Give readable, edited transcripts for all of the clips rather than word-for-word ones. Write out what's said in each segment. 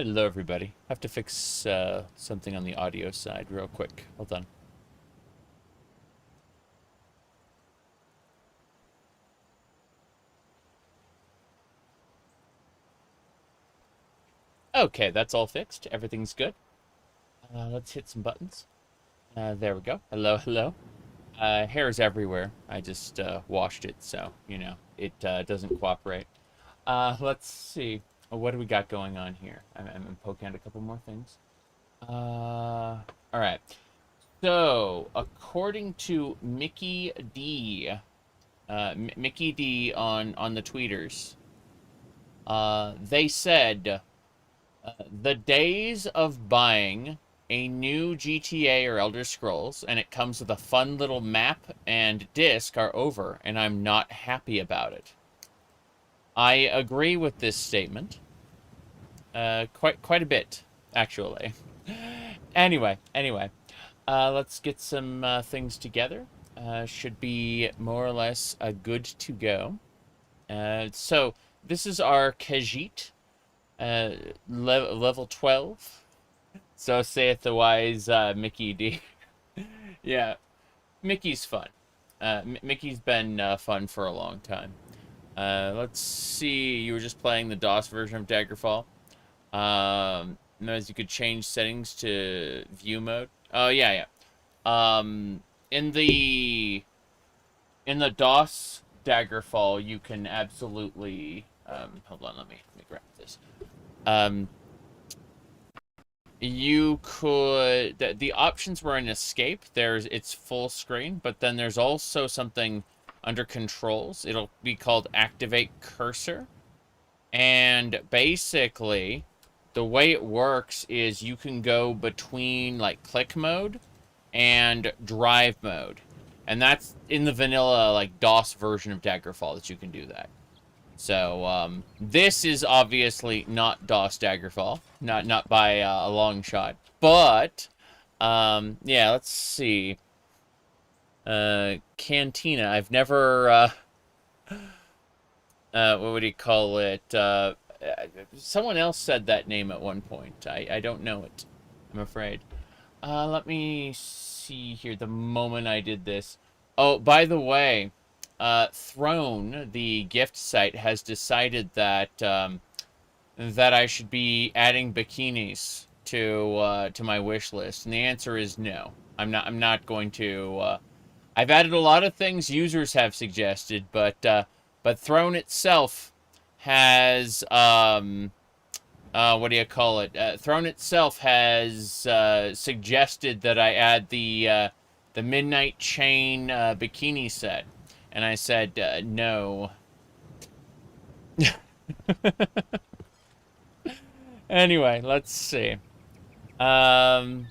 Hello, everybody. Have to fix something on the audio side real quick. Hold on. Okay, that's all fixed. Everything's good. Let's hit some buttons. There we go. Hello, hello. Hair's everywhere. I just washed it, so, it doesn't cooperate. Let's see. What do we got going on here? I'm poking at a couple more things. All right. So, according to Mickey D, Mickey D on the tweeters, they said the days of buying a new GTA or Elder Scrolls and it comes with a fun little map and disc are over, and I'm not happy about it. I agree with this statement. Quite a bit, actually. Anyway, let's get some things together. Should be more or less good to go. So this is our Khajiit, level 12. So saith the wise Mickey D. Yeah, Mickey's fun. Mickey's been fun for a long time. Let's see. You were just playing the DOS version of Daggerfall. Notice you could change settings to view mode. Oh yeah. In the DOS Daggerfall, you can absolutely hold on, let me grab this. You could the options were in escape. It's full screen, but then there's also something under controls. It'll be called activate cursor. And basically, the way it works is you can go between like click mode and drive mode. And that's in the vanilla like DOS version of Daggerfall that you can do that. So this is obviously not DOS Daggerfall, not by a long shot. But yeah, let's see. Cantina. I've never what would you call it? Someone else said that name at one point. I don't know it, I'm afraid. Let me see here. The moment I did this. Oh, by the way, Throne, the gift site, has decided that that I should be adding bikinis to my wish list, and the answer is no. I'm not going to. I've added a lot of things users have suggested, but Throne itself has what do you call it? Throne itself has suggested that I add the Midnight Chain bikini set. And I said, no. Anyway, let's see. Yeah.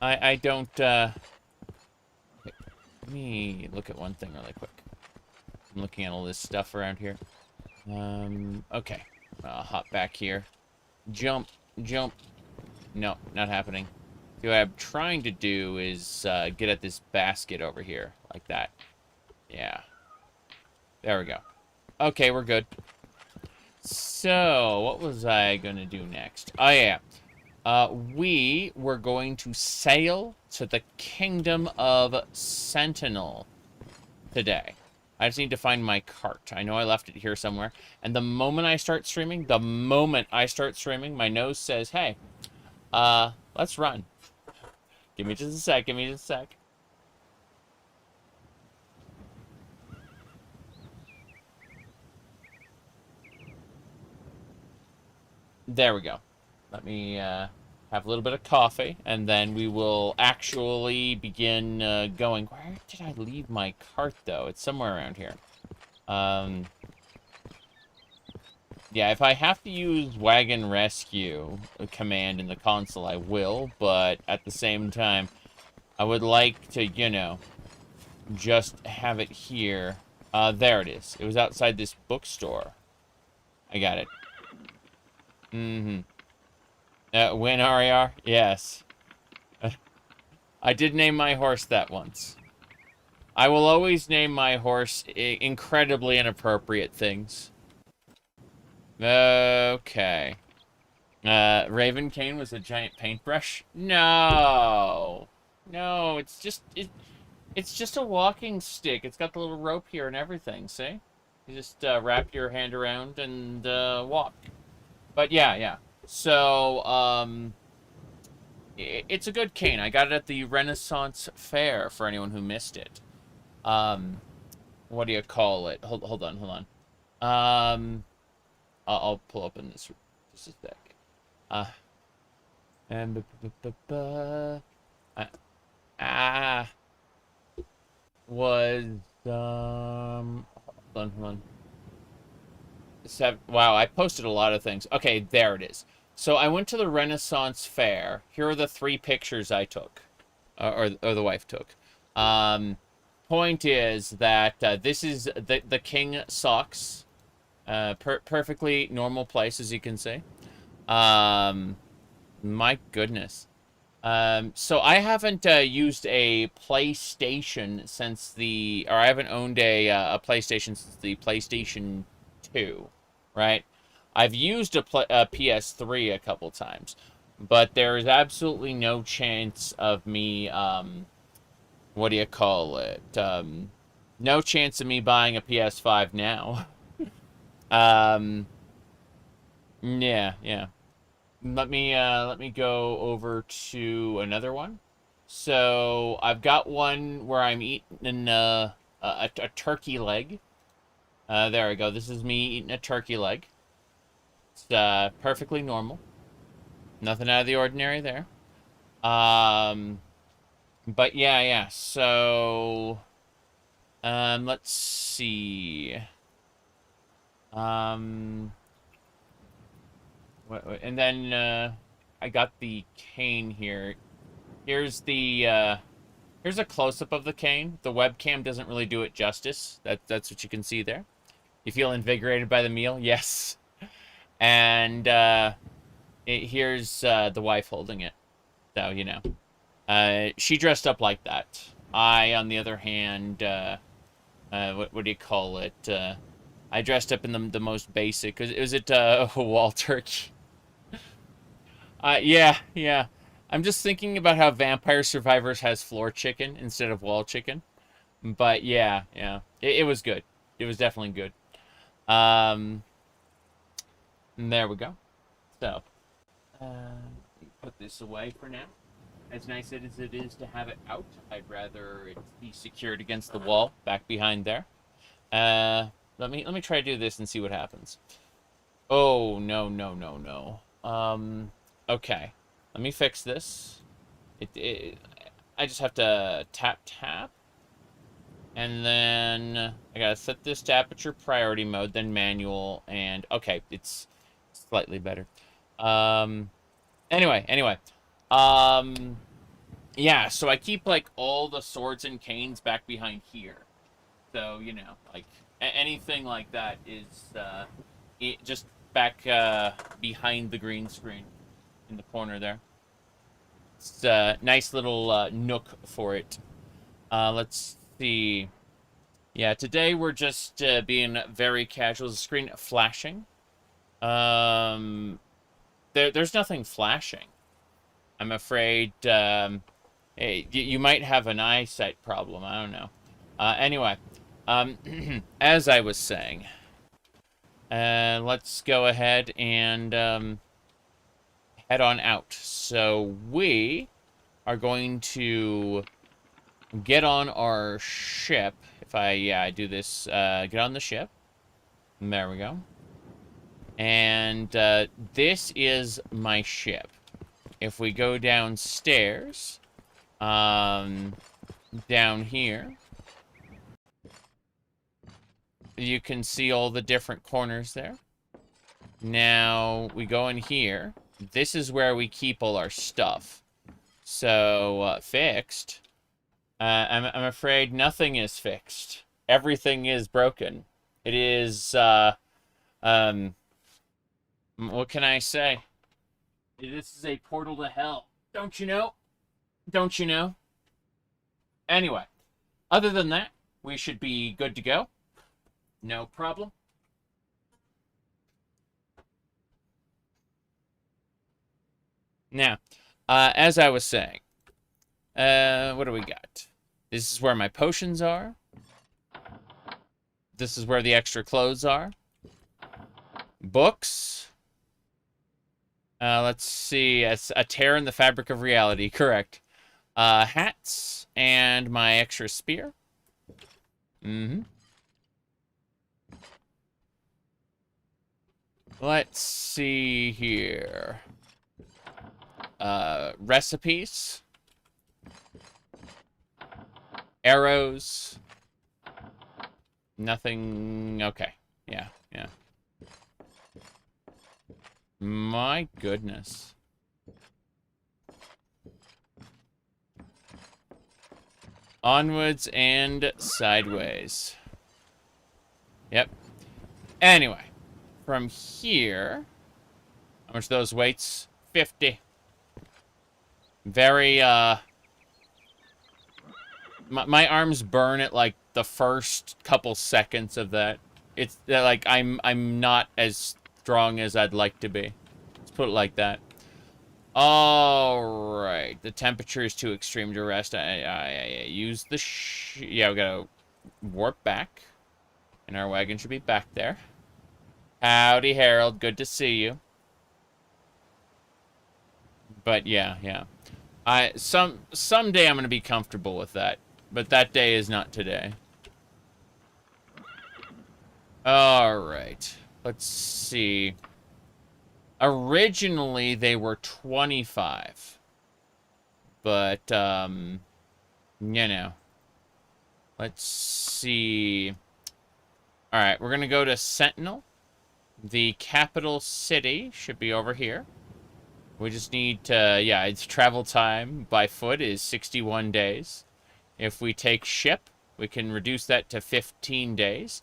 I don't, let me look at one thing really quick. I'm looking at all this stuff around here. Okay. I'll hop back here. Jump. No, not happening. See, what I'm trying to do is get at this basket over here, like that. Yeah. There we go. Okay, we're good. So, what was I going to do next? Oh, yeah. We were going to sail to the kingdom of Sentinel today. I just need to find my cart. I know I left it here somewhere. And the moment I start streaming, my nose says, hey, let's run. Give me just a sec. There we go. Let me have a little bit of coffee, and then we will actually begin going. Where did I leave my cart, though? It's somewhere around here. Yeah, if I have to use Wagon Rescue command in the console, I will, but at the same time, I would like to, just have it here. There it is. It was outside this bookstore. I got it. Mm-hmm. Win RAR? Yes. I did name my horse that once. I will always name my horse incredibly inappropriate things. Okay. Raven Cane was a giant paintbrush? No. No, it's just a walking stick. It's got the little rope here and everything, see? You just wrap your hand around and walk. But yeah, yeah. So, it's a good cane. I got it at the Renaissance Fair for anyone who missed it. Um, what do you call it? Hold on, hold on. I'll pull up in this just a sec. Uh, and ah was hold on, hold on. Wow, I posted a lot of things. Okay, there it is. So I went to the Renaissance Fair. Here are the 3 pictures I took, or the wife took. Point is that this is the king socks. Perfectly normal place, as you can see. My goodness. So I haven't used a PlayStation since or I haven't owned a PlayStation since the PlayStation 2, right? I've used a PS3 a couple times, but there is absolutely no chance of me, what do you call it? No chance of me buying a PS5 now. Yeah, yeah. Let me go over to another one. So I've got one where I'm eating a turkey leg. There we go. This is me eating a turkey leg. It's perfectly normal. Nothing out of the ordinary there. But yeah, yeah. So let's see. And then I got the cane here. Here's here's a close-up of the cane. The webcam doesn't really do it justice. That's what you can see there. You feel invigorated by the meal? Yes. And here's the wife holding it. So, you know. She dressed up like that. I, on the other hand, what do you call it? I dressed up in the most basic. Was it wall turkey? Yeah, yeah. I'm just thinking about how Vampire Survivors has floor chicken instead of wall chicken. But yeah, yeah. It was good. It was definitely good. And there we go. So, put this away for now. As nice as it is to have it out, I'd rather it be secured against the wall back behind there. Let me try to do this and see what happens. Oh, no, no, no, no. Okay. Let me fix this. I just have to tap. And then I gotta set this to aperture priority mode, then manual, and okay, it's slightly better. Anyway. Yeah, so I keep like all the swords and canes back behind here. So, you know, like anything like that is just back behind the green screen in the corner there. It's a nice little nook for it. Let's see. Yeah, today we're just being very casual. The screen flashing. There's nothing flashing. I'm afraid hey, you might have an eyesight problem. I don't know. Anyway, as I was saying, let's go ahead and head on out. So we are going to get on our ship. If I do this, get on the ship. There we go. And this is my ship. If we go downstairs, down here, you can see all the different corners there. Now, we go in here. This is where we keep all our stuff. So, fixed. I'm afraid nothing is fixed. Everything is broken. It is, what can I say? This is a portal to hell. Don't you know? Don't you know? Anyway, other than that, we should be good to go. No problem. Now, as I was saying, what do we got? This is where my potions are. This is where the extra clothes are. Books. Let's see. It's a tear in the fabric of reality. Correct. Hats and my extra spear. Mm-hmm. Let's see here. Recipes. Arrows. Nothing. Okay. Yeah, yeah. My goodness. Onwards and sideways. Yep. Anyway, from here, how much those weights? 50. Very, my arms burn at, like, the first couple seconds of that. It's, like, I'm not as strong as I'd like to be. Let's put it like that. Alright. The temperature is too extreme to rest. I use the yeah, we gotta warp back. And our wagon should be back there. Howdy, Harold. Good to see you. But yeah, yeah. Someday I'm gonna be comfortable with that. But that day is not today. Alright. Let's see. Originally, they were 25. But, you know. Let's see. Alright, we're gonna go to Sentinel. The capital city should be over here. We just need to, yeah, its travel time by foot is 61 days. If we take ship, we can reduce that to 15 days.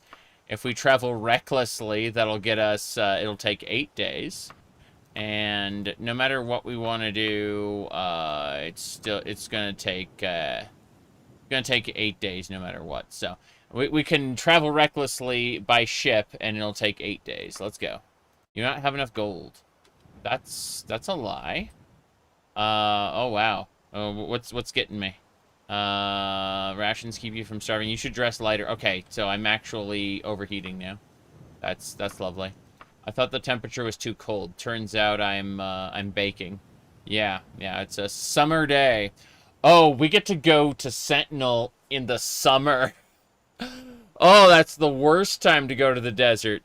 If we travel recklessly, that'll get us, it'll take 8 days. And no matter what we want to do, it's gonna take 8 days no matter what. So we can travel recklessly by ship, and it'll take 8 days. Let's go. You don't have enough gold. That's a lie. Oh wow. What's getting me? Rations keep you from starving. You should dress lighter. Okay, so I'm actually overheating now. That's lovely. I thought the temperature was too cold. Turns out I'm baking. Yeah, yeah, it's a summer day. Oh, we get to go to Sentinel in the summer. Oh, that's the worst time to go to the desert.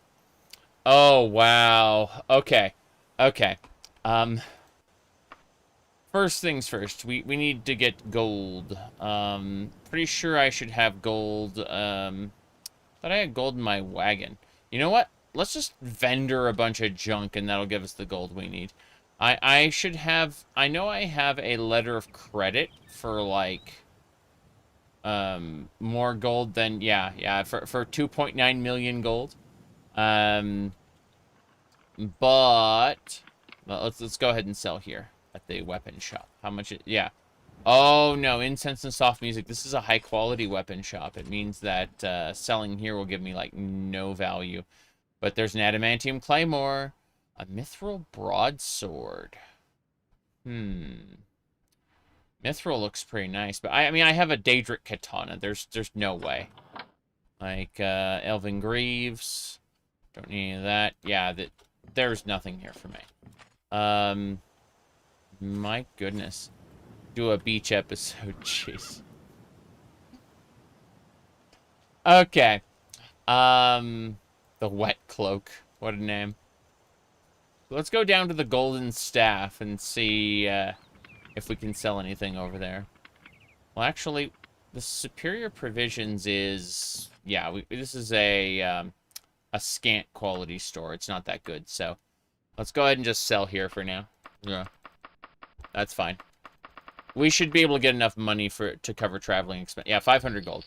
Oh, wow. Okay. Okay. First things first, we need to get gold. Pretty sure I should have gold. Thought I had gold in my wagon. You know what? Let's just vendor a bunch of junk, and that'll give us the gold we need. I should have... I know I have a letter of credit for, like... more gold than... Yeah, for 2.9 million gold. But... Well, let's go ahead and sell here at the weapon shop. How much it... Yeah. Oh, no. Incense and soft music. This is a high-quality weapon shop. It means that selling here will give me, like, no value. But there's an adamantium claymore. A mithril broadsword. Mithril looks pretty nice. But, I mean, I have a Daedric katana. There's no way. Like, elven greaves. Don't need any of that. Yeah, there's nothing here for me. My goodness. Do a beach episode. Jeez. Okay. The wet cloak. What a name. Let's go down to the golden staff and see if we can sell anything over there. Well, actually, the superior provisions is... Yeah, this is a scant quality store. It's not that good, so... Let's go ahead and just sell here for now. Yeah. That's fine. We should be able to get enough money to cover traveling expense. Yeah, 500 gold.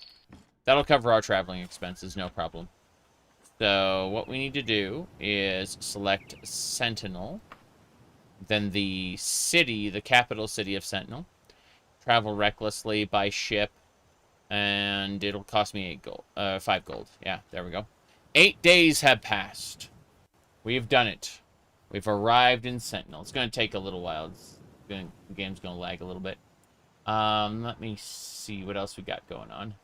That'll cover our traveling expenses, no problem. So, what we need to do is select Sentinel. Then the city, the capital city of Sentinel. Travel recklessly by ship. And it'll cost me 5 gold. Yeah, there we go. 8 days have passed. We've done it. We've arrived in Sentinel. It's going to take a little while. the game's gonna lag a little bit. Let me see what else we got going on.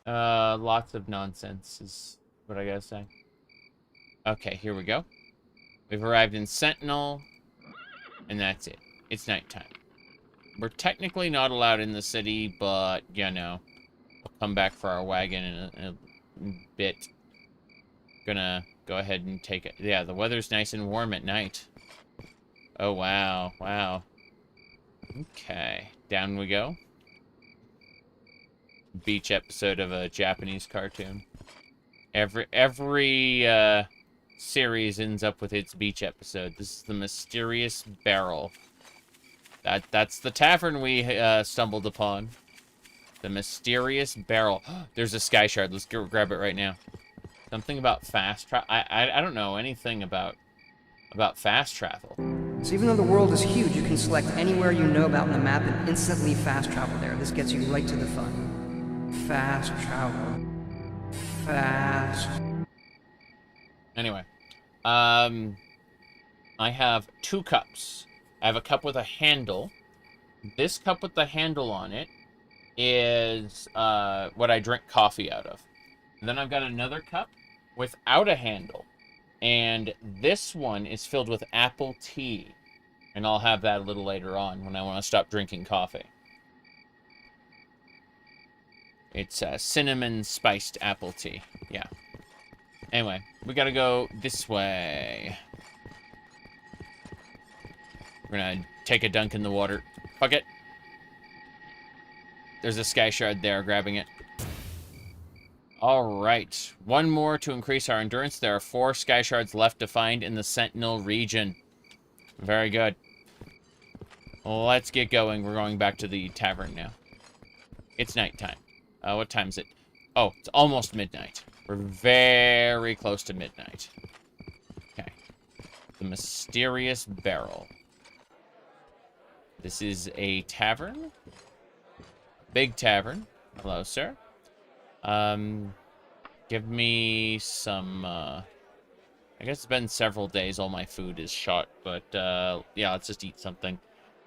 Lots of nonsense is what I gotta say. Okay, here we go. We've arrived in Sentinel, and that's it. It's nighttime. We're technically not allowed in the city, but, you know, we'll come back for our wagon in a bit. Gonna go ahead and take it. Yeah, the weather's nice and warm at night. Oh, wow. Wow. Okay. Down we go. Beach episode of a Japanese cartoon. Every series ends up with its beach episode. This is the mysterious barrel. That's the tavern we stumbled upon. The mysterious barrel. There's a sky shard. Let's go grab it right now. Something about fast travel. I don't know anything about fast travel. So even though the world is huge, you can select anywhere you know about on the map and instantly fast travel there. This gets you right to the fun. Fast travel. Fast. Anyway, I have 2 cups. I have a cup with a handle. This cup with the handle on it is what I drink coffee out of. And then I've got another cup without a handle. And this one is filled with apple tea. And I'll have that a little later on when I want to stop drinking coffee. It's cinnamon spiced apple tea. Yeah. Anyway, we gotta go this way. We're gonna take a dunk in the water. Fuck it. There's a sky shard there, grabbing it. Alright. 1 more to increase our endurance. There are 4 sky shards left to find in the Sentinel region. Very good. Let's get going. We're going back to the tavern now. It's nighttime. What time is it? Oh, it's almost midnight. We're very close to midnight. Okay. The mysterious barrel. This is a tavern. Big tavern. Hello, sir. Give me some, I guess it's been several days. All my food is shot, but, yeah, let's just eat something.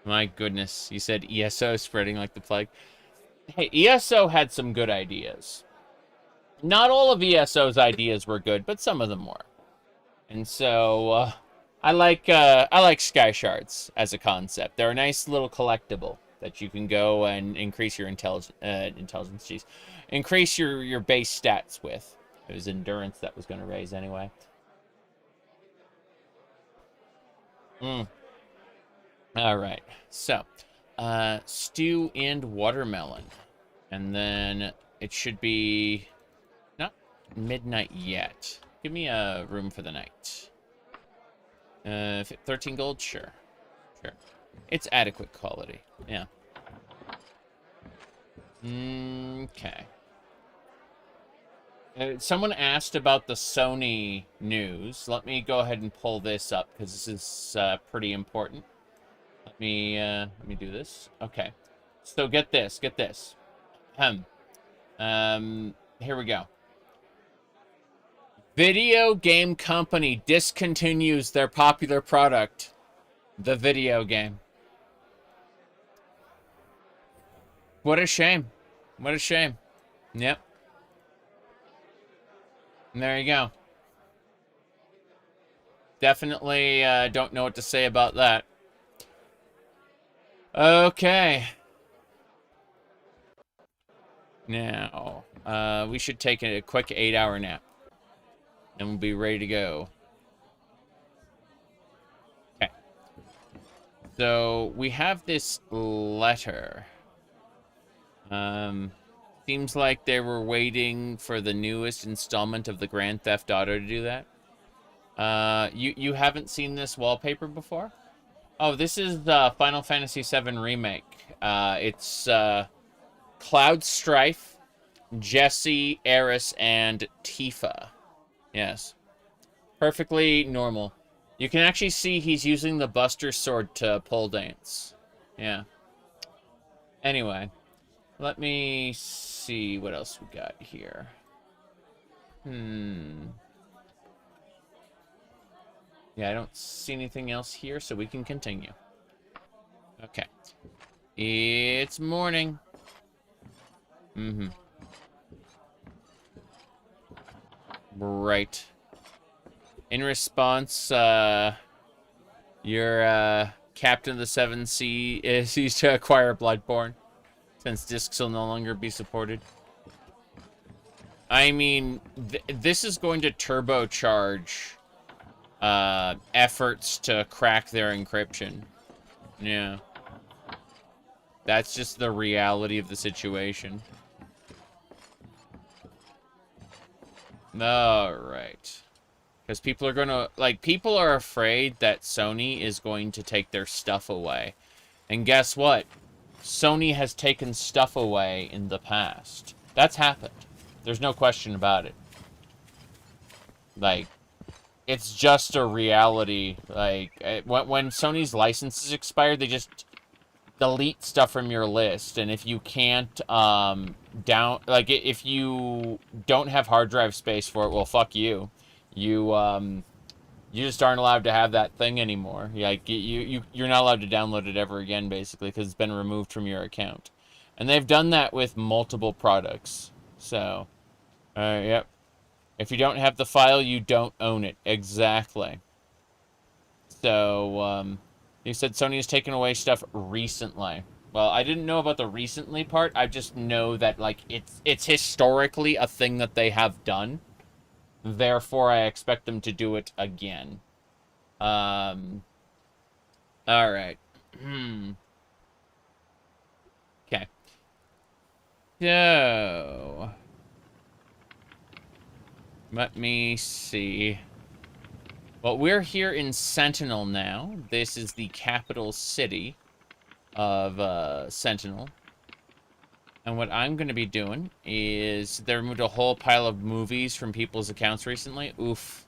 My goodness, you said ESO spreading like the plague. Hey, ESO had some good ideas. Not all of ESO's ideas were good, but some of them were. And so, I like sky shards as a concept. They're a nice little collectible that you can go and increase your intelligence, jeez. Increase your base stats with. It was endurance that was going to raise anyway. Alright, so, stew and watermelon. And then it should be not midnight yet. Give me a room for the night. 13 gold? Sure. Sure. It's adequate quality. Yeah. Okay. Someone asked about the Sony news. Let me go ahead and pull this up because this is pretty important. Let me do this. Okay. So get this. Get this. Here we go. Video game company discontinues their popular product, the video game. What a shame. What a shame. Yep. And there you go. Definitely don't know what to say about that. Okay. Now, we should take a quick 8-hour nap. And we'll be ready to go. Okay. So, we have this letter. Seems like they were waiting for the newest installment of the Grand Theft Auto to do that. You haven't seen this wallpaper before? Oh, this is the Final Fantasy VII Remake. It's Cloud Strife, Jesse, Eris, and Tifa. Yes. Perfectly normal. You can actually see he's using the Buster Sword to pole dance. Yeah. Anyway. Let me see what else we got here. Yeah, I don't see anything else here, so we can continue. Okay. It's morning. Mm-hmm. Right. In response, your captain of the Seven Sea is used to acquire Bloodborne, since discs will no longer be supported. I mean, this is going to turbocharge efforts to crack their encryption. Yeah. That's just the reality of the situation. Alright. Because people are gonna, like, people are afraid that Sony is going to take their stuff away. And guess what? Sony has taken stuff away in the past. That's happened. There's no question about it. Like, it's just a reality. Like, when Sony's licenses expire, they just delete stuff from your list. And if you can't, if you don't have hard drive space for it, well, fuck you. You just aren't allowed to have that thing anymore. Like, you're not allowed to download it ever again, basically, because it's been removed from your account. And they've done that with multiple products. So, yep. If you don't have the file, you don't own it. Exactly. So, you said Sony has taken away stuff recently. Well, I didn't know about the recently part. I just know that, like, it's historically a thing that they have done. Therefore, I expect them to do it again. Alright. Okay. So... let me see. Well, we're here in Sentinel now. This is the capital city of Sentinel. And what I'm going to be doing is they removed a whole pile of movies from people's accounts recently. Oof.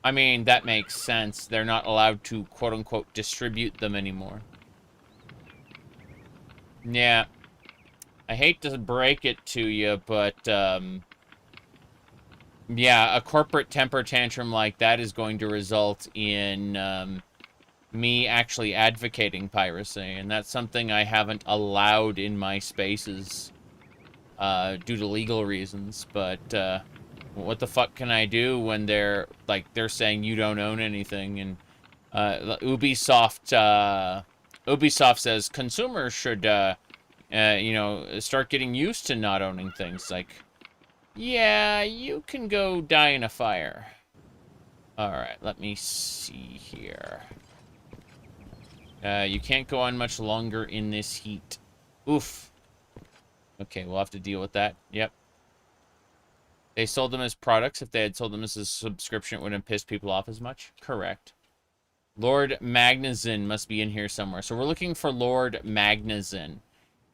I mean, that makes sense. They're not allowed to, quote-unquote, distribute them anymore. Yeah. I hate to break it to you, but, yeah, a corporate temper tantrum like that is going to result in, me actually advocating piracy, and that's something I haven't allowed in my spaces, due to legal reasons, but, what the fuck can I do when they're saying you don't own anything, and, Ubisoft says consumers should, you know, start getting used to not owning things, like, yeah, you can go die in a fire. Alright, let me see here. You can't go on much longer in this heat. Oof. Okay, we'll have to deal with that. Yep. They sold them as products. If they had sold them as a subscription, it wouldn't piss people off as much. Correct. Lord Magnazin must be in here somewhere. So we're looking for Lord Magnazin,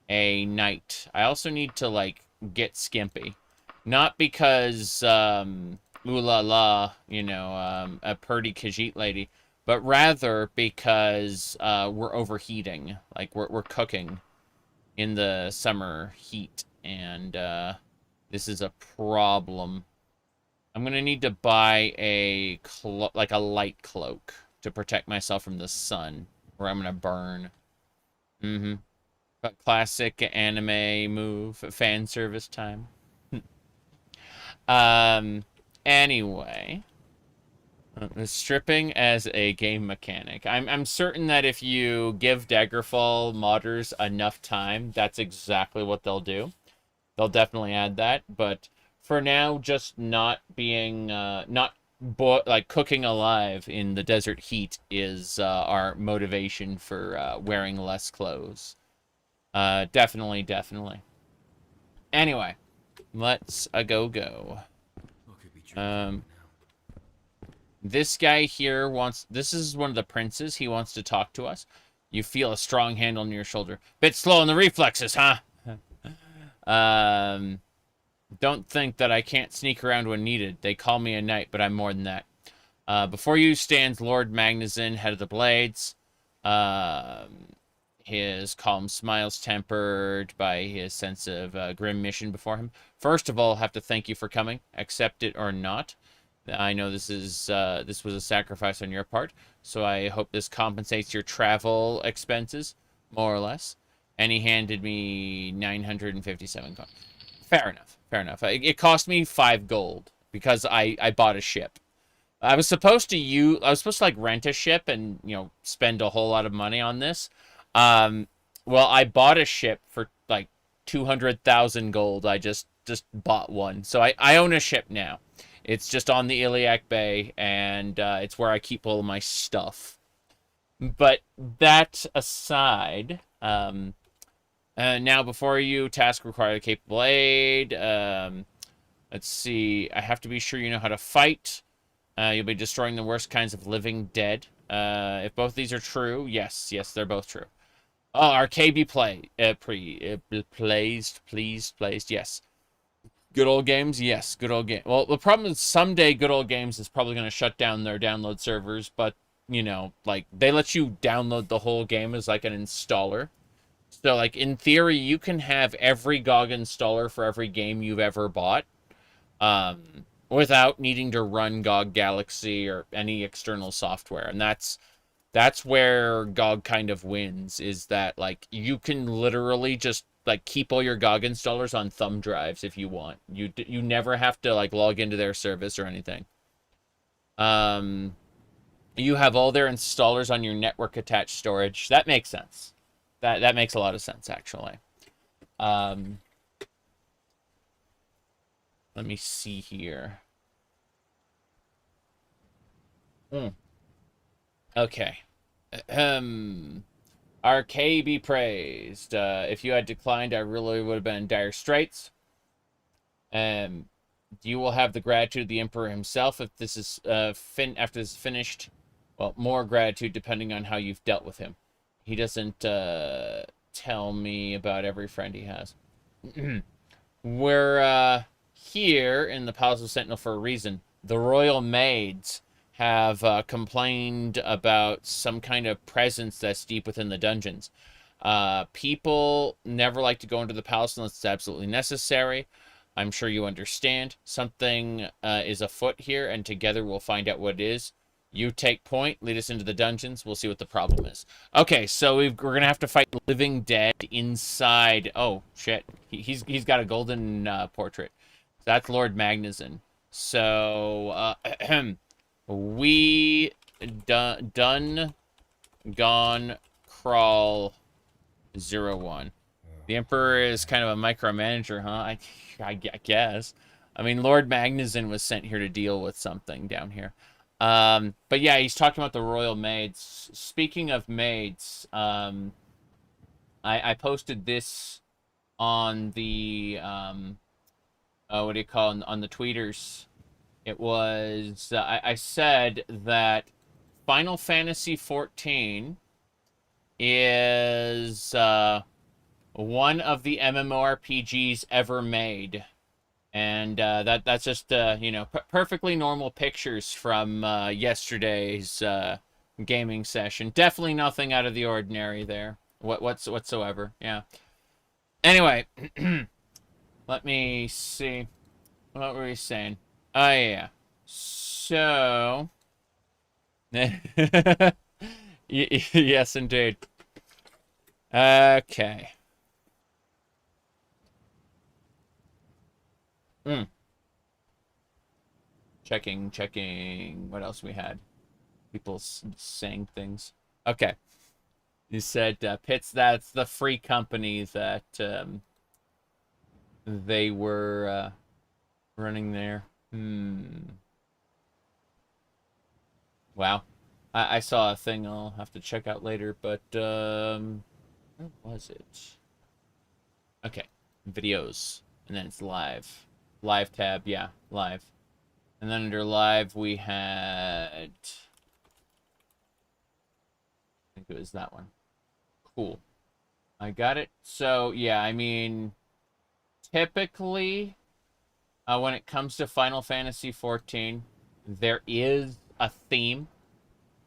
a knight. I also need to, like, get skimpy. Not because, ooh la la, you know, a purdy Khajiit lady, but rather because we're overheating. Like, we're cooking in the summer heat, and this is a problem. I'm gonna need to buy a light cloak to protect myself from the sun, or I'm gonna burn. Mm-hmm. But classic anime move, fan service time. Anyway. Stripping as a game mechanic. I'm certain that if you give Daggerfall modders enough time, that's exactly what they'll do. They'll definitely add that, but for now, just not being, cooking alive in the desert heat is our motivation for wearing less clothes. Definitely. Anyway, let's go. This guy here this is one of the princes. He wants to talk to us. You feel a strong hand on your shoulder. Bit slow on the reflexes, huh? Don't think that I can't sneak around when needed. They call me a knight, but I'm more than that. Before you stands Lord Magnazin, head of the Blades. His calm smiles tempered by his sense of grim mission before him. First of all, I have to thank you for coming. Accept it or not. I know this was a sacrifice on your part, so I hope this compensates your travel expenses, more or less. And he handed me 957 coins. Fair enough. Fair enough. It cost me 5 gold because I bought a ship. I was supposed to like rent a ship and, spend a whole lot of money on this. Um, well, I bought a ship for like 200,000 gold. I just bought one. So I own a ship now. It's just on the Iliac Bay, and it's where I keep all my stuff. But that aside, now before you, task require a capable aid. Let's see. I have to be sure you know how to fight. You'll be destroying the worst kinds of living dead. If both of these are true, yes, they're both true. Oh, our KB pleased, yes. Good old games, yes, good old game. Well, the problem is someday good old games is probably going to shut down their download servers, but, like, they let you download the whole game as, like, an installer. So, like, in theory, you can have every GOG installer for every game you've ever bought, without needing to run GOG Galaxy or any external software. And that's where GOG kind of wins, is that, like, you can literally just, like, keep all your GOG installers on thumb drives if you want. You never have to, like, log into their service or anything. You have all their installers on your network attached storage. That makes sense. That makes a lot of sense, actually. Let me see here. Okay. RK be praised. If you had declined, I really would have been in dire straits. You will have the gratitude of the Emperor himself if this is after this is finished. Well, more gratitude depending on how you've dealt with him. He doesn't tell me about every friend he has. We're here in the Palace of Sentinel for a reason. The royal maids have complained about some kind of presence that's deep within the dungeons. People never like to go into the palace unless it's absolutely necessary. I'm sure you understand. Something is afoot here, and together we'll find out what it is. You take point, lead us into the dungeons, we'll see what the problem is. Okay, so we're going to have to fight living dead inside. Oh, shit. He's got a golden portrait. That's Lord Magnuson. So, we done gone crawl 01. The Emperor is kind of a micromanager, huh? I guess. I mean, Lord Magnuson was sent here to deal with something down here. But yeah, he's talking about the royal maids. Speaking of maids, I posted this on the what do you call it, on the tweeters. It was I said that Final Fantasy XIV is one of the MMORPGs ever made. And that's just perfectly normal pictures from yesterday's gaming session. Definitely nothing out of the ordinary there, whatsoever. Yeah. Anyway, let me see. What were we saying? Oh yeah. So, yes, indeed. Okay. Checking. What else we had? People saying things. Okay. You said Pitts, that's the free company that they were running there. Wow. I saw a thing I'll have to check out later, but where was it? Okay. Videos. And then it's live. Live tab, yeah, live. And then under live, we had... I think it was that one. Cool. I got it. So, yeah, I mean, typically, when it comes to Final Fantasy XIV, there is a theme,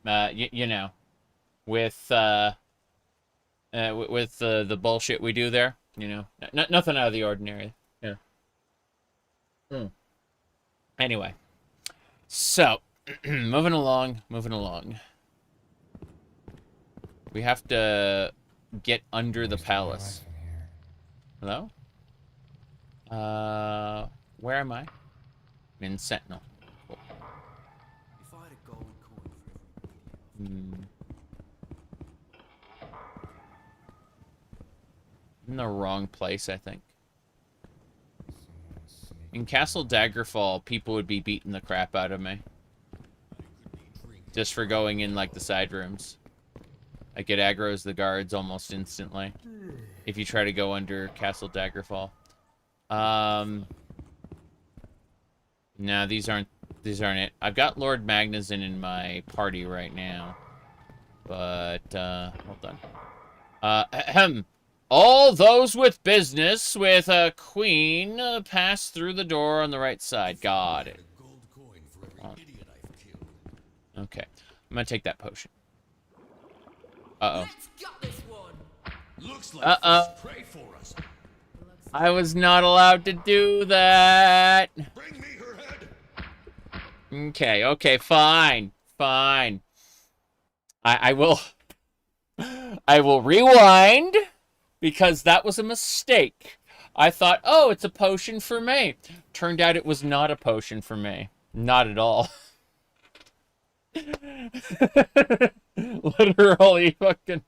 you know, with the bullshit we do there, you know. Nothing out of the ordinary. Yeah. Anyway, So, moving along, moving along. We have to get under the palace. Hello? Where am I? I'm in Sentinel. Cool. If I had a gold coin for every In the wrong place, I think. In Castle Daggerfall, people would be beating the crap out of me. Just for going in, like, the side rooms. Like, it aggroes the guards almost instantly. If you try to go under Castle Daggerfall. No, these aren't it. I've got Lord Magnuson in my party right now. But, hold on. All those with business with a queen pass through the door on the right side. Got it. Okay. I'm gonna take that potion. Uh-oh. Uh-oh. I was not allowed to do that. Bring me her head. Okay, okay, fine. Fine. I will I will rewind because that was a mistake. I thought, oh, it's a potion for me. Turned out it was not a potion for me. Not at all. Literally fucking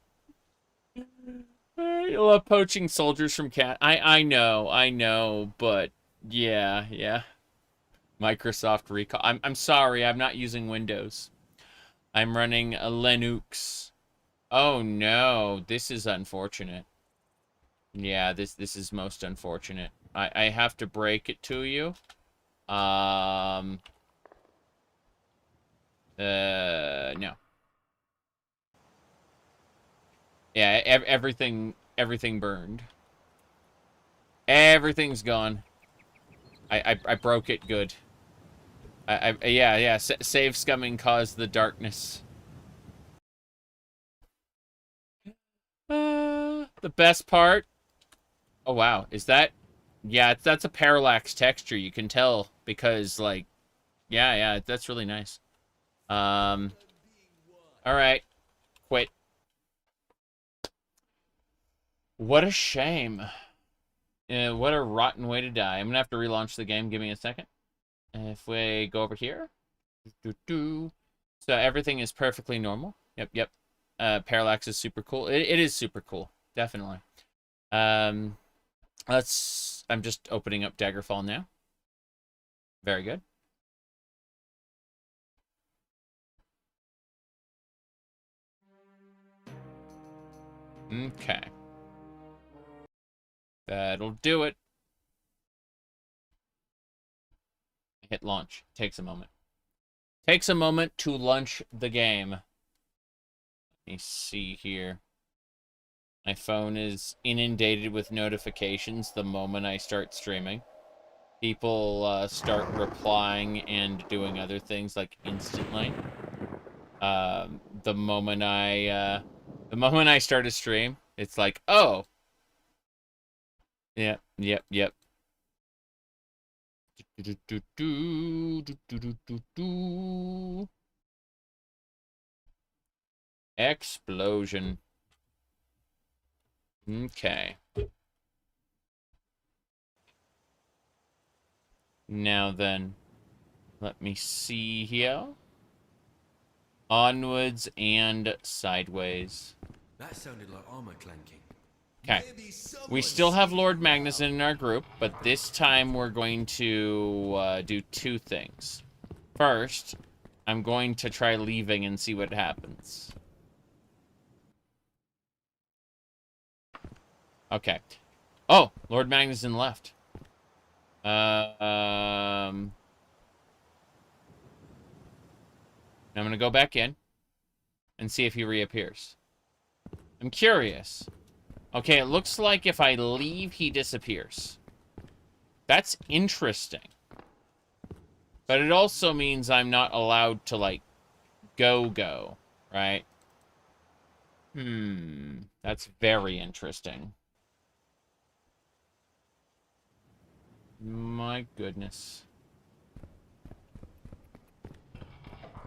you love poaching soldiers from cat. I know, but yeah. Microsoft recall. I'm sorry, I'm not using Windows. I'm running a Linux. Oh no, this is unfortunate. Yeah, this is most unfortunate. I have to break it to you. No. Yeah, everything burned. Everything's gone. I broke it good. Yeah, save scumming caused the darkness. The best part. Oh wow, is that? Yeah, that's a parallax texture. You can tell because like, yeah, that's really nice. All right, quit. What a shame. What a rotten way to die. I'm gonna have to relaunch the game. Give me a second. If we go over here, so everything is perfectly normal. Yep. Parallax is super cool. It is super cool, definitely. I'm just opening up Daggerfall now. Very good. Okay. That'll do it. Hit launch. Takes a moment. Takes a moment to launch the game. Let me see here. My phone is inundated with notifications the moment I start streaming. People start replying and doing other things like instantly. The moment I start a stream, it's like, oh. Yep. Explosion. Okay. Now then, let me see here. Onwards and sideways. That sounded like armor clanking. Okay. We still have Lord Magnuson in our group, but this time we're going to do two things. First, I'm going to try leaving and see what happens. Okay. Oh, Lord Magnuson left. I'm going to go back in and see if he reappears. I'm curious. Okay, it looks like if I leave, he disappears. That's interesting. But it also means I'm not allowed to, like, go, right? That's very interesting. My goodness.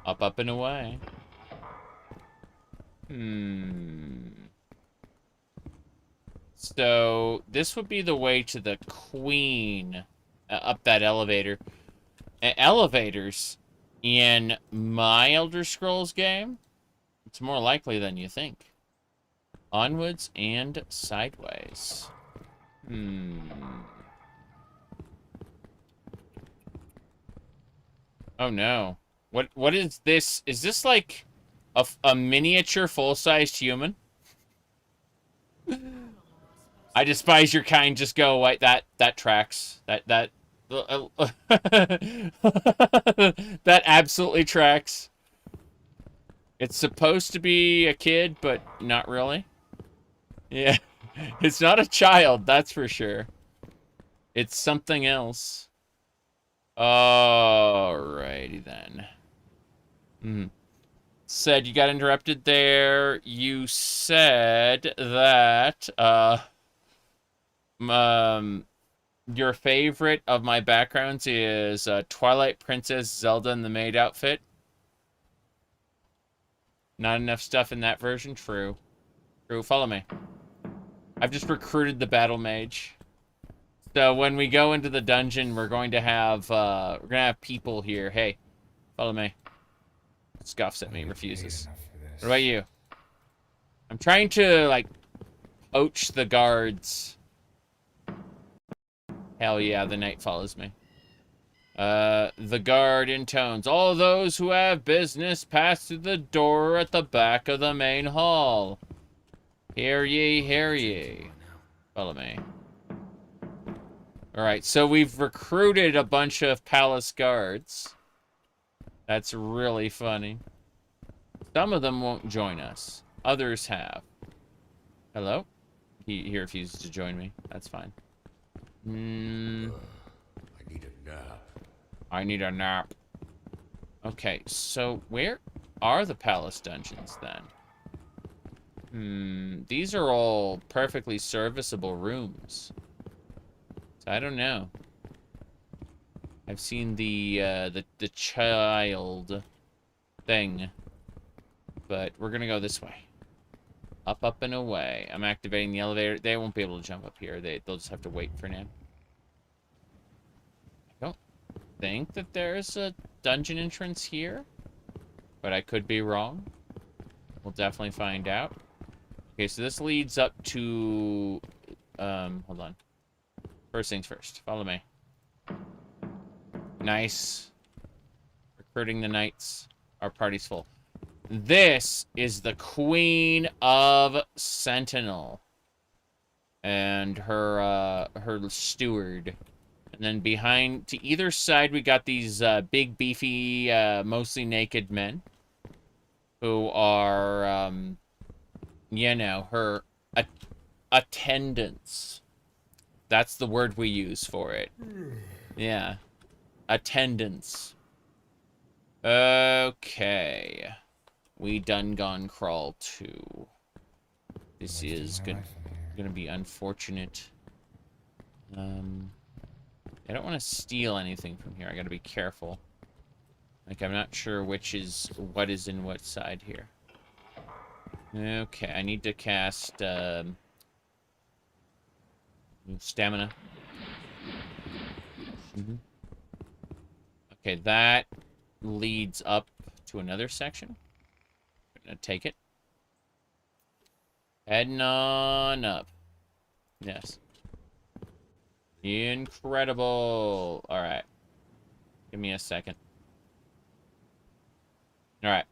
Up, up, and away. Hmm. So, this would be the way to the Queen. Up that elevator. Elevators in my Elder Scrolls game? It's more likely than you think. Onwards and sideways. Hmm. Oh no. What is this? Is this like a miniature full-sized human? I despise your kind. Just go away. That tracks. That that absolutely tracks. It's supposed to be a kid, but not really. Yeah. It's not a child, that's for sure. It's something else. Alrighty then. Said you got interrupted there. You said that, your favorite of my backgrounds is Twilight Princess Zelda in the maid outfit. Not enough stuff in that version? True. True, follow me. I've just recruited the battle mage. So when we go into the dungeon, we're going to have people here. Hey, follow me. Scoffs at me, refuses. What about you? I'm trying to, like, poach the guards. Hell yeah, the knight follows me. The guard intones, all those who have business pass through the door at the back of the main hall. Hear ye, hear ye. Follow me. Alright, so we've recruited a bunch of palace guards. That's really funny. Some of them won't join us. Others have. Hello? He refuses to join me. That's fine. I need a nap. I need a nap. Okay, so where are the palace dungeons then? These are all perfectly serviceable rooms. So I don't know. I've seen the child thing, but we're gonna go this way. Up, up, and away. I'm activating the elevator. They won't be able to jump up here. They'll just have to wait for now. I don't think that there's a dungeon entrance here, but I could be wrong. We'll definitely find out. Okay, so this leads up to... hold on. First things first. Follow me. Nice. Recruiting the knights. Our party's full. This is the Queen of Sentinel. And her steward. And then behind, to either side, we got these big, beefy, mostly naked men. Who are, you know, her attendants. That's the word we use for it. Yeah. Attendants. Okay. We done gone crawl too. This is gonna be unfortunate. I don't want to steal anything from here. I gotta be careful. Like, I'm not sure what is in what side here. Okay, I need to cast, stamina. Okay, that leads up to another section. I'm gonna take it. Heading on up. Yes. Incredible. Alright. Give me a second. Alright.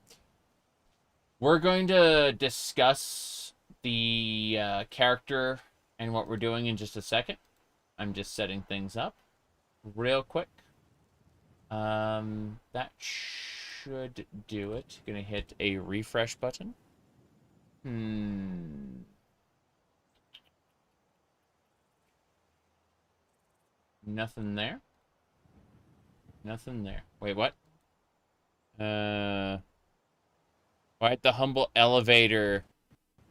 We're going to discuss the character and what we're doing in just a second. I'm just setting things up real quick. That should do it. Gonna hit a refresh button. Nothing there. Nothing there. Wait, what? Why'd the humble elevator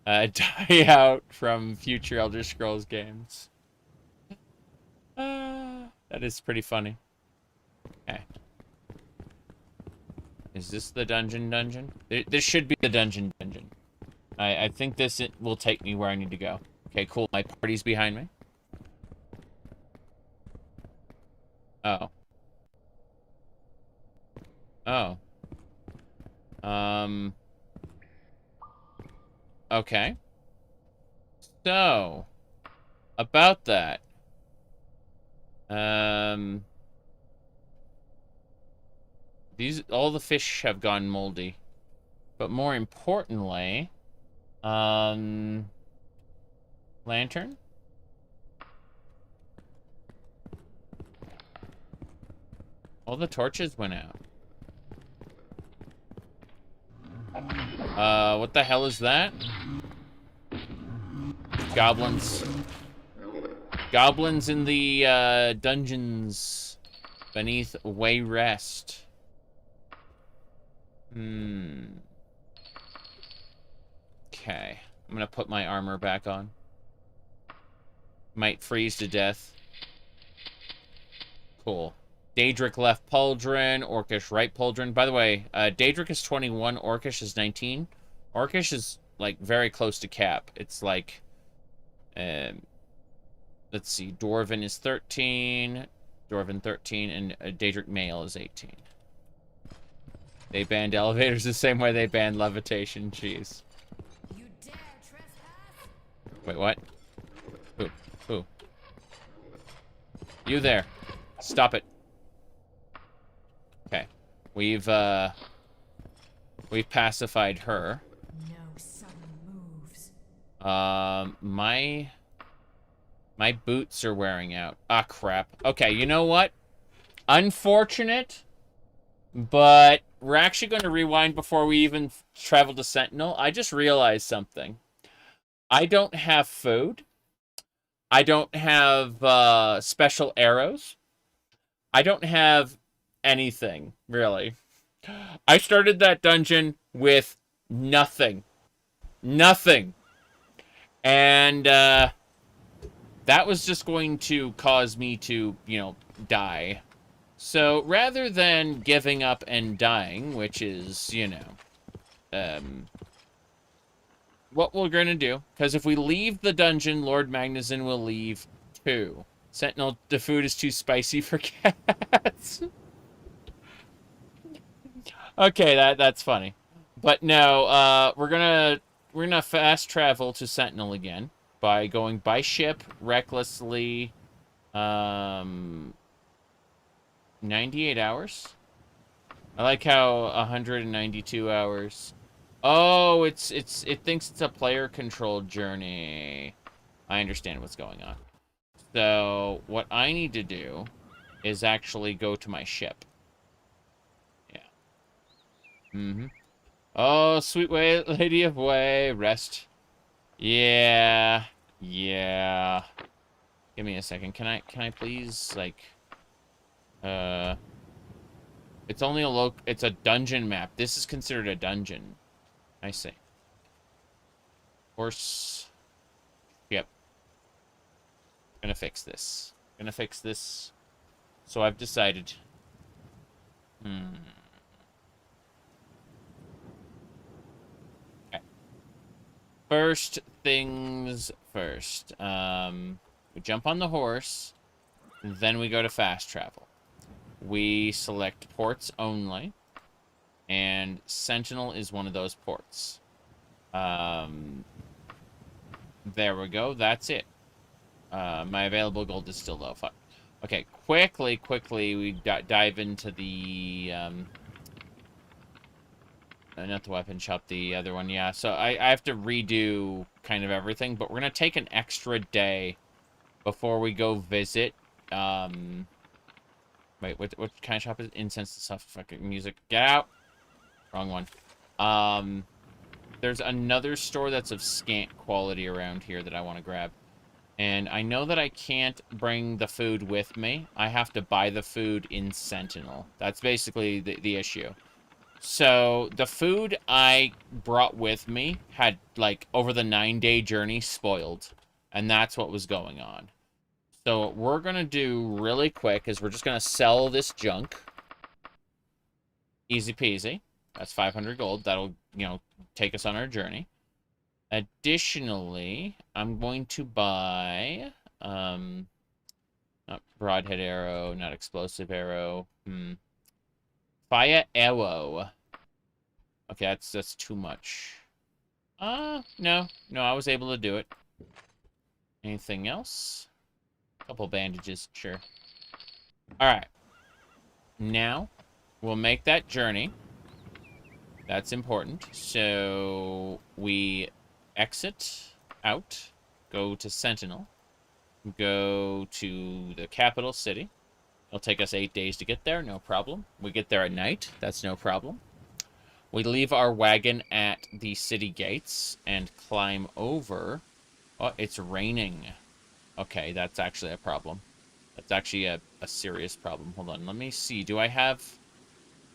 die out from future Elder Scrolls games? That is pretty funny. Okay. Is this the dungeon? This should be the dungeon. I think this will take me where I need to go. Okay, cool. My party's behind me. Oh. Oh. Okay. So, about that. All the fish have gone moldy. But more importantly, lantern? All the torches went out. What the hell is that? Goblins. Goblins in the, dungeons beneath Wayrest. Okay. I'm gonna put my armor back on. Might freeze to death. Cool. Daedric left pauldron, Orcish right pauldron. By the way, Daedric is 21, Orcish is 19. Orcish is, like, very close to cap. It's like, let's see, Dwarven is 13, Dwarven 13, and Daedric male is 18. They banned elevators the same way they banned levitation. Jeez. You dare trespass? Wait, what? Who? You there. Stop it. Okay. We've pacified her. No sudden moves. My boots are wearing out. Ah, crap. Okay, you know what? Unfortunate, but we're actually going to rewind before we even travel to Sentinel. I just realized something. I don't have food. I don't have special arrows. I don't have anything, really. I started that dungeon with nothing. Nothing. And that was just going to cause me to, you know, die. So rather than giving up and dying, which is, you know, what we're going to do, because if we leave the dungeon, Lord Magnuson will leave too. Sentinel, the food is too spicy for cats. Okay, that's funny. But no, we're gonna fast travel to Sentinel again by going by ship recklessly. 98 hours. I like how 192 hours. Oh, it thinks it's a player-controlled journey. I understand what's going on. So, what I need to do is actually go to my ship. Yeah. Oh, sweet way, Lady of Wayrest. Yeah. Yeah. Give me a second. Can I please, like... It's only it's a dungeon map. This is considered a dungeon. I see. Horse. Yep. Gonna fix this. So I've decided. Okay. First things first. We jump on the horse, then we go to fast travel. We select ports only, and Sentinel is one of those ports. There we go. That's it. My available gold is still low. Fuck. Okay, quickly, we dive into the, not the weapon shop, the other one, yeah. So I have to redo kind of everything, but we're going to take an extra day before we go visit, wait, what kind of shop is it? Incense and stuff, fucking music. Get out! Wrong one. There's another store that's of scant quality around here that I want to grab. And I know that I can't bring the food with me. I have to buy the food in Sentinel. That's basically the issue. So, the food I brought with me had, like, over the 9-day journey, spoiled. And that's what was going on. So, what we're going to do really quick is we're just going to sell this junk. Easy peasy. That's 500 gold. That'll, take us on our journey. Additionally, I'm going to buy, not broadhead arrow, not explosive arrow. Fire arrow. Okay, that's too much. No, I was able to do it. Anything else? A couple bandages, sure. All right. Now, we'll make that journey. That's important. So, we exit out, go to Sentinel, go to the capital city. It'll take us 8 days to get there, no problem. We get there at night, that's no problem. We leave our wagon at the city gates and climb over. Oh, it's raining. Okay, that's actually a problem. That's actually a serious problem. Hold on, let me see. Do I have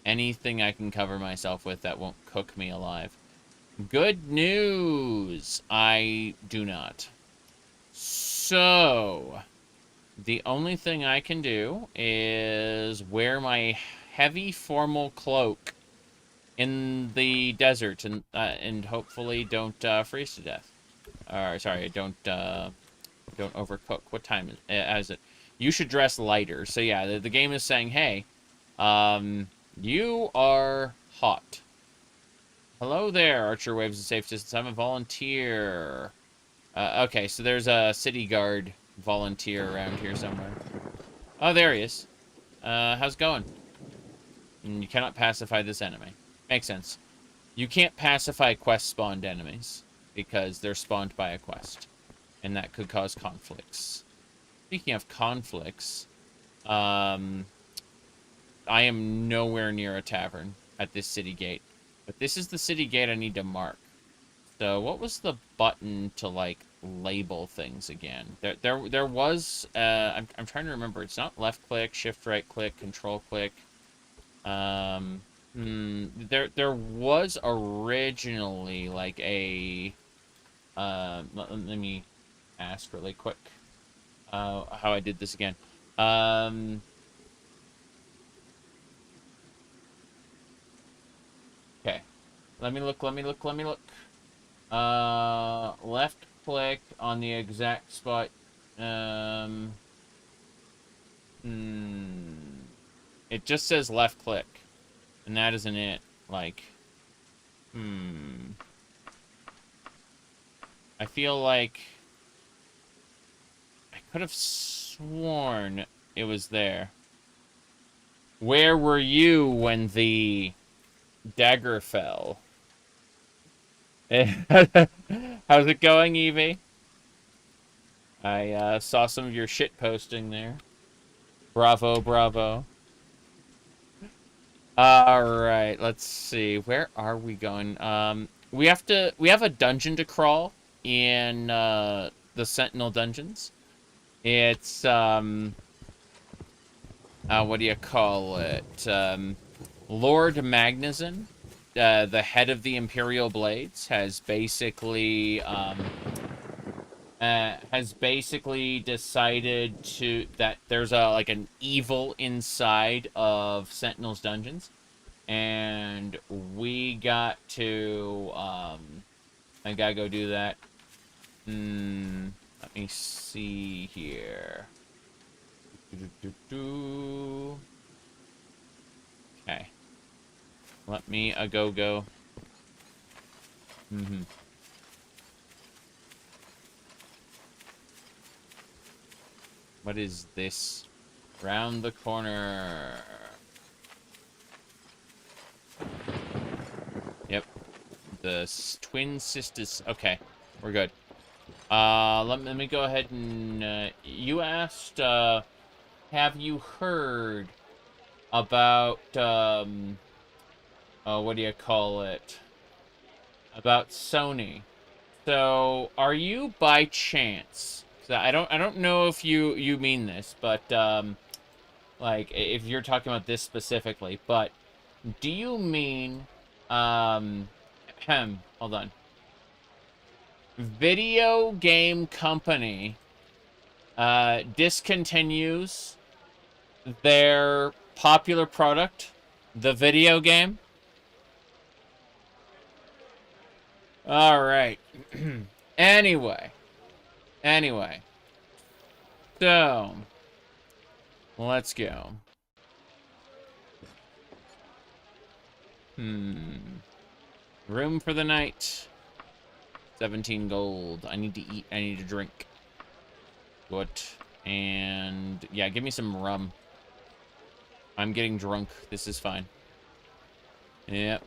anything I can cover myself with that won't cook me alive? Good news! I do not. So, the only thing I can do is wear my heavy formal cloak in the desert and hopefully don't freeze to death. Or sorry, don't overcook. What time is it? You should dress lighter. So yeah, the game is saying, hey, you are hot. Hello there, Archer waves a safe distance. I'm a volunteer. Okay, so there's a city guard volunteer around here somewhere. Oh, there he is. How's it going? You cannot pacify this enemy. Makes sense. You can't pacify quest-spawned enemies because they're spawned by a quest, and that could cause conflicts. Speaking of conflicts, I am nowhere near a tavern at this city gate, but this is the city gate I need to mark. So what was the button to like label things again? There was I'm trying to remember. It's not left click, shift right click, control click. There was originally like a let me ask really quick how I did this again. Okay. Let me look. Left click on the exact spot. It just says left click. And that isn't it. Like, I feel like I could have sworn it was there. Where were you when the dagger fell? How's it going, Evie? I saw some of your shit posting there. Bravo, bravo. Alright, let's see. Where are we going? We have a dungeon to crawl in the Sentinel dungeons. It's what do you call it? Lord Magnusson, the head of the Imperial Blades, has basically decided that there's like an evil inside of Sentinel's dungeons, and we got to I gotta go do that. Let me see here. Okay. Let me go. What is this? Round the corner. Yep. The twin sisters. Okay. We're good. Let me go ahead and, you asked, have you heard about, what do you call it? About Sony. So, are you by chance... So I don't know if you mean this, but like if you're talking about this specifically, but do you mean hold on. Video game company discontinues their popular product, the video game? All right. Anyway. So, let's go. Room for the night. 17 gold. I need to eat. I need to drink. Good. And, yeah, give me some rum. I'm getting drunk. This is fine. Yep.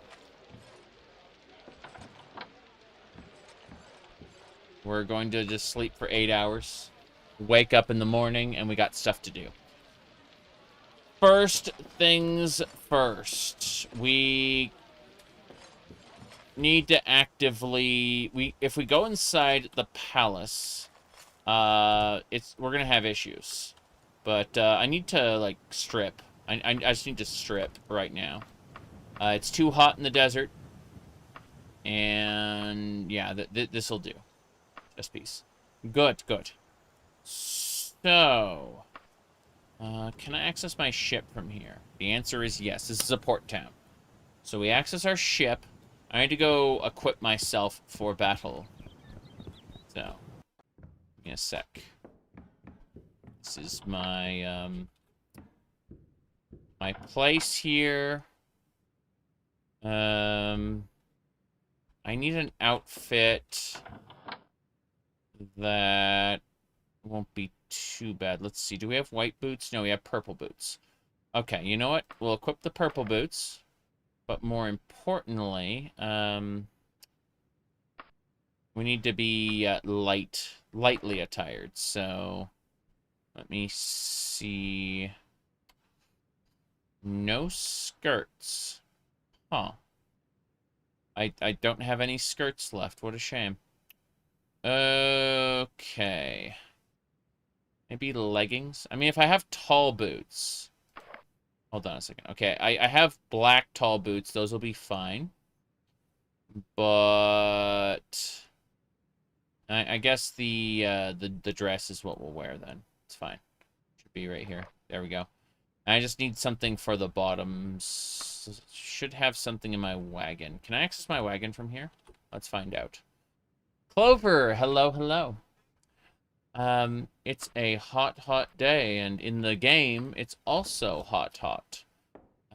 We're going to just sleep for 8 hours. Wake up in the morning, and we got stuff to do. First things first. We need to actively... If we go inside the palace, we're gonna have issues. But I need to, like, strip. I just need to strip right now. It's too hot in the desert. And, yeah, this'll do. Just peace. Good. So... can I access my ship from here? The answer is yes. This is a port town. So we access our ship. I need to go equip myself for battle. So, give me a sec. This is my, my place here. I need an outfit that won't be too bad. Let's see. Do we have white boots? No, we have purple boots. Okay, you know what? We'll equip the purple boots. But more importantly, we need to be lightly attired. So, let me see. No skirts. Huh. I don't have any skirts left. What a shame. Okay. Maybe leggings? I mean, if I have tall boots... Hold on a second. Okay, I have black tall boots. Those will be fine. But... I guess the dress is what we'll wear then. It's fine. Should be right here. There we go. I just need something for the bottoms. Should have something in my wagon. Can I access my wagon from here? Let's find out. Clover! Hello. It's a hot day, and in the game, it's also hot.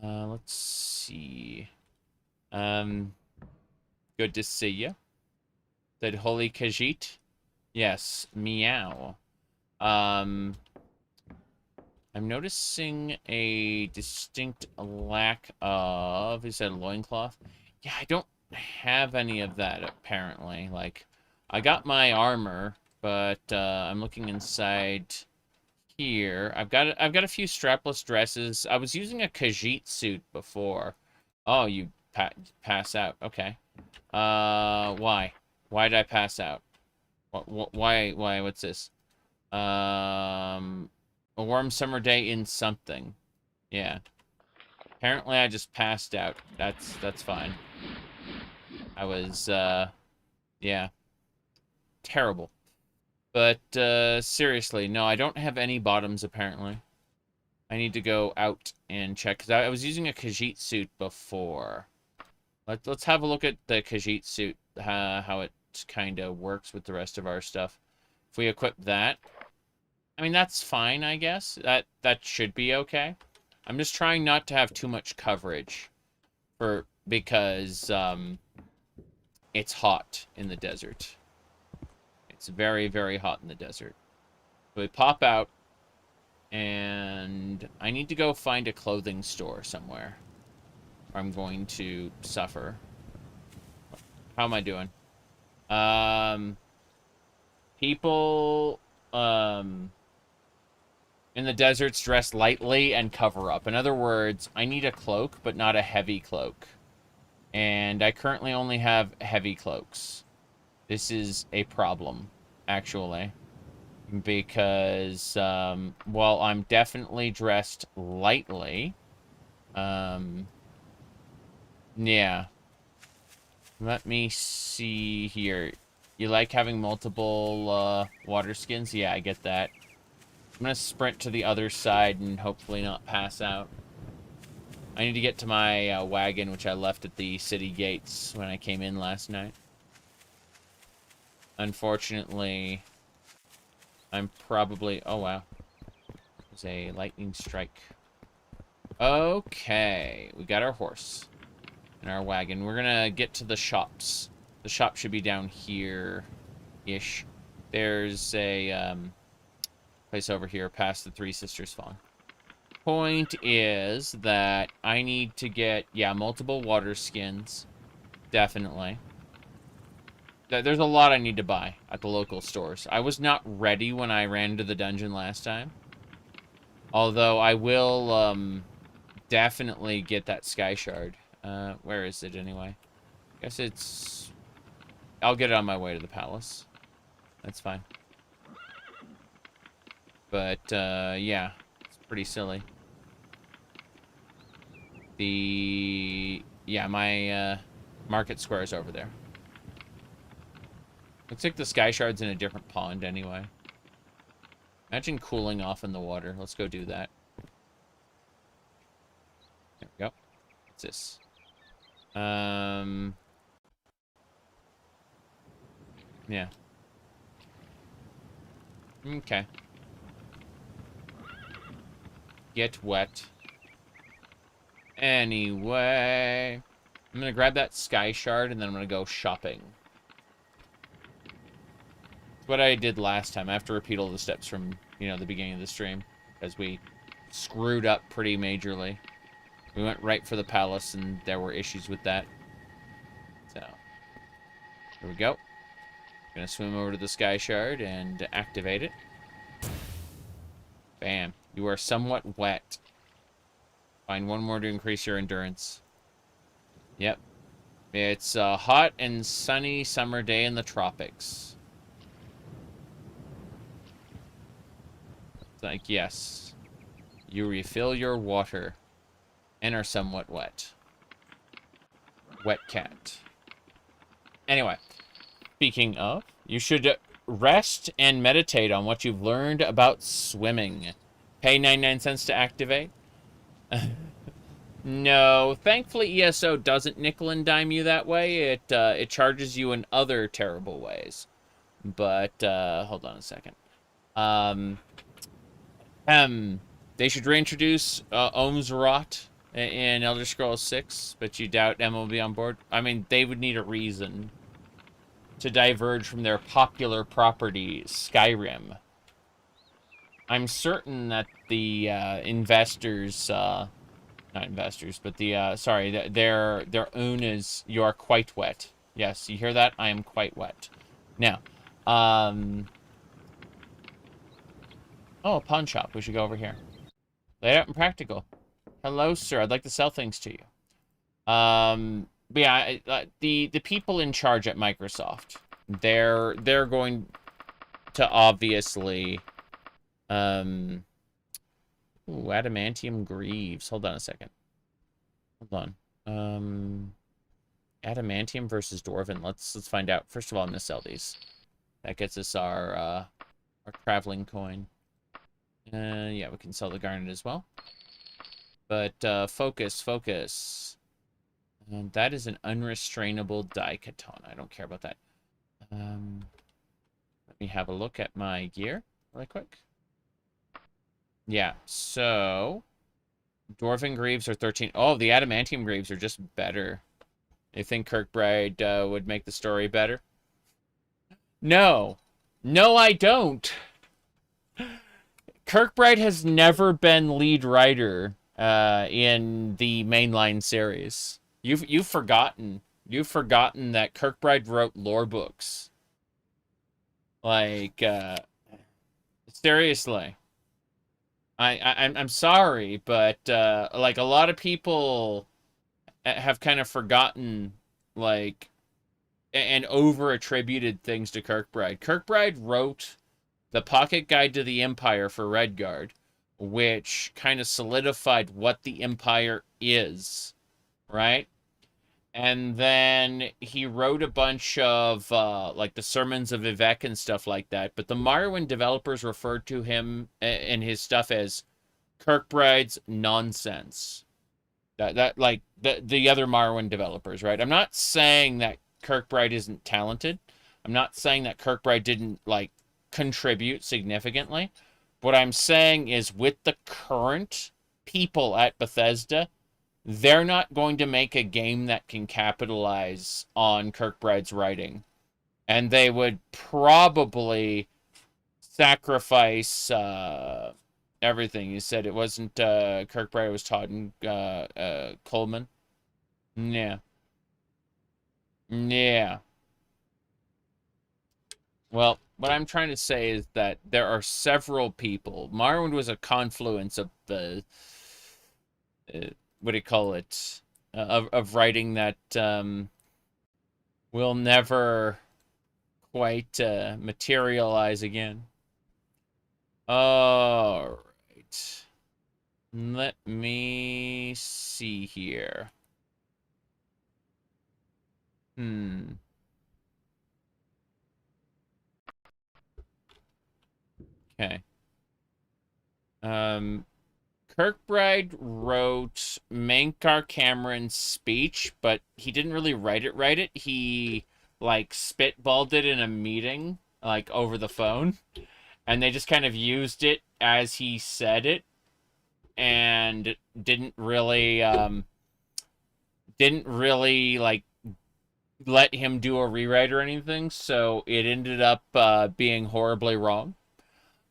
Let's see. Good to see you. Said Holy Khajiit? Yes, meow. I'm noticing a distinct lack of... Is that a loincloth? Yeah, I don't have any of that, apparently. Like, I got my armor... But I'm looking inside here. I've got a few strapless dresses. I was using a Khajiit suit before. Oh, you pass out. Okay. Why? Why did I pass out? Why? What's this? A warm summer day in something. Yeah. Apparently, I just passed out. That's fine. I was yeah. Terrible. But, seriously, no, I don't have any bottoms, apparently. I need to go out and check, because I was using a Khajiit suit before. Let's have a look at the Khajiit suit, how it kind of works with the rest of our stuff. If we equip that, I mean, that's fine, I guess. That should be okay. I'm just trying not to have too much coverage, because, it's hot in the desert. It's very, very hot in the desert. So we pop out, and I need to go find a clothing store somewhere. Or I'm going to suffer. How am I doing? People, in the deserts dress lightly and cover up. In other words, I need a cloak, but not a heavy cloak. And I currently only have heavy cloaks. This is a problem, actually, because, while I'm definitely dressed lightly, yeah. Let me see here. You like having multiple, water skins? Yeah, I get that. I'm gonna sprint to the other side and hopefully not pass out. I need to get to my, wagon, which I left at the city gates when I came in last night. Unfortunately, I'm probably... Oh, wow. There's a lightning strike. Okay. We got our horse and our wagon. We're gonna get to the shops. The shop should be down here-ish. There's a place over here past the Three Sisters Fawn. Point is that I need to get, yeah, multiple water skins. Definitely. There's a lot I need to buy at the local stores. I was not ready when I ran to the dungeon last time. Although I will definitely get that sky shard. Where is it anyway? Guess it's... I'll get it on my way to the palace. That's fine. But, yeah. It's pretty silly. Yeah, my, market square is over there. Looks like the sky shard's in a different pond anyway. Imagine cooling off in the water. Let's go do that. There we go. What's this? Yeah. Okay. Get wet. Anyway. I'm gonna grab that sky shard and then I'm gonna go shopping. It's what I did last time. I have to repeat all the steps from, you know, the beginning of the stream. Because we screwed up pretty majorly. We went right for the palace and there were issues with that. So, here we go. Gonna swim over to the sky shard and activate it. Bam. You are somewhat wet. Find one more to increase your endurance. Yep. It's a hot and sunny summer day in the tropics. It's like, yes. You refill your water and are somewhat wet. Wet cat. Anyway. Speaking of, you should rest and meditate on what you've learned about swimming. Pay 99 cents to activate. No, thankfully ESO doesn't nickel and dime you that way. It charges you in other terrible ways. But hold on a second. They should reintroduce Ohmes-Rhat in Elder Scrolls 6, but you doubt Emma will be on board. I mean, they would need a reason to diverge from their popular property, Skyrim. I'm certain that the investors, not investors, but the, sorry, their own is, you are quite wet. Yes, you hear that? I am quite wet. Now, oh, a pawn shop. We should go over here. Laid out and practical. Hello, sir. I'd like to sell things to you. But yeah, the people in charge at Microsoft, they're going to obviously, ooh, adamantium greaves. Hold on a second. Hold on. Adamantium versus Dwarven. Let's find out. First of all, I'm gonna sell these. That gets us our traveling coin. Yeah, we can sell the garnet as well. But focus. And that is an unrestrainable dichoton. I don't care about that. Let me have a look at my gear really quick. Yeah, so Dwarven Greaves are 13. Oh, the Adamantium Greaves are just better. You think Kirkbride would make the story better? No. No, I don't. Kirkbride has never been lead writer in the mainline series. You've forgotten. You've forgotten that Kirkbride wrote lore books. Like, seriously. I'm sorry, but like a lot of people have kind of forgotten, like, and over-attributed things to Kirkbride. Kirkbride wrote the Pocket Guide to the Empire for Redguard, which kind of solidified what the Empire is, right? And then he wrote a bunch of, like, the Sermons of Vivek and stuff like that. But the Morrowind developers referred to him and his stuff as Kirkbride's nonsense. Like, the other Morrowind developers, right? I'm not saying that Kirkbride isn't talented. I'm not saying that Kirkbride didn't, like, contribute significantly. What I'm saying is with the current people at Bethesda, they're not going to make a game that can capitalize on Kirkbride's writing. And they would probably sacrifice everything. You said it wasn't Kirkbride, it was Todd and Coleman. Yeah. Yeah. Well, what I'm trying to say is that there are several people. Morrowind was a confluence of the, what do you call it, of writing that will never quite materialize again. All right. Let me see here. Okay. Kirkbride wrote Mankar Cameron's speech, but he didn't really write it. He, like, spitballed it in a meeting, like, over the phone. And they just kind of used it as he said it. And didn't really, like, let him do a rewrite or anything. So it ended up being horribly wrong.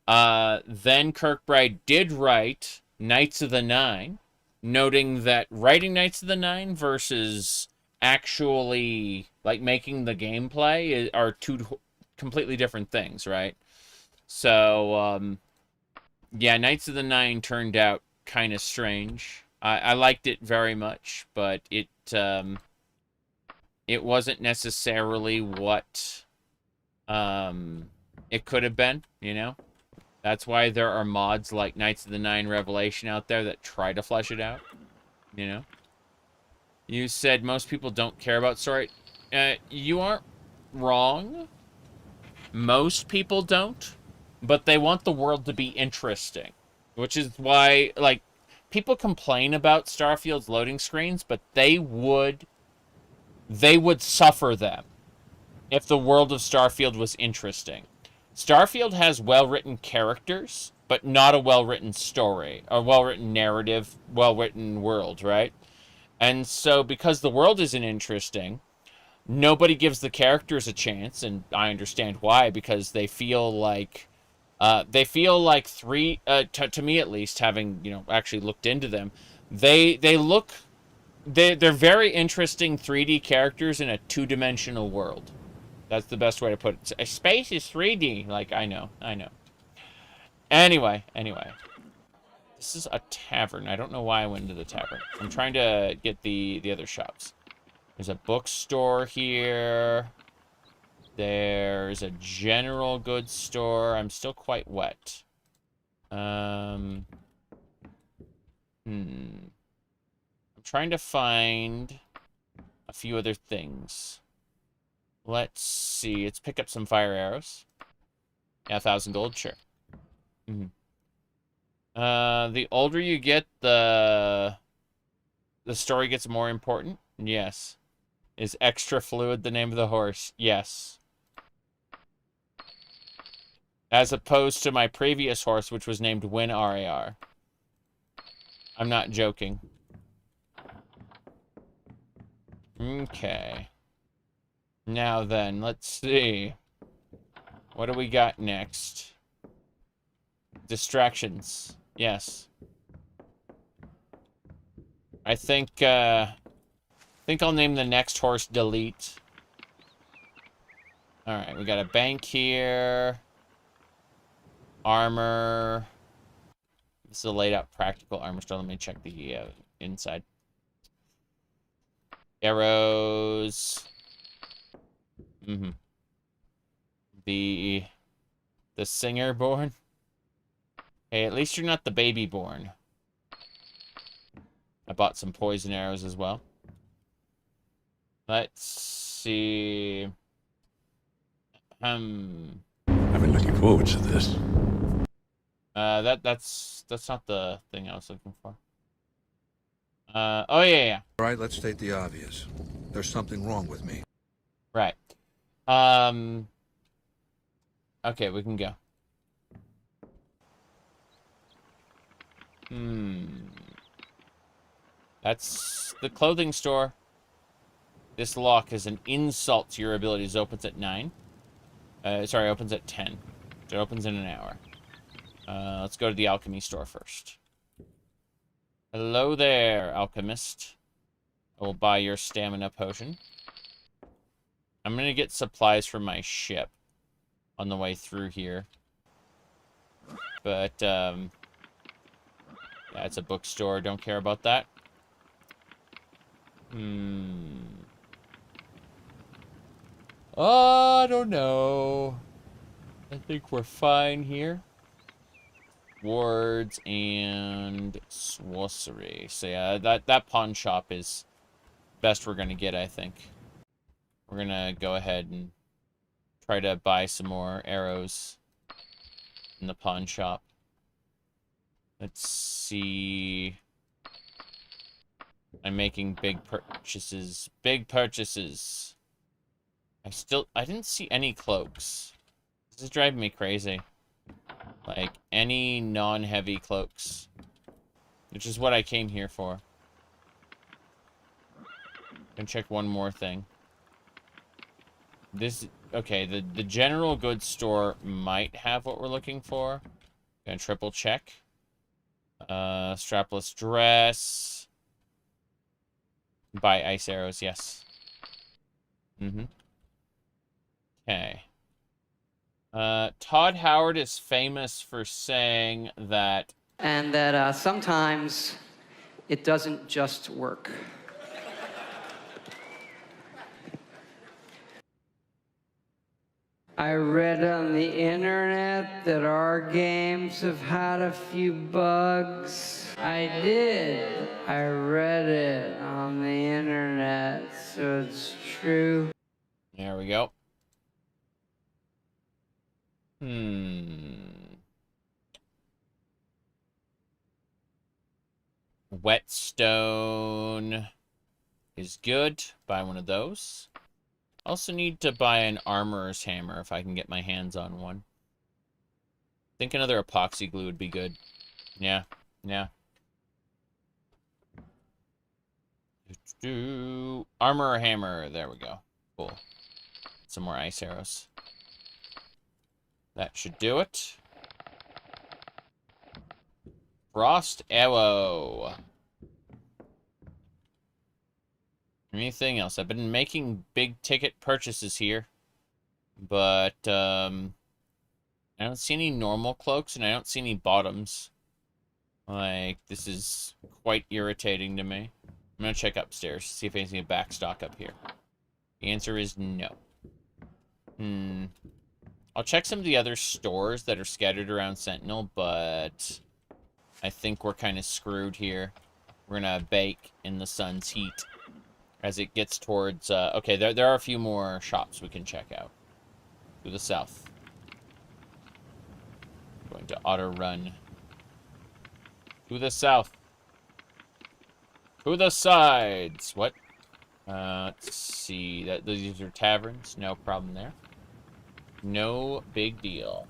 Then Kirkbride did write Knights of the Nine, noting that writing Knights of the Nine versus actually, like, making the gameplay are two completely different things, right? So, yeah, Knights of the Nine turned out kind of strange. I liked it very much, but it wasn't necessarily what it could have been, you know? That's why there are mods like Knights of the Nine Revelation out there that try to flesh it out, you know? You said most people don't care about story. You aren't wrong. Most people don't, but they want the world to be interesting, which is why, like, people complain about Starfield's loading screens, but they would suffer them if the world of Starfield was interesting. Starfield has well-written characters, but not a well-written story, or well-written narrative, well-written world, right? And so, because the world isn't interesting, nobody gives the characters a chance, and I understand why, because they feel like three, to me at least, having, you know, actually looked into them, they're very interesting 3D characters in a two-dimensional world. That's the best way to put it. Space is 3D. Like, I know. Anyway. This is a tavern. I don't know why I went into the tavern. I'm trying to get the other shops. There's a bookstore here. There's a general goods store. I'm still quite wet. I'm trying to find a few other things. Let's see. Let's pick up some fire arrows. Yeah, 1,000 gold, sure. The older you get, the story gets more important. Yes. Is extra fluid the name of the horse? Yes. As opposed to my previous horse, which was named Win RAR. I'm not joking. Okay. Now then, let's see. What do we got next? Distractions. Yes. I think I'll name the next horse Delete. Alright, we got a bank here. Armor. This is a laid out practical armor store. Let me check the inside. Arrows. The singer born. Hey, at least you're not the baby born. I bought some poison arrows as well. Let's see. I've been looking forward to this. That's not the thing I was looking for. Oh yeah. All right, let's state the obvious. There's something wrong with me. Right. Okay, we can go. That's the clothing store. This lock is an insult to your abilities. Opens at 9. Sorry, opens at 10. It opens in an hour. Let's go to the alchemy store first. Hello there, alchemist. I will buy your stamina potion. I'm gonna get supplies for my ship on the way through here. But, yeah, it's a bookstore. Don't care about that. I don't know. I think we're fine here. Wards and sorcery. So yeah, that pawn shop is best we're gonna get, I think. We're gonna go ahead and try to buy some more arrows in the pawn shop. Let's see. I'm making big purchases. Big purchases. I didn't see any cloaks. This is driving me crazy. Like, any non-heavy cloaks. Which is what I came here for. Gonna check one more thing. Okay, the general goods store might have what we're looking for. Gonna triple check. Strapless dress. Buy ice arrows, yes. Okay. Todd Howard is famous for saying that... And that sometimes it doesn't just work. I read on the internet that our games have had a few bugs. I did. I read it on the internet, so it's true. There we go. Whetstone is good. Buy one of those. Also need to buy an armorer's hammer if I can get my hands on one. I think another epoxy glue would be good. Yeah, yeah. Armorer hammer. There we go. Cool. Some more ice arrows. That should do it. Frost arrow. Anything else? I've been making big ticket purchases here. But, I don't see any normal cloaks and I don't see any bottoms. Like, this is quite irritating to me. I'm gonna check upstairs, see if anything back stock up here. The answer is no. I'll check some of the other stores that are scattered around Sentinel, but I think we're kind of screwed here. We're gonna bake in the sun's heat as it gets towards... okay, there are a few more shops we can check out. To the south. Going to auto run. To the south. To the sides. What? Let's see. These are taverns. No problem there. No big deal.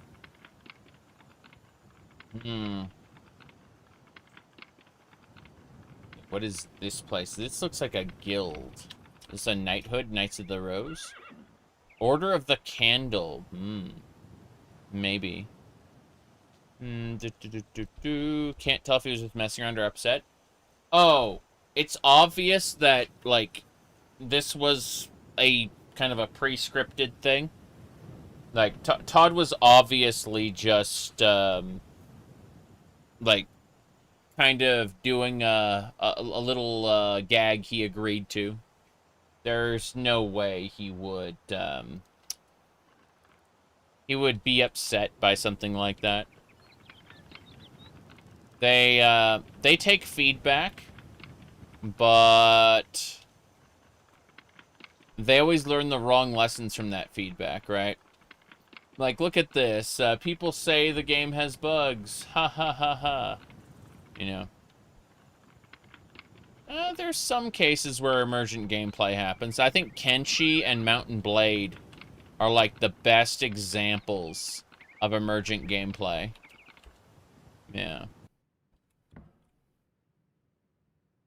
What is this place? This looks like a guild. This is a knighthood, Knights of the Rose. Order of the Candle. Maybe. Can't tell if he was just messing around or upset. Oh, it's obvious that, like, this was a kind of a pre-scripted thing. Like, Todd was obviously just, like, kind of doing a little gag he agreed to. There's no way he would be upset by something like that. They take feedback, but they always learn the wrong lessons from that feedback, right? Like, look at this. People say the game has bugs. Ha ha ha ha. You know. There's some cases where emergent gameplay happens. I think Kenshi and Mountain Blade are like the best examples of emergent gameplay. Yeah.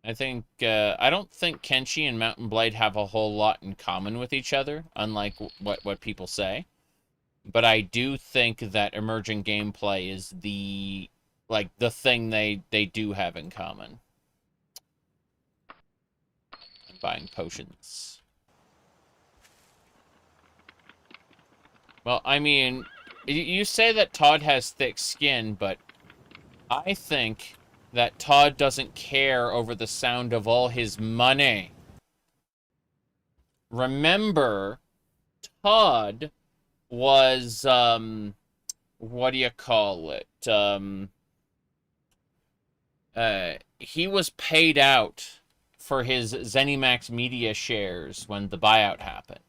I think, I don't think Kenshi and Mountain Blade have a whole lot in common with each other, unlike what people say. But I do think that emergent gameplay is the thing they do have in common. I'm buying potions. Well, I mean, you say that Todd has thick skin, but I think that Todd doesn't care over the sound of all his money. Remember, Todd was, what do you call it? He was paid out for his ZeniMax Media shares when the buyout happened.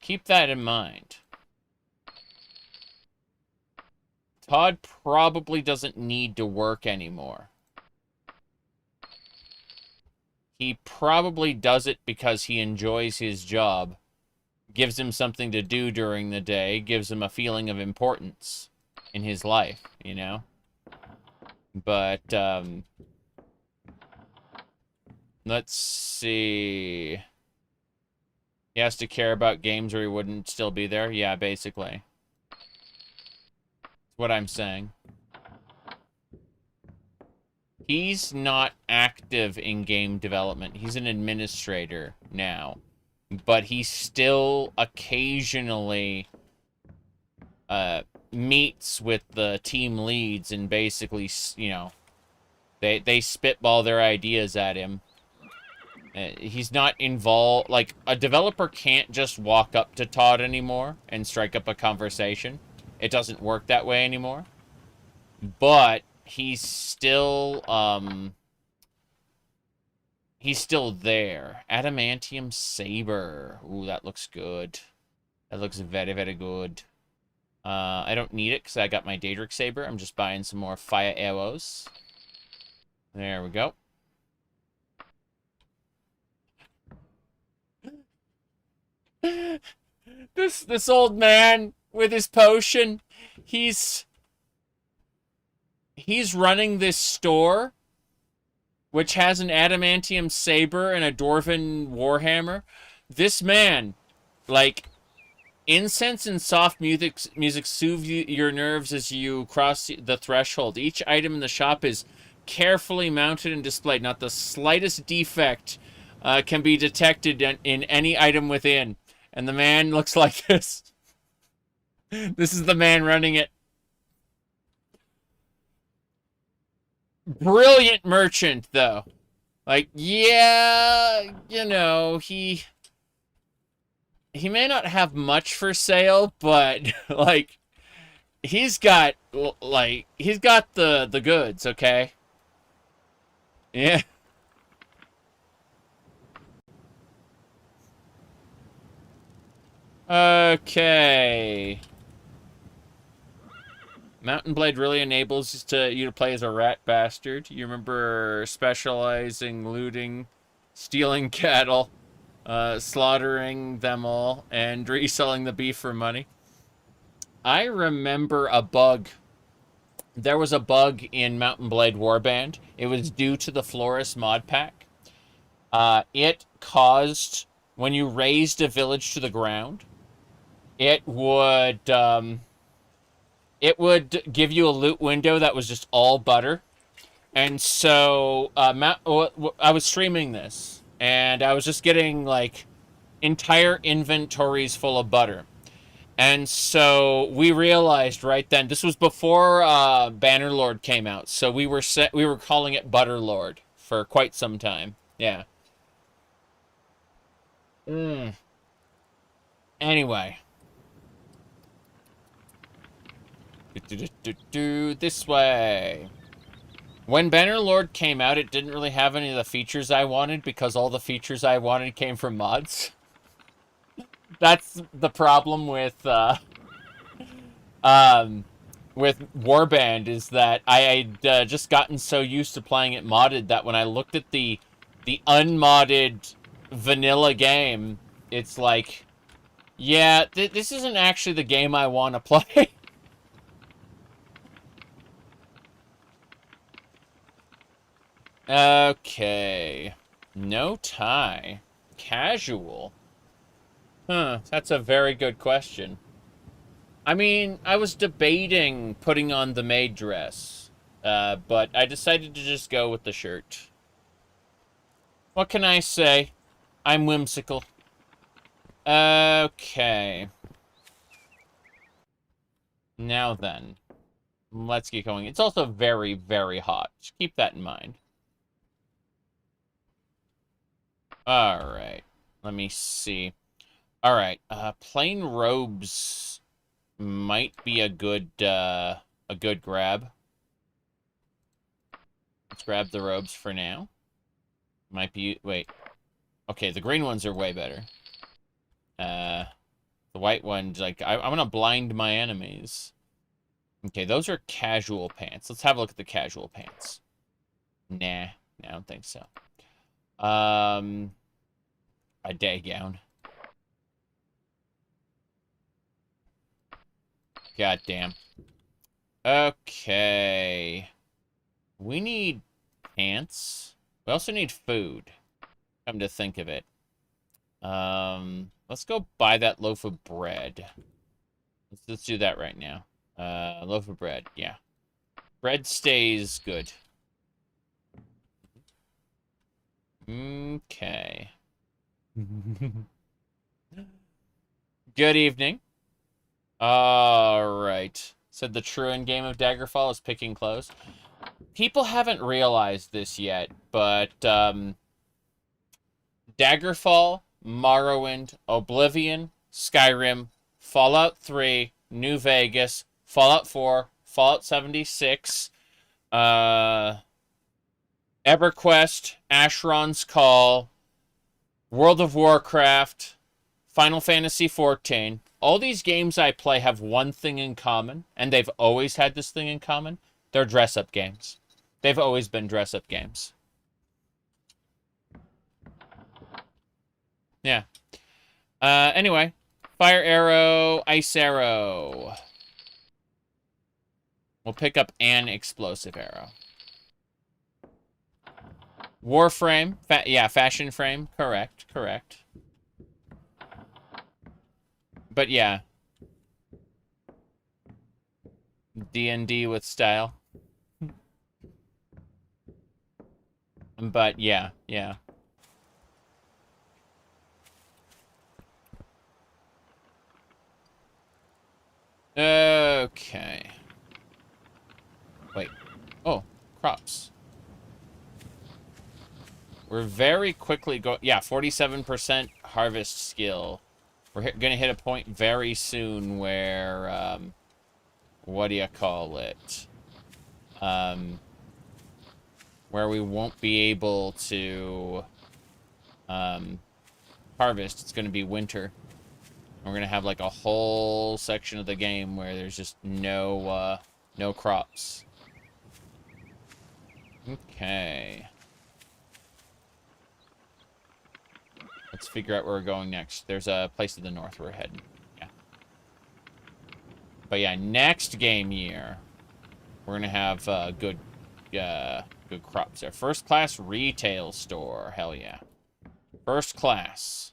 Keep that in mind. Todd probably doesn't need to work anymore. He probably does it because he enjoys his job. Gives him something to do during the day. Gives him a feeling of importance in his life, you know? But, let's see. He has to care about games or he wouldn't still be there? Yeah, basically. That's what I'm saying. He's not active in game development. He's an administrator now. But he still occasionally meets with the team leads and basically, you know, they spitball their ideas at him. He's not involved. Like, a developer can't just walk up to Todd anymore and strike up a conversation. It doesn't work that way anymore. But he's still there. Adamantium Saber. Ooh, that looks good. That looks very, very good. I don't need it because I got my Daedric Saber. I'm just buying some more fire arrows. There we go. This old man with his potion, he's running this store which has an adamantium saber and a dwarven warhammer. This man, like, incense and soft music soothe your nerves as you cross the threshold. Each item in the shop is carefully mounted and displayed. Not the slightest defect can be detected in any item within. And the man looks like this. This is the man running it. Brilliant merchant, though. Like, yeah, you know, he may not have much for sale, but, like, he's got the goods, okay? Yeah. Okay. Mountain Blade really enables you to play as a rat bastard. You remember specializing, looting, stealing cattle, slaughtering them all, and reselling the beef for money. I remember a bug. There was a bug in Mountain Blade Warband. It was due to the Florist mod pack. It caused, when you raised a village to the ground, it would give you a loot window that was just all butter. And so, I was streaming this, and I was just getting, like, entire inventories full of butter. And so, we realized right then, this was before Bannerlord came out, so we were calling it Butterlord for quite some time. Yeah. Anyway. This way. When Bannerlord came out, it didn't really have any of the features I wanted because all the features I wanted came from mods. That's the problem with Warband, is that I'd just gotten so used to playing it modded that when I looked at the unmodded vanilla game, it's like, Yeah, this isn't actually the game I want to play. Okay. No tie. Casual. Huh, that's a very good question. I mean, I was debating putting on the maid dress, but I decided to just go with the shirt. What can I say? I'm whimsical. Okay. Now then. Let's get going. It's also very, very hot. Just keep that in mind. Alright. Let me see. Alright. Plain robes might be a good grab. Let's grab the robes for now. Might be... Wait. Okay, the green ones are way better. The white ones, like, I'm gonna blind my enemies. Okay, those are casual pants. Let's have a look at the casual pants. Nah, I don't think so. A day gown. God damn. Okay. We need pants. We also need food. Come to think of it. Let's go buy that loaf of bread. Let's do that right now. Loaf of bread, yeah. Bread stays good. Okay. Good evening. Alright. Said the true end game of Daggerfall is picking clothes. People haven't realized this yet, but, Daggerfall, Morrowind, Oblivion, Skyrim, Fallout 3, New Vegas, Fallout 4, Fallout 76, EverQuest, Asheron's Call, World of Warcraft, Final Fantasy XIV. All these games I play have one thing in common, and they've always had this thing in common. They're dress-up games. They've always been dress-up games. Yeah. Anyway. Fire arrow, ice arrow. We'll pick up an explosive arrow. Warframe. Yeah, fashion frame. Correct. But yeah. D&D with style. But yeah. Okay. Wait. Oh, crops. We're very quickly yeah, 47% harvest skill. We're gonna hit a point very soon where, what do you call it? Where we won't be able to, harvest. It's gonna be winter. We're gonna have like a whole section of the game where there's just no crops. Okay. Let's figure out where we're going next. There's a place to the north we're heading. Yeah. But yeah, next game year, we're gonna have good crops there. First class retail store. Hell yeah. First class.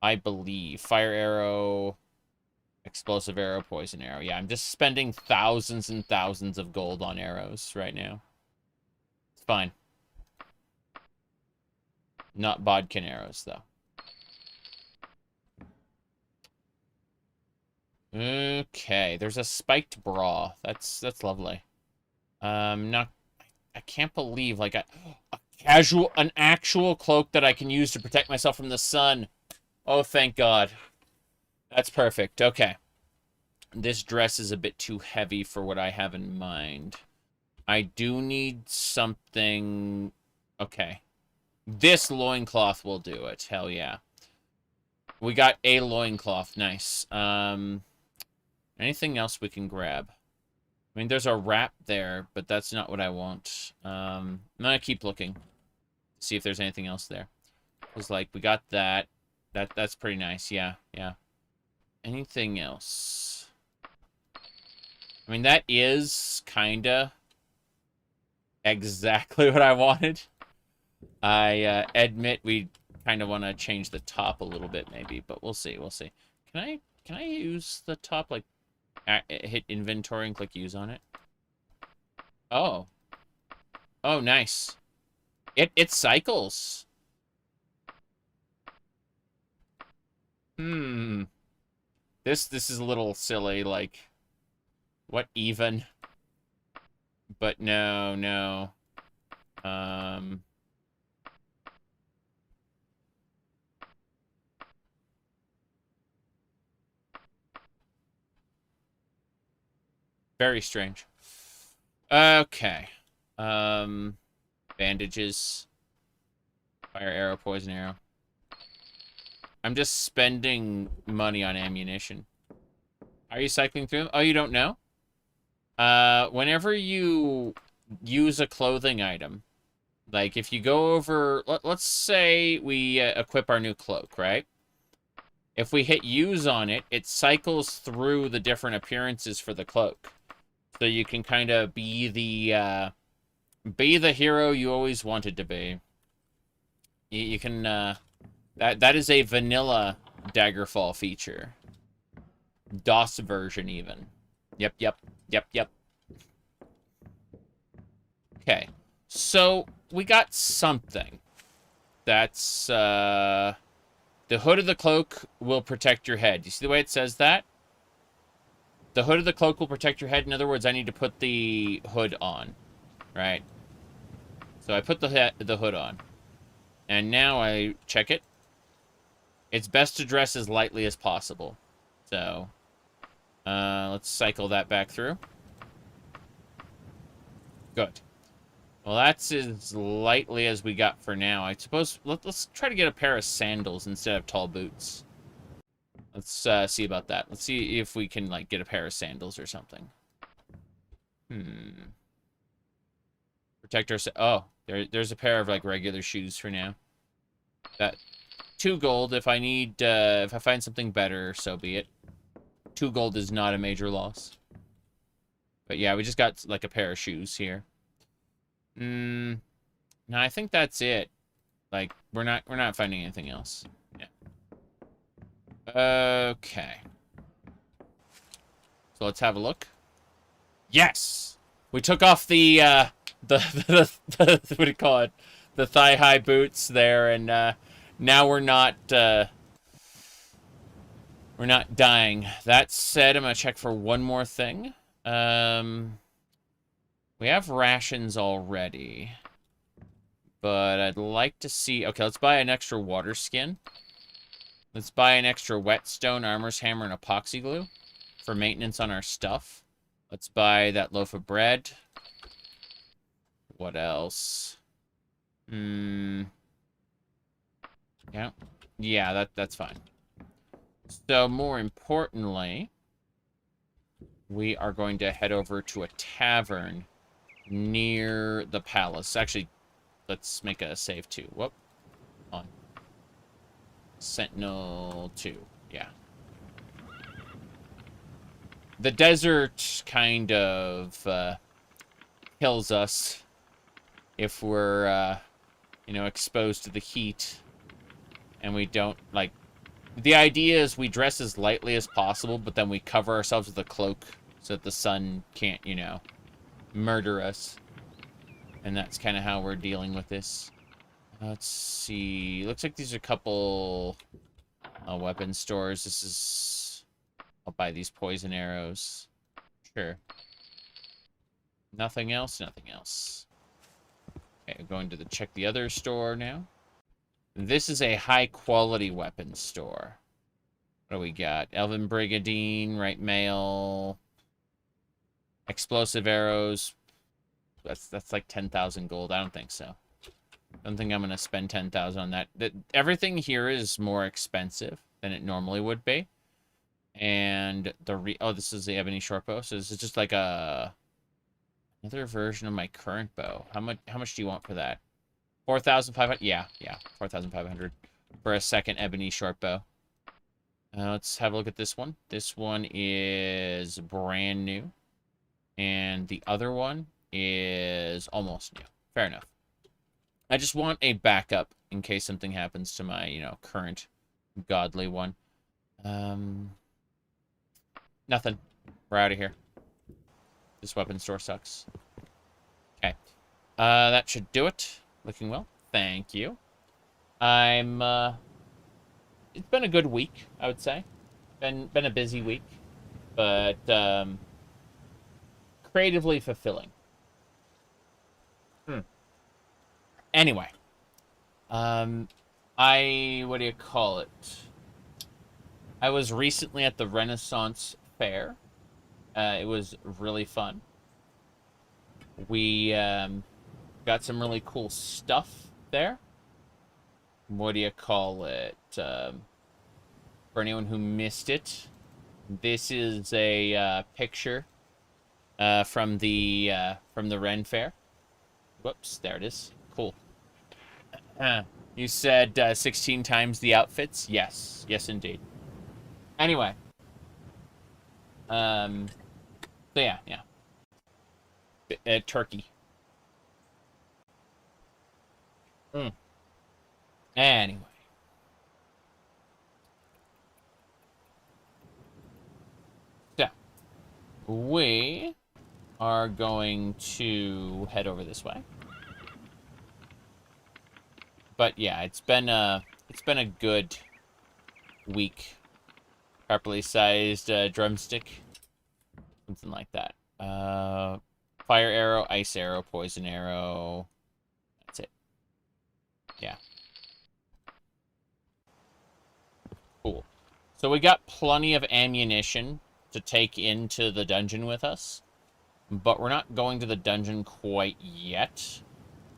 I believe. Fire arrow, explosive arrow, poison arrow. Yeah, I'm just spending thousands and thousands of gold on arrows right now. It's fine. Not bodkin arrows, though. Okay, there's a spiked bra. That's lovely. I can't believe, like, an actual cloak that I can use to protect myself from the sun. Oh, thank God. That's perfect. Okay. This dress is a bit too heavy for what I have in mind. I do need something... Okay. This loincloth will do it. Hell yeah. We got a loincloth. Nice. Anything else we can grab? I mean, there's a wrap there, but that's not what I want. I'm gonna keep looking. See if there's anything else there. It was like, we got that. That's pretty nice. Yeah. Anything else? I mean, that is kinda exactly what I wanted. I admit we kind of want to change the top a little bit, maybe, but we'll see. We'll see. Can I use the top, like, hit inventory and click use on it? Oh. Oh, nice. It cycles. This is a little silly, like, what even? But no. Very strange. Okay. Bandages. Fire arrow, poison arrow. I'm just spending money on ammunition. Are you cycling through them? Oh, you don't know? Whenever you use a clothing item, like if you go over, let's say we equip our new cloak, right? If we hit use on it, it cycles through the different appearances for the cloak. So you can kind of be the hero you always wanted to be. You can, that is a vanilla Daggerfall feature. DOS version, even. Yep. Okay. So, we got something. That's, the hood of the cloak will protect your head. You see the way it says that? The hood of the cloak will protect your head. In other words, I need to put the hood on. Right? So I put the hood on. And now I check it. It's best to dress as lightly as possible. So, let's cycle that back through. Good. Well, that's as lightly as we got for now. I suppose, let's try to get a pair of sandals instead of tall boots. Let's see about that. Let's see if we can, like, get a pair of sandals or something. Protect our... Oh, there's a pair of, like, regular shoes for now. That 2 gold. If I need, if I find something better, so be it. 2 gold is not a major loss. But yeah, we just got, like, a pair of shoes here. No, I think that's it. Like, we're not finding anything else. Yeah. Okay. So let's have a look. Yes! We took off the what do you call it? The thigh-high boots there, and now we're not dying. That said, I'm gonna check for one more thing. We have rations already, but I'd like to see... Okay, let's buy an extra water skin. Let's buy an extra whetstone, armor's hammer, and epoxy glue for maintenance on our stuff. Let's buy that loaf of bread. What else? Yeah. Yeah, that's fine. So, more importantly, we are going to head over to a tavern near the palace. Actually, let's make a save too. Whoop. On. Sentinel 2. Yeah. The desert kind of kills us if we're, you know, exposed to the heat and we don't, like... The idea is we dress as lightly as possible, but then we cover ourselves with a cloak so that the sun can't, you know, murder us. And that's kind of how we're dealing with this. Let's see. Looks like these are a couple weapon stores. This is... I'll buy these poison arrows. Sure. Nothing else? Nothing else. Okay, I'm going to check the other store now. This is a high-quality weapon store. What do we got? Elven Brigadine, right mail, explosive arrows. That's like 10,000 gold. I don't think so. I don't think I'm going to spend 10,000 on that. Everything here is more expensive than it normally would be. And oh, this is the ebony shortbow. So this is just like another version of my current bow. How much do you want for that? 4,500. Yeah, 4,500 for a second ebony shortbow. Let's have a look at this one. This one is brand new. And the other one is almost new. Fair enough. I just want a backup in case something happens to my, current godly one. Nothing. We're out of here. This weapon store sucks. Okay. That should do it. Looking well. Thank you. It's been a good week, I would say. Been a busy week. But, creatively fulfilling. Anyway. What do you call it? I was recently at the Renaissance Fair. It was really fun. We, got some really cool stuff there. What do you call it? For anyone who missed it, this is a picture from the Ren Fair. Whoops, there it is. Cool. You said 16 times the outfits? Yes. Yes, indeed. Anyway. So yeah. Turkey. Anyway. So, we are going to head over this way. But yeah, it's been a good week. Properly sized drumstick. Something like that. Fire arrow, ice arrow, poison arrow. That's it. Yeah. Cool. So we got plenty of ammunition to take into the dungeon with us. But we're not going to the dungeon quite yet.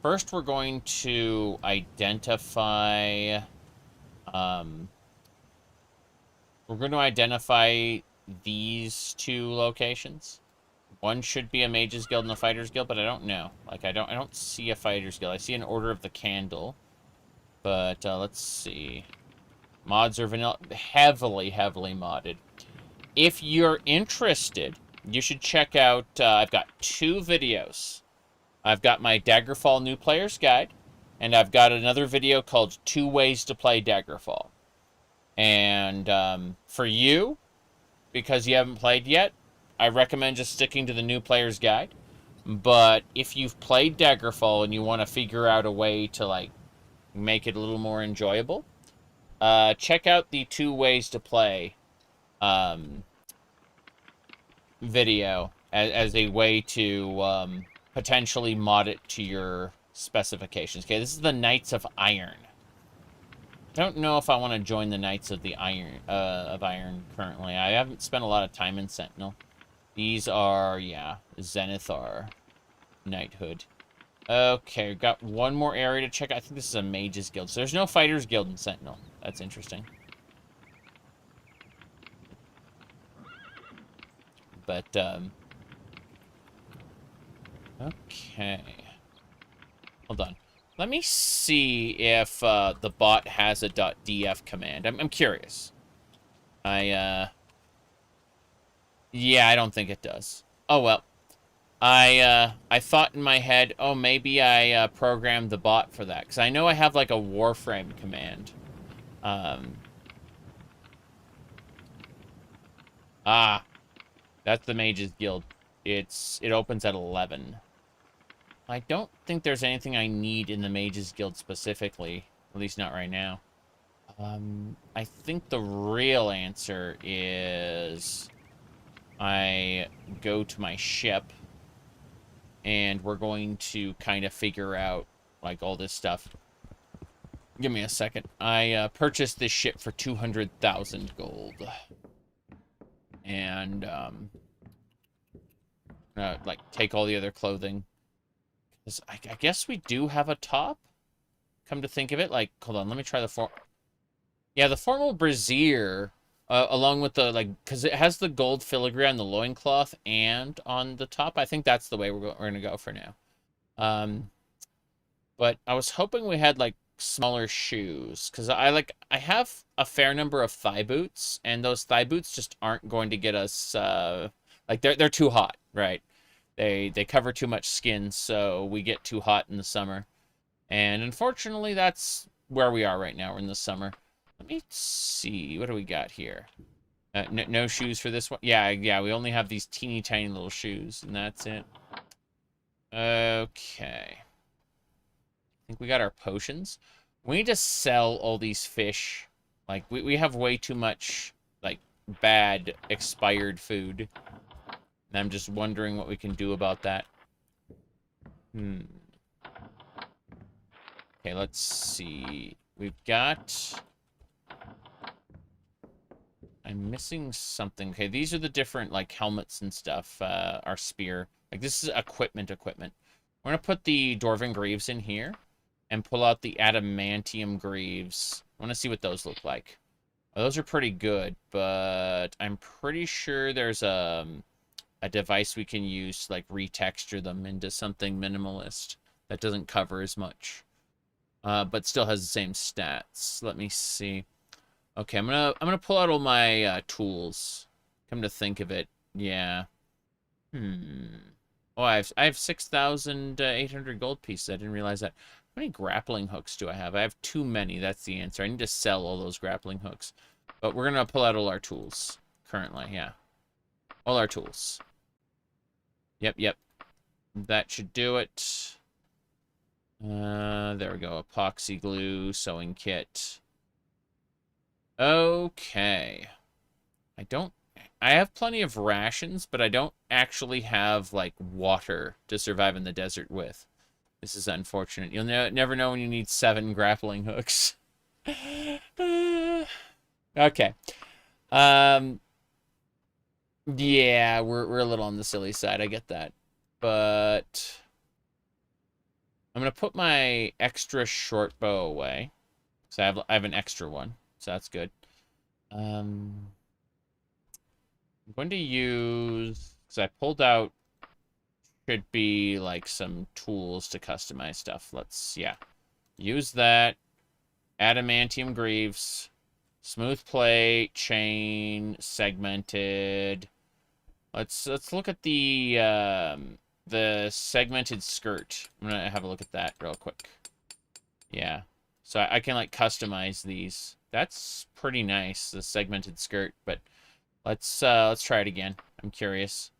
First, we're going to identify... we're going to identify these two locations. One should be a Mage's Guild and a Fighter's Guild, but I don't know. Like, I don't see a Fighter's Guild. I see an Order of the Candle. But, let's see. Mods are vanilla. Heavily modded. If you're interested, you should check out... I've got 2 videos. I've got my Daggerfall New Player's Guide, and I've got another video called 2 Ways to Play Daggerfall. And for you, because you haven't played yet, I recommend just sticking to the New Player's Guide. But if you've played Daggerfall and you want to figure out a way to, like, make it a little more enjoyable, check out the 2 Ways to Play video as a way to potentially mod it to your specifications. Okay, this is the Knights of Iron. I don't know if I want to join the Knights of the Iron currently. I haven't spent a lot of time in Sentinel. These are, yeah, Zenithar Knighthood. Okay, we've got one more area to check. I think this is a Mage's Guild. So there's no Fighter's Guild in Sentinel. That's interesting. But, okay. Hold on. Let me see if the bot has a .df command. I'm curious. Yeah, I don't think it does. Oh, well. I thought in my head, oh, maybe I programmed the bot for that. Because I know I have, like, a Warframe command. That's the Mage's Guild. It opens at 11. I don't think there's anything I need in the Mage's Guild specifically. At least not right now. I think the real answer is... I go to my ship. And we're going to kind of figure out, like, all this stuff. Give me a second. I purchased this ship for 200,000 gold. And, like, take all the other clothing. I guess we do have a top? Come to think of it. Like, hold on, let me try the Yeah, the formal brassiere, along with the, like, because it has the gold filigree on the loincloth and on the top. I think that's the way we're going to go for now. But I was hoping we had, like, smaller shoes, because I have a fair number of thigh boots, and those thigh boots just aren't going to get us like they're too hot, right? They cover too much skin, so we get too hot in the summer. And unfortunately, that's where we are right now. We're in the summer. Let me see. What do we got here? No shoes for this one? Yeah, we only have these teeny tiny little shoes, and that's it. Okay. I think we got our potions. We need to sell all these fish. Like, we have way too much, like, bad, expired food. And I'm just wondering what we can do about that. Okay, let's see. We've got... I'm missing something. Okay, these are the different, like, helmets and stuff. Our spear. Like, this is equipment. We're gonna put the Dwarven Greaves in here and pull out the Adamantium Greaves. I want to see what those look like. Well, those are pretty good, but I'm pretty sure there's a device we can use to, like, retexture them into something minimalist that doesn't cover as much, but still has the same stats. Let me see. Okay, I'm gonna pull out all my tools. Come to think of it, yeah. Oh, I have 6,800 gold pieces. I didn't realize that. How many grappling hooks do I have? I have too many. That's the answer. I need to sell all those grappling hooks. But we're gonna pull out all our tools currently. Yeah, all our tools. Yep. That should do it. There we go. Epoxy glue, sewing kit. Okay. I have plenty of rations, but I don't actually have, like, water to survive in the desert with. This is unfortunate. You'll never know when you need 7 grappling hooks. Okay. Yeah, we're a little on the silly side. I get that. But I'm going to put my extra short bow away. So I have an extra one. So that's good. I'm going to use, because I pulled out, should be like some tools to customize stuff. Yeah, use that. Adamantium Greaves, smooth plate, chain, segmented. Let's look at the segmented skirt. I'm gonna have a look at that real quick. Yeah, so I can, like, customize these. That's pretty nice, the segmented skirt, but let's try it again. I'm curious.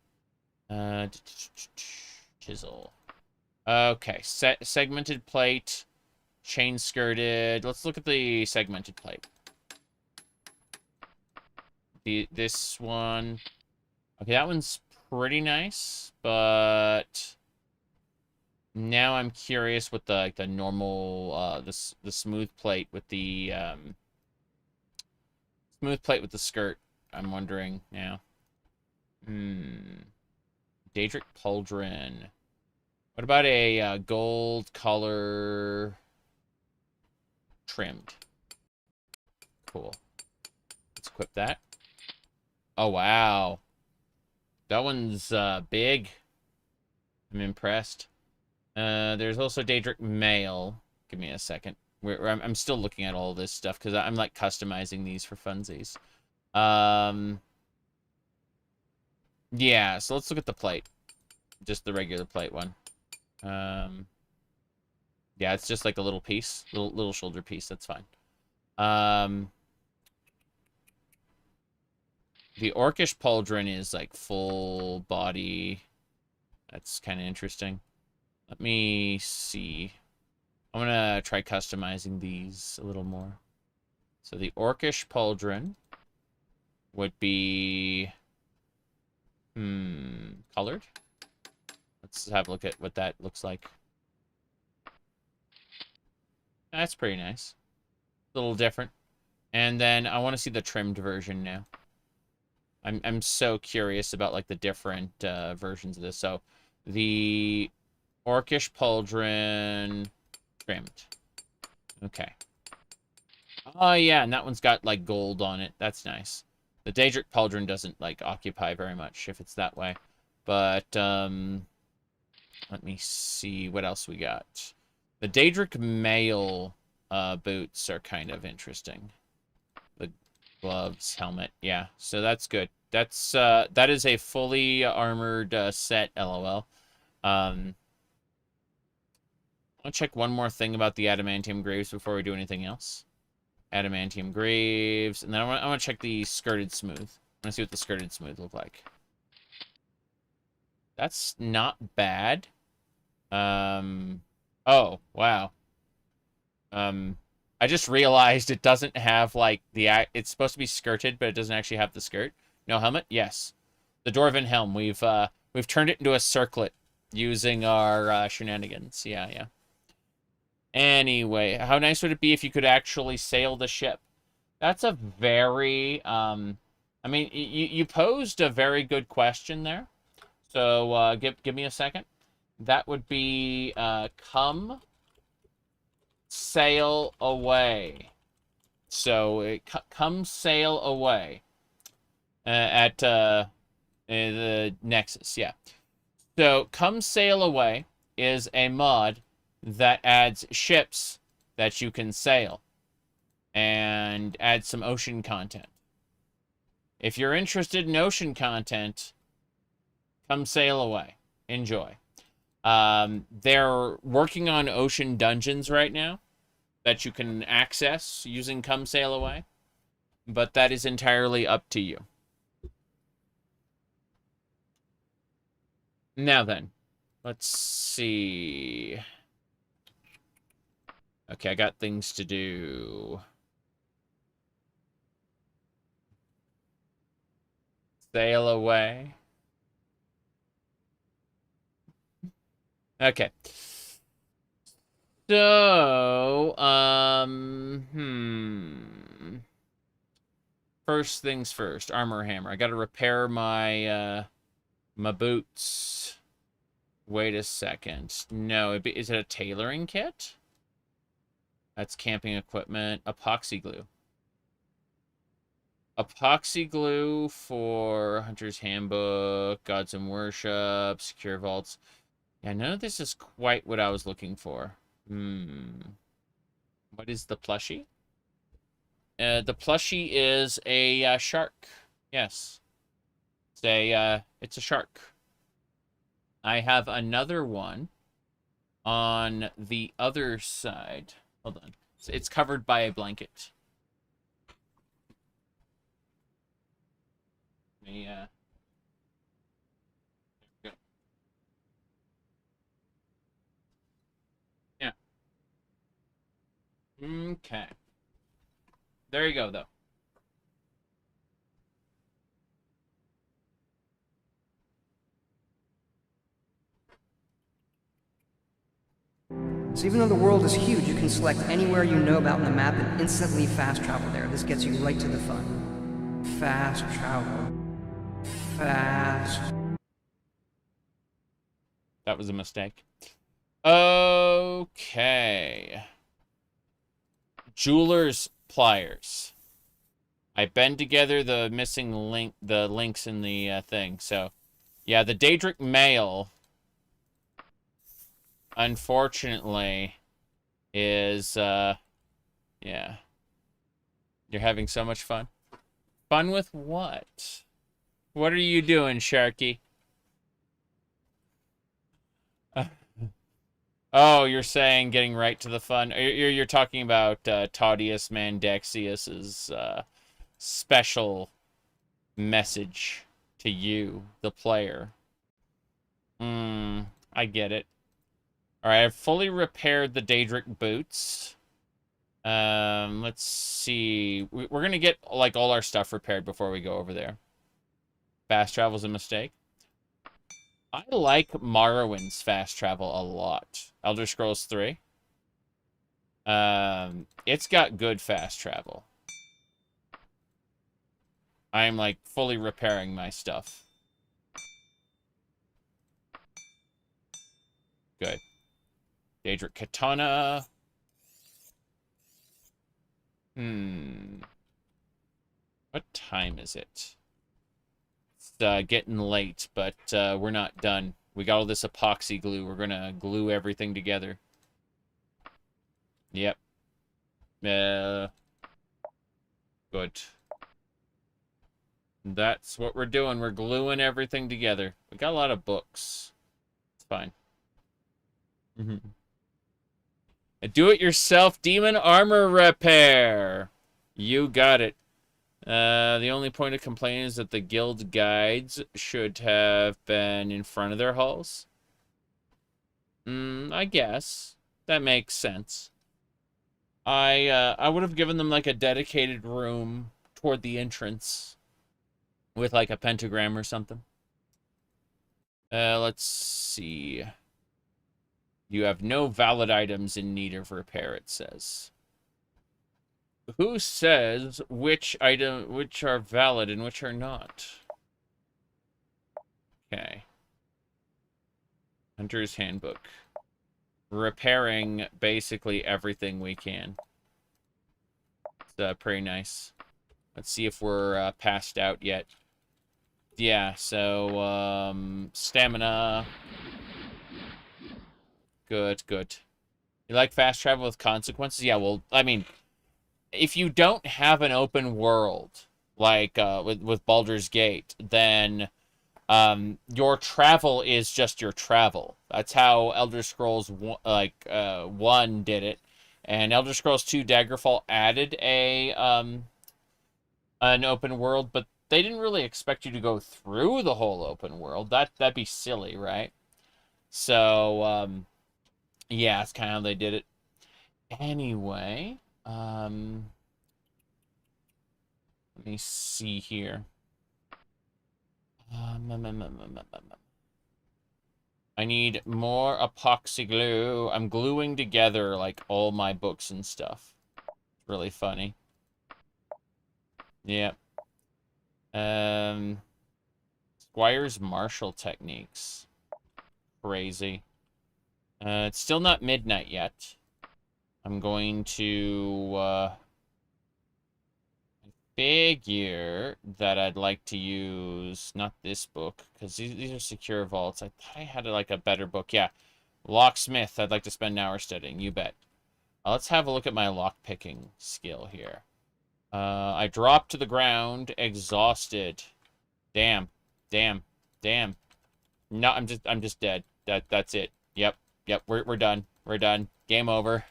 Chisel. Okay, segmented plate, chain skirted. Let's look at the segmented plate. This one. Okay, that one's pretty nice, but now I'm curious with the normal the smooth plate with the skirt. I'm wondering now. Daedric Pauldron. What about a gold color trimmed? Cool. Let's equip that. Oh, wow. That one's big. I'm impressed. There's also Daedric Mail. Give me a second. I'm still looking at all this stuff because I'm, like, customizing these for funsies. Yeah, so let's look at the plate. Just the regular plate one. Yeah, it's just like a little piece. Little shoulder piece. That's fine. The Orcish Pauldron is, like, full body. That's kind of interesting. Let me see. I'm gonna try customizing these a little more. So the Orcish Pauldron would be colored. Let's have a look at what that looks like. That's pretty nice. A little different. And then I want to see the trimmed version now. I'm so curious about, like, the different versions of this. So the Orcish Pauldron trimmed. Okay. Oh yeah, and that one's got, like, gold on it. That's nice. The Daedric Pauldron doesn't, like, occupy very much if it's that way. But let me see what else we got. The Daedric Mail boots are kind of interesting. The gloves, helmet, yeah. So that's good. That is a fully armored set, LOL. I'll check one more thing about the adamantium graves before we do anything else. Adamantium graves, and then I want to check the skirted smooth. I want to see what the skirted smooth look like. That's not bad. Oh, wow. I just realized it doesn't have, like, it's supposed to be skirted, but it doesn't actually have the skirt. No helmet? Yes. The Dwarven helm. We've turned it into a circlet using our shenanigans. Yeah. Anyway, how nice would it be if you could actually sail the ship? That's a very, I mean, you posed a very good question there. So, give me a second. That would be, come sail away. So, come sail away. At, the Nexus, yeah. So, come sail away is a mod that adds ships that you can sail and add some ocean content. If you're interested in ocean content, come sail away. Enjoy. They're working on ocean dungeons right now that you can access using Come Sail Away, but that is entirely up to you. Now then, let's see. Okay, I got things to do. Sail away. Okay. So, first things first, armor hammer. I gotta repair my, my boots. Wait a second. No, is it a tailoring kit? That's camping equipment. Epoxy glue. Epoxy glue for Hunter's Handbook, Gods and Worship, Secure Vaults. Yeah, none of this is quite what I was looking for. What is the plushie? The plushie is a shark. Yes. It's a shark. I have another one on the other side. Hold on. It's covered by a blanket. Let me, there we go. Yeah. Okay. There you go, though. So even though the world is huge, you can select anywhere you know about on the map and instantly fast travel there. This gets you right to the fun. Fast travel. Fast. That was a mistake. Okay. Jeweler's pliers. I bend together the missing link, the links in the thing. So, yeah, the Daedric mail, unfortunately, is, yeah. You're having so much fun. Fun with what? What are you doing, Sharky? Oh, you're saying getting right to the fun. You're talking about Taudius Mandexius's special message to you, the player. I get it. All right, I've fully repaired the Daedric boots. Let's see. We're gonna get like all our stuff repaired before we go over there. Fast travel's a mistake. I like Morrowind's fast travel a lot. Elder Scrolls 3. It's got good fast travel. I'm like fully repairing my stuff. Good. Daedric Katana. What time is it? It's getting late, but we're not done. We got all this epoxy glue. We're gonna glue everything together. Yep. Good. That's what we're doing. We're gluing everything together. We got a lot of books. It's fine. A do-it-yourself demon armor repair. You got it. The only point of complaint is that the guild guides should have been in front of their halls. I guess. That makes sense. I would have given them, like, a dedicated room toward the entrance with, like, a pentagram or something. Let's see. You have no valid items in need of repair, it says. Who says which are valid and which are not? Okay. Hunter's Handbook. Repairing basically everything we can. It's pretty nice. Let's see if we're passed out yet. Yeah, so, stamina. Good, good. You like fast travel with consequences? Yeah, well, I mean, if you don't have an open world, like with Baldur's Gate, then your travel is just your travel. That's how Elder Scrolls 1 did it. And Elder Scrolls 2 Daggerfall added an open world, but they didn't really expect you to go through the whole open world. That'd be silly, right? So, yeah, that's kind of how they did it. Anyway, let me see here. I need more epoxy glue. I'm gluing together, like, all my books and stuff. It's really funny. Yep. Squire's martial techniques. Crazy. It's still not midnight yet. I'm going to, figure that I'd like to use, not this book, because these are secure vaults. I thought I had, like, a better book. Yeah. Locksmith, I'd like to spend an hour studying. You bet. Let's have a look at my lock-picking skill here. I dropped to the ground, exhausted. Damn. Damn. Damn. No, I'm just dead. That's it. Yep. Yep, we're done. We're done. Game over.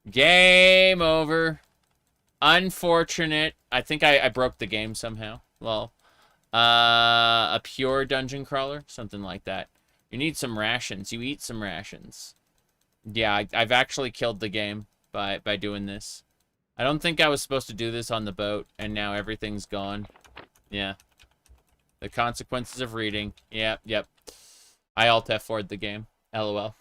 Game over. Unfortunate. I think I broke the game somehow. Well, a pure dungeon crawler, something like that. You need some rations. You eat some rations. Yeah, I've actually killed the game by doing this. I don't think I was supposed to do this on the boat, and now everything's gone. Yeah. The consequences of reading. Yep, yep. I alt F4'd the game. LOL.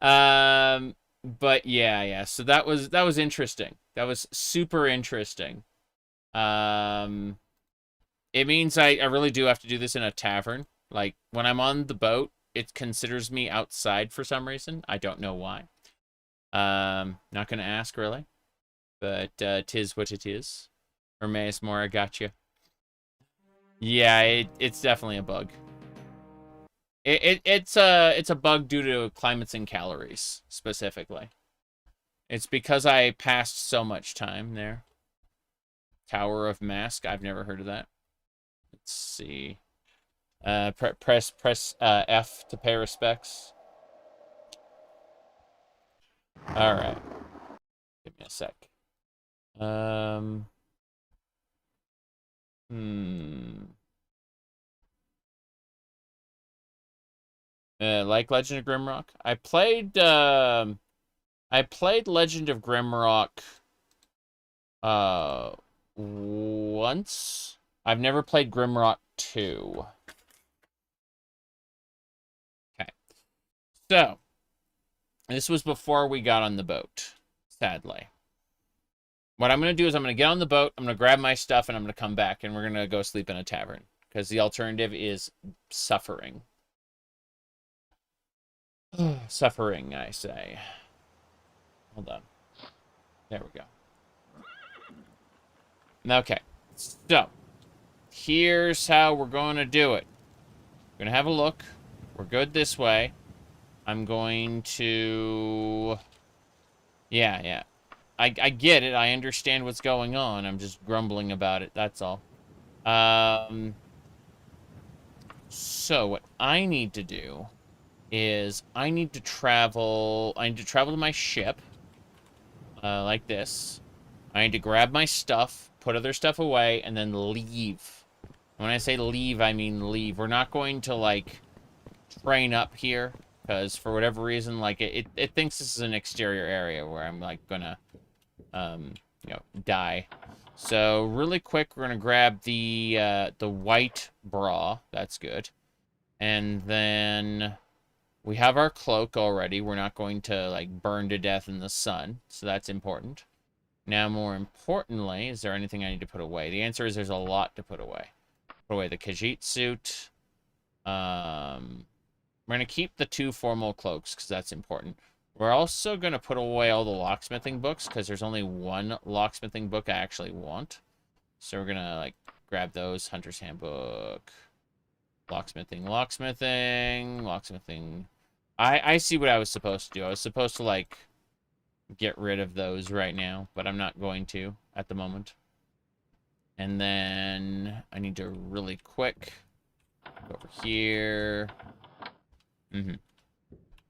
But yeah. So that was interesting. That was super interesting. It means I really do have to do this in a tavern. Like, when I'm on the boat, it considers me outside for some reason. I don't know why. Not gonna ask, really. But, 'tis what it is. Ohmes-Rhat, gotcha. Yeah, it's definitely a bug. It's a bug due to climates and calories, specifically. It's because I passed so much time there. Tower of Mask, I've never heard of that. Let's see. Press F to pay respects. Alright. Give me a sec. Like Legend of Grimrock? I played Legend of Grimrock once. I've never played Grimrock 2. Okay. So, this was before we got on the boat, sadly. What I'm going to do is I'm going to get on the boat, I'm going to grab my stuff, and I'm going to come back, and we're going to go sleep in a tavern. Because the alternative is suffering. Suffering, I say. Hold on. There we go. Okay. So, here's how we're going to do it. We're going to have a look. We're good this way. I'm going to... Yeah. I get it. I understand what's going on. I'm just grumbling about it. That's all. So what I need to do is I need to travel to my ship, like this. I need to grab my stuff, put other stuff away, and then leave. When I say leave, I mean leave. We're not going to, like, train up here, because for whatever reason, like, it thinks this is an exterior area where I'm, like, gonna, you know, die. So, really quick, we're gonna grab the white bra. That's good. And then we have our cloak already. We're not going to, like, burn to death in the sun, so that's important. Now, more importantly, is there anything I need to put away? The answer is there's a lot to put away. Put away the Khajiit suit. We're going to keep the 2 formal cloaks, because that's important. We're also going to put away all the locksmithing books, because there's only 1 locksmithing book I actually want. So we're going to, like, grab those. Hunter's Handbook. Locksmithing. I see what I was supposed to do. I was supposed to, like, get rid of those right now, but I'm not going to at the moment. And then I need to really quick go over here.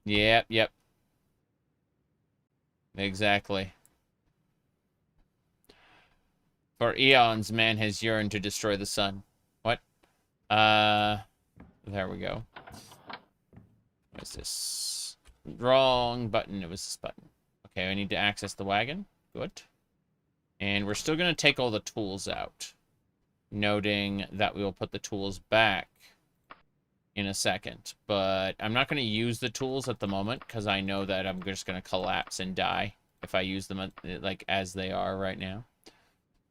Yep. Exactly. For eons, man has yearned to destroy the sun. What? There we go. What is this? Wrong button. It was this button. Okay, I need to access the wagon. Good. And we're still going to take all the tools out. Noting that we will put the tools back in a second. But I'm not going to use the tools at the moment, because I know that I'm just going to collapse and die if I use them, like, as they are right now.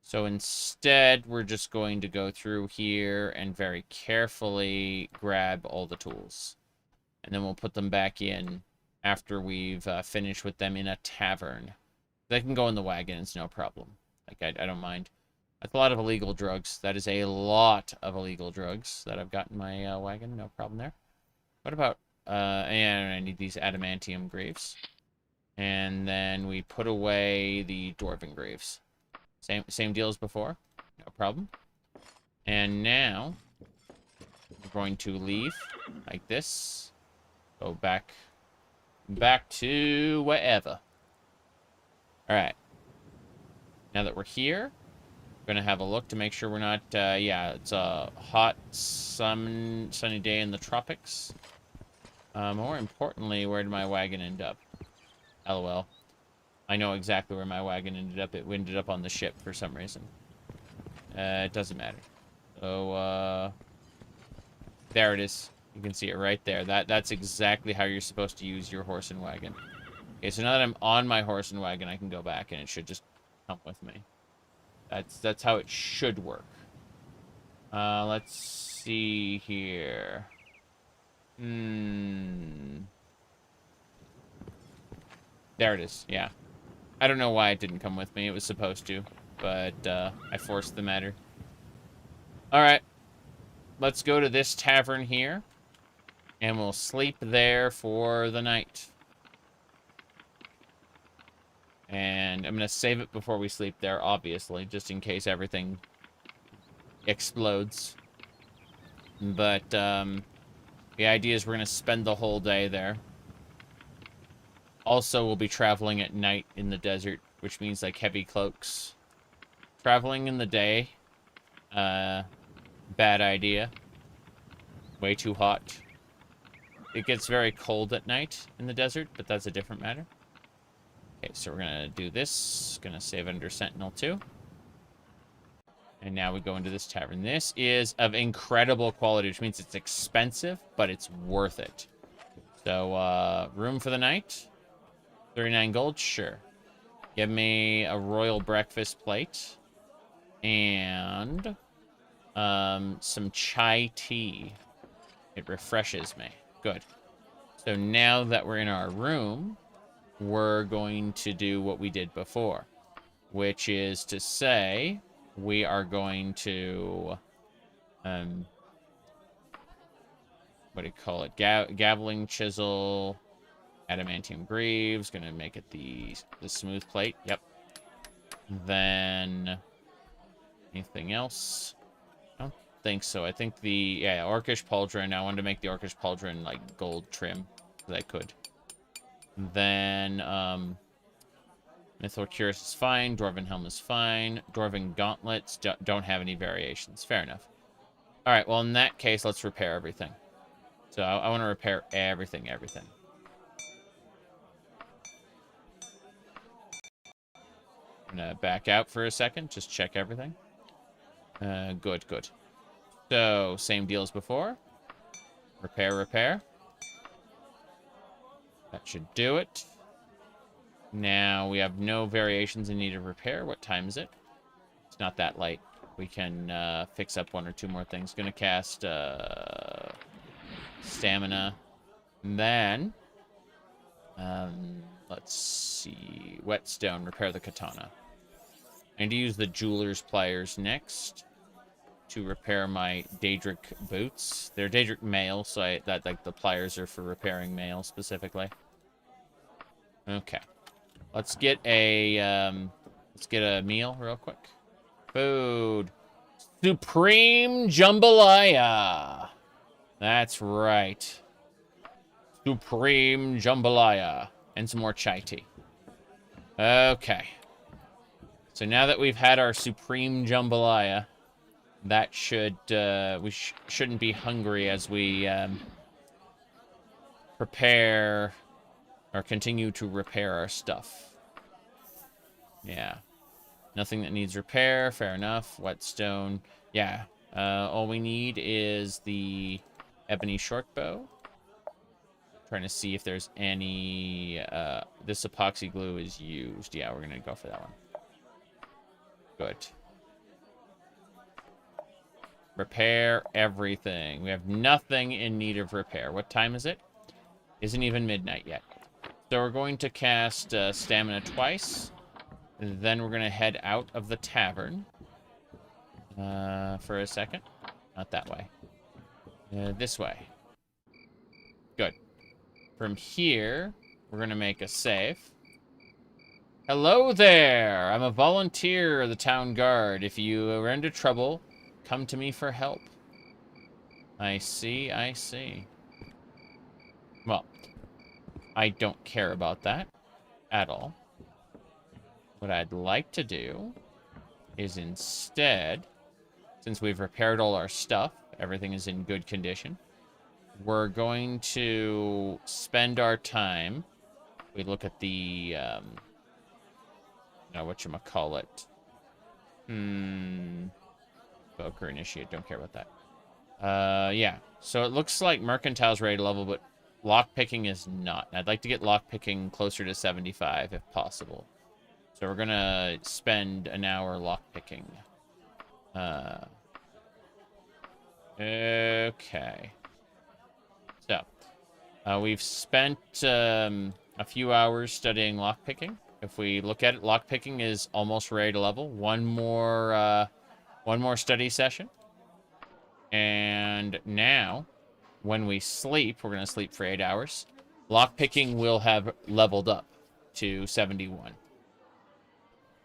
So instead, we're just going to go through here and very carefully grab all the tools. And then we'll put them back in after we've finished with them in a tavern. They can go in the wagon, it's no problem. Like, I don't mind. That's a lot of illegal drugs. That is a lot of illegal drugs that I've got in my wagon. No problem there. What about, and I need these adamantium greaves. And then we put away the dwarven greaves. Same deal as before. No problem. And now, we're going to leave like this. Go back to wherever. Alright. Now that we're here, we're going to have a look to make sure we're not, yeah, it's a hot, sunny day in the tropics. More importantly, where did my wagon end up? LOL. I know exactly where my wagon ended up. It ended up on the ship for some reason. It doesn't matter. So, there it is. You can see it right there. That's exactly how you're supposed to use your horse and wagon. Okay, so now that I'm on my horse and wagon, I can go back and it should just come with me. That's how it should work. Let's see here. There it is, yeah. I don't know why it didn't come with me. It was supposed to, but I forced the matter. Alright. Let's go to this tavern here. And we'll sleep there for the night. And I'm going to save it before we sleep there, obviously, just in case everything explodes. But the idea is we're going to spend the whole day there. Also, we'll be traveling at night in the desert, which means, like, heavy cloaks. Traveling in the day, bad idea. Way too hot. It gets very cold at night in the desert, but that's a different matter. Okay, so we're going to do this. Going to save under Sentinel 2. And now we go into this tavern. This is of incredible quality, which means it's expensive, but it's worth it. So, room for the night. 39 gold, sure. Give me a royal breakfast plate. And some chai tea. It refreshes me. Good. So now that we're in our room, we're going to do what we did before. Which is to say, we are going to... what do you call it? Gaveling chisel... Adamantium greaves, gonna make it the smooth plate. Yep. Then anything else? I don't think so. I think the Orcish Pauldron. I wanted to make the Orcish Pauldron like gold trim because I could. Then Mythor Cuirass is fine. Dwarven Helm is fine. Dwarven Gauntlets don't have any variations. Fair enough. All right. Well, in that case, let's repair everything. So I want to repair everything. I'm gonna back out for a second. Just check everything. Good. So, same deal as before. Repair. That should do it. Now, we have no variations in need of repair. What time is it? It's not that late. We can fix up 1 or 2 more things. Gonna cast stamina. And then, let's see. Whetstone, repair the katana. I need to use the jeweler's pliers next to repair my Daedric boots. They're Daedric mail, so the pliers are for repairing mail specifically. Okay. Let's get a meal real quick. Food. Supreme Jambalaya. That's right. Supreme Jambalaya. And some more chai tea. Okay. So now that we've had our Supreme Jambalaya, that should, we shouldn't be hungry as we prepare or continue to repair our stuff. Yeah. Nothing that needs repair. Fair enough. Whetstone. Yeah. All we need is the ebony shortbow. Trying to see if there's any... this epoxy glue is used. Yeah, we're going to go for that one. Good. Repair everything. We have nothing in need of repair. What time is it? Isn't even midnight yet. So we're going to cast stamina twice. Then we're going to head out of the tavern. For a second. Not that way. This way. Good. From here, we're going to make a save. Hello there! I'm a volunteer of the town guard. If you are into trouble, come to me for help. I see. Well, I don't care about that at all. What I'd like to do is instead, since we've repaired all our stuff, everything is in good condition, we're going to spend our time. We look at the, whatchamacallit. Evoker, Initiate, don't care about that. Yeah. So it looks like Mercantile's ready to level, but lockpicking is not. I'd like to get lockpicking closer to 75 if possible. So we're gonna spend an hour lockpicking. Okay. So, we've spent a few hours studying lockpicking. If we look at it, lockpicking is almost ready to level. One more study session. And now, when we sleep, we're going to sleep for 8 hours. Lockpicking will have leveled up to 71.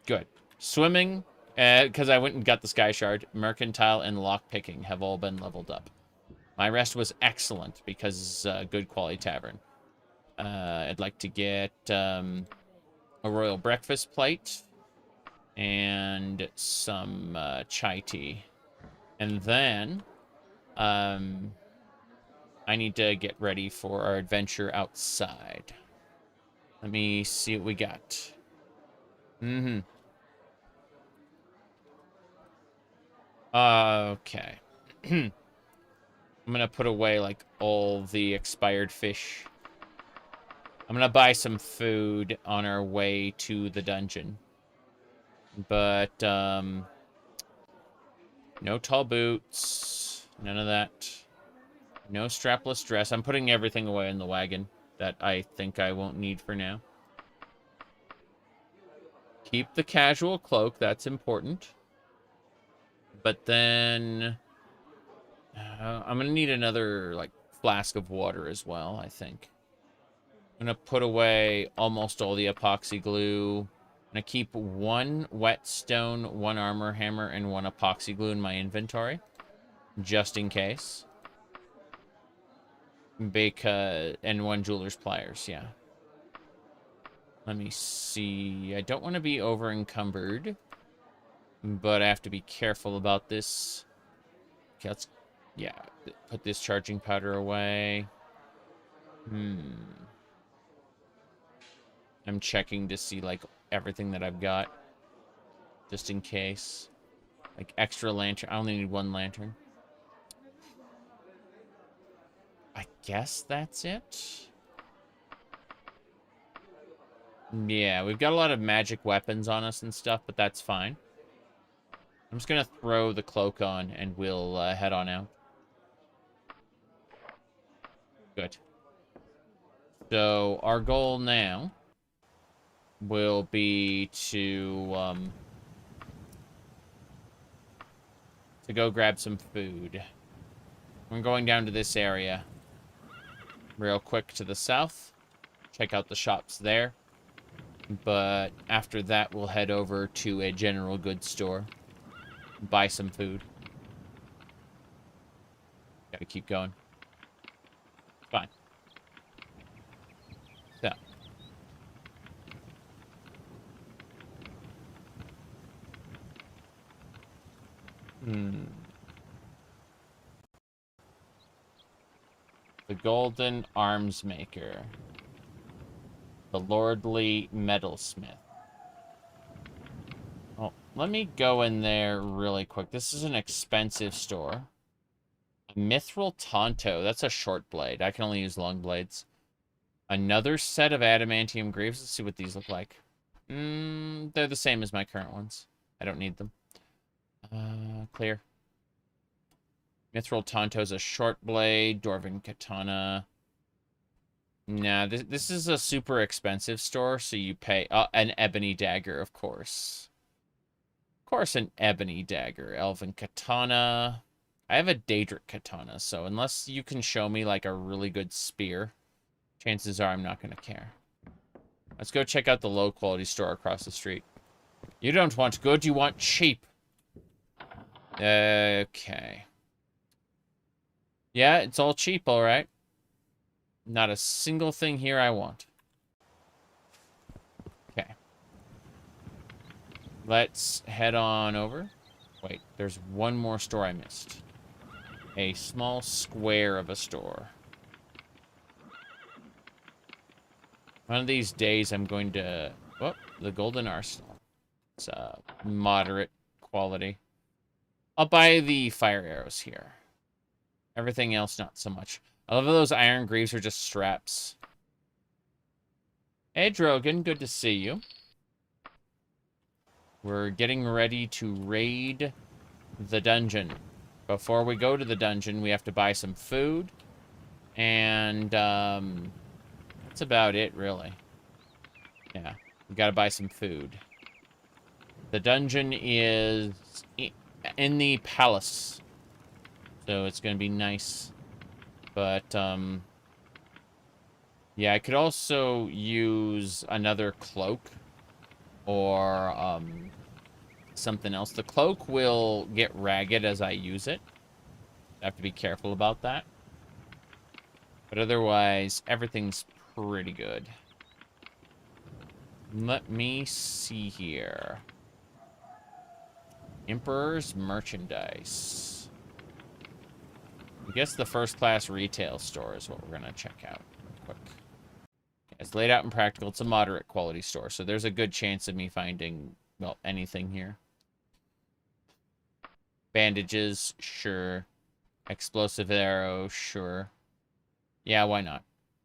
Good. Swimming, because I went and got the Sky Shard, Mercantile, and lockpicking have all been leveled up. My rest was excellent because good quality tavern. I'd like to get a royal breakfast plate and some chai tea. And then I need to get ready for our adventure outside. Let me see what we got. Okay. I'm gonna put away, like, all the expired fish. I'm gonna buy some food on our way to the dungeon. But, no tall boots. None of that. No strapless dress. I'm putting everything away in the wagon that I think I won't need for now. Keep the casual cloak. That's important. But then... I'm going to need another, like, flask of water as well, I think. I'm going to put away almost all the epoxy glue. gonna keep 1 whetstone, 1 armor hammer, and 1 epoxy glue in my inventory, just in case. And 1 jeweler's pliers, yeah. Let me see. I don't want to be over encumbered, but I have to be careful about this. Okay, let's, yeah, put this charging powder away. I'm checking to see, like, everything that I've got, just in case. Like, extra lantern. I only need 1 lantern. I guess that's it. Yeah, we've got a lot of magic weapons on us and stuff, but that's fine. I'm just gonna throw the cloak on, and we'll head on out. Good. So, our goal now will be to go grab some food. I'm going down to this area real quick to the south. Check out the shops there. But after that, we'll head over to a general goods store. Buy some food. Gotta keep going. Fine. So. The Golden Arms Maker. The Lordly Metalsmith. Well, let me go in there really quick. This is an expensive store. A Mithril Tonto. That's a short blade. I can only use long blades. Another set of adamantium greaves. Let's see what these look like. They're the same as my current ones. I don't need them. Clear. Mithril Tonto's a short blade. Dwarven Katana. Nah, this is a super expensive store, so you pay... an ebony dagger, of course. Of course, an ebony dagger. Elven Katana. I have a Daedric Katana, so unless you can show me, like, a really good spear, chances are I'm not going to care. Let's go check out the low-quality store across the street. You don't want good, you want cheap. Okay. Yeah, it's all cheap, all right. Not a single thing here I want. Okay. Let's head on over. Wait, there's one more store I missed. A small square of a store. One of these days I'm going to... Oh, the Golden Arsenal. It's moderate quality. I'll buy the fire arrows here. Everything else, not so much. I love how those iron greaves are just straps. Hey, Drogan, good to see you. We're getting ready to raid the dungeon. Before we go to the dungeon, we have to buy some food. And, that's about it, really. Yeah, we gotta buy some food. The dungeon is in the palace. So it's gonna be nice. But, yeah, I could also use another cloak. Or, something else. The cloak will get ragged as I use it. I have to be careful about that. But otherwise, everything's pretty good. Let me see here. Emperor's Merchandise. I guess the first class retail store is what we're going to check out real quick. It's laid out and practical. It's a moderate quality store, so there's a good chance of me finding, well, anything here. Bandages, sure. Explosive arrow, sure. Yeah, why not?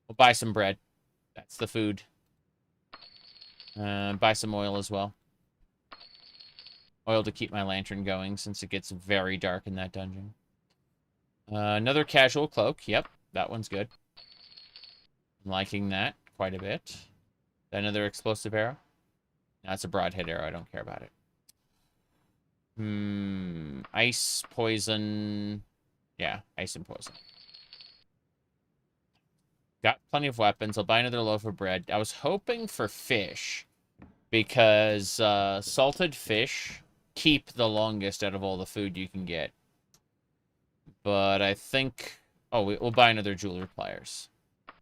We'll buy some bread. That's the food. Buy some oil as well. Oil to keep my lantern going, since it gets very dark in that dungeon. Another casual cloak. Yep, that one's good. I'm liking that quite a bit. Another explosive arrow. That's a broadhead arrow. I don't care about it. Ice, poison. Yeah, ice and poison. Got plenty of weapons. I'll buy another loaf of bread. I was hoping for fish, because salted fish keep the longest out of all the food you can get. But I think... Oh, we'll buy another jeweler pliers.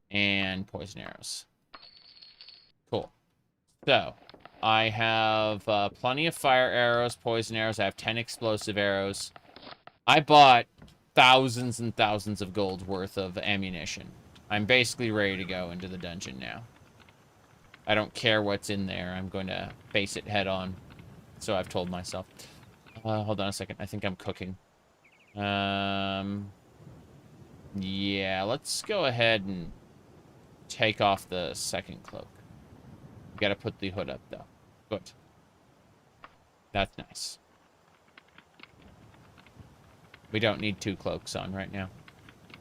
And poison arrows. Cool. So, I have plenty of fire arrows, poison arrows. I have 10 explosive arrows. I bought thousands and thousands of gold worth of ammunition. I'm basically ready to go into the dungeon now. I don't care what's in there. I'm going to face it head on. So I've told myself. Hold on a second. I think I'm cooking. Yeah, let's go ahead and take off the second cloak. Gotta put the hood up, though. Good. That's nice. We don't need 2 cloaks on right now.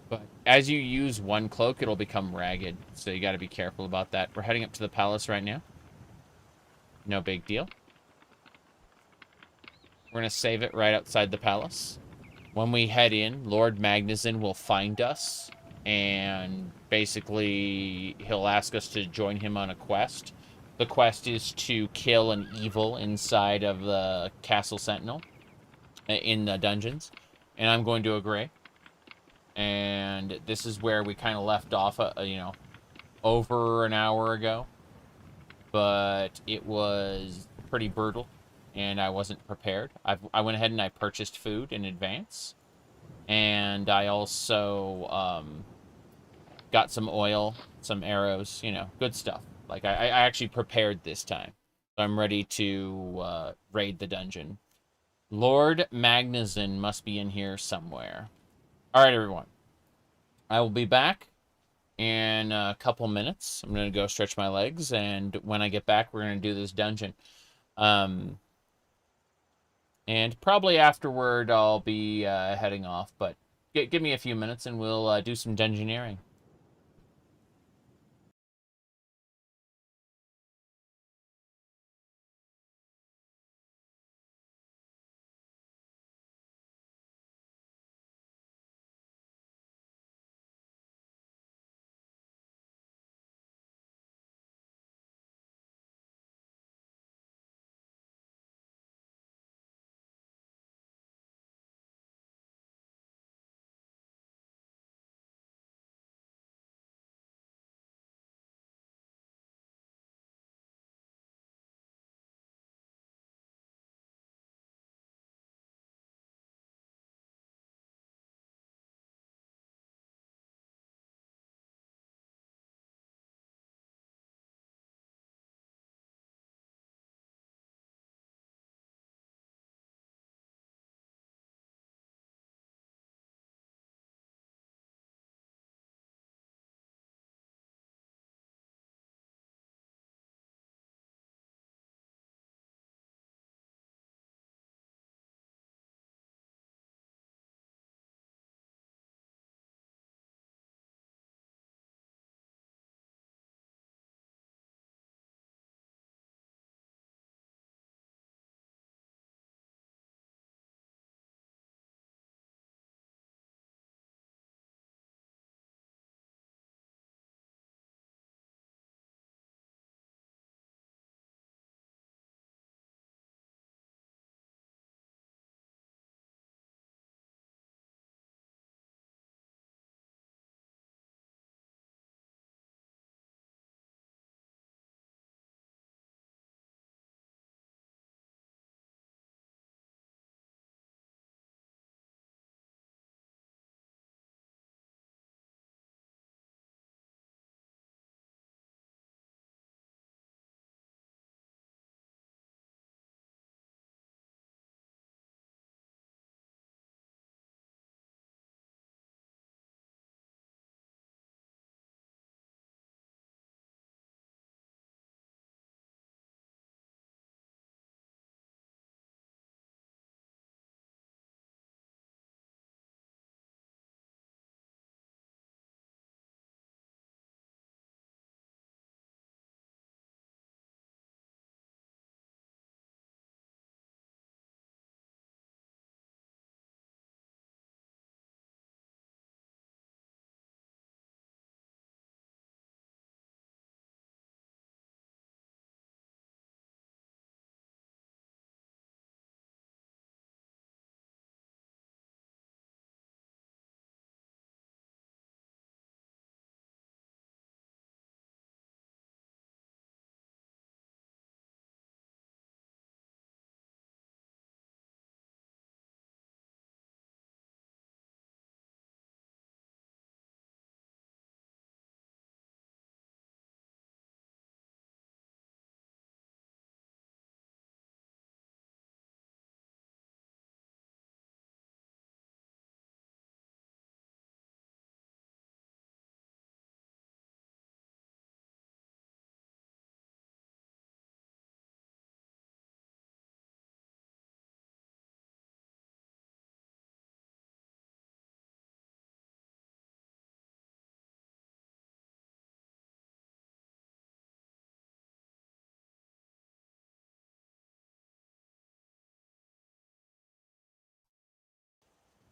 But as you use one cloak, it'll become ragged. So you gotta be careful about that. We're heading up to the palace right now. No big deal. We're gonna save it right outside the palace. When we head in, Lord Magnuson will find us. And basically, he'll ask us to join him on a quest. The quest is to kill an evil inside of the Castle Sentinel. In the dungeons. And I'm going to agree. And this is where we kind of left off, you know, over an hour ago. But it was pretty brutal. And I wasn't prepared. I went ahead and I purchased food in advance. And I also got some oil, some arrows, you know, good stuff. Like, I actually prepared this time. So I'm ready to raid the dungeon. Lord Magnuson must be in here somewhere. All right, everyone. I will be back in a couple minutes. I'm going to go stretch my legs, and when I get back, we're going to do this dungeon. And probably afterward, I'll be heading off, but give me a few minutes, and we'll do some dungeoneering.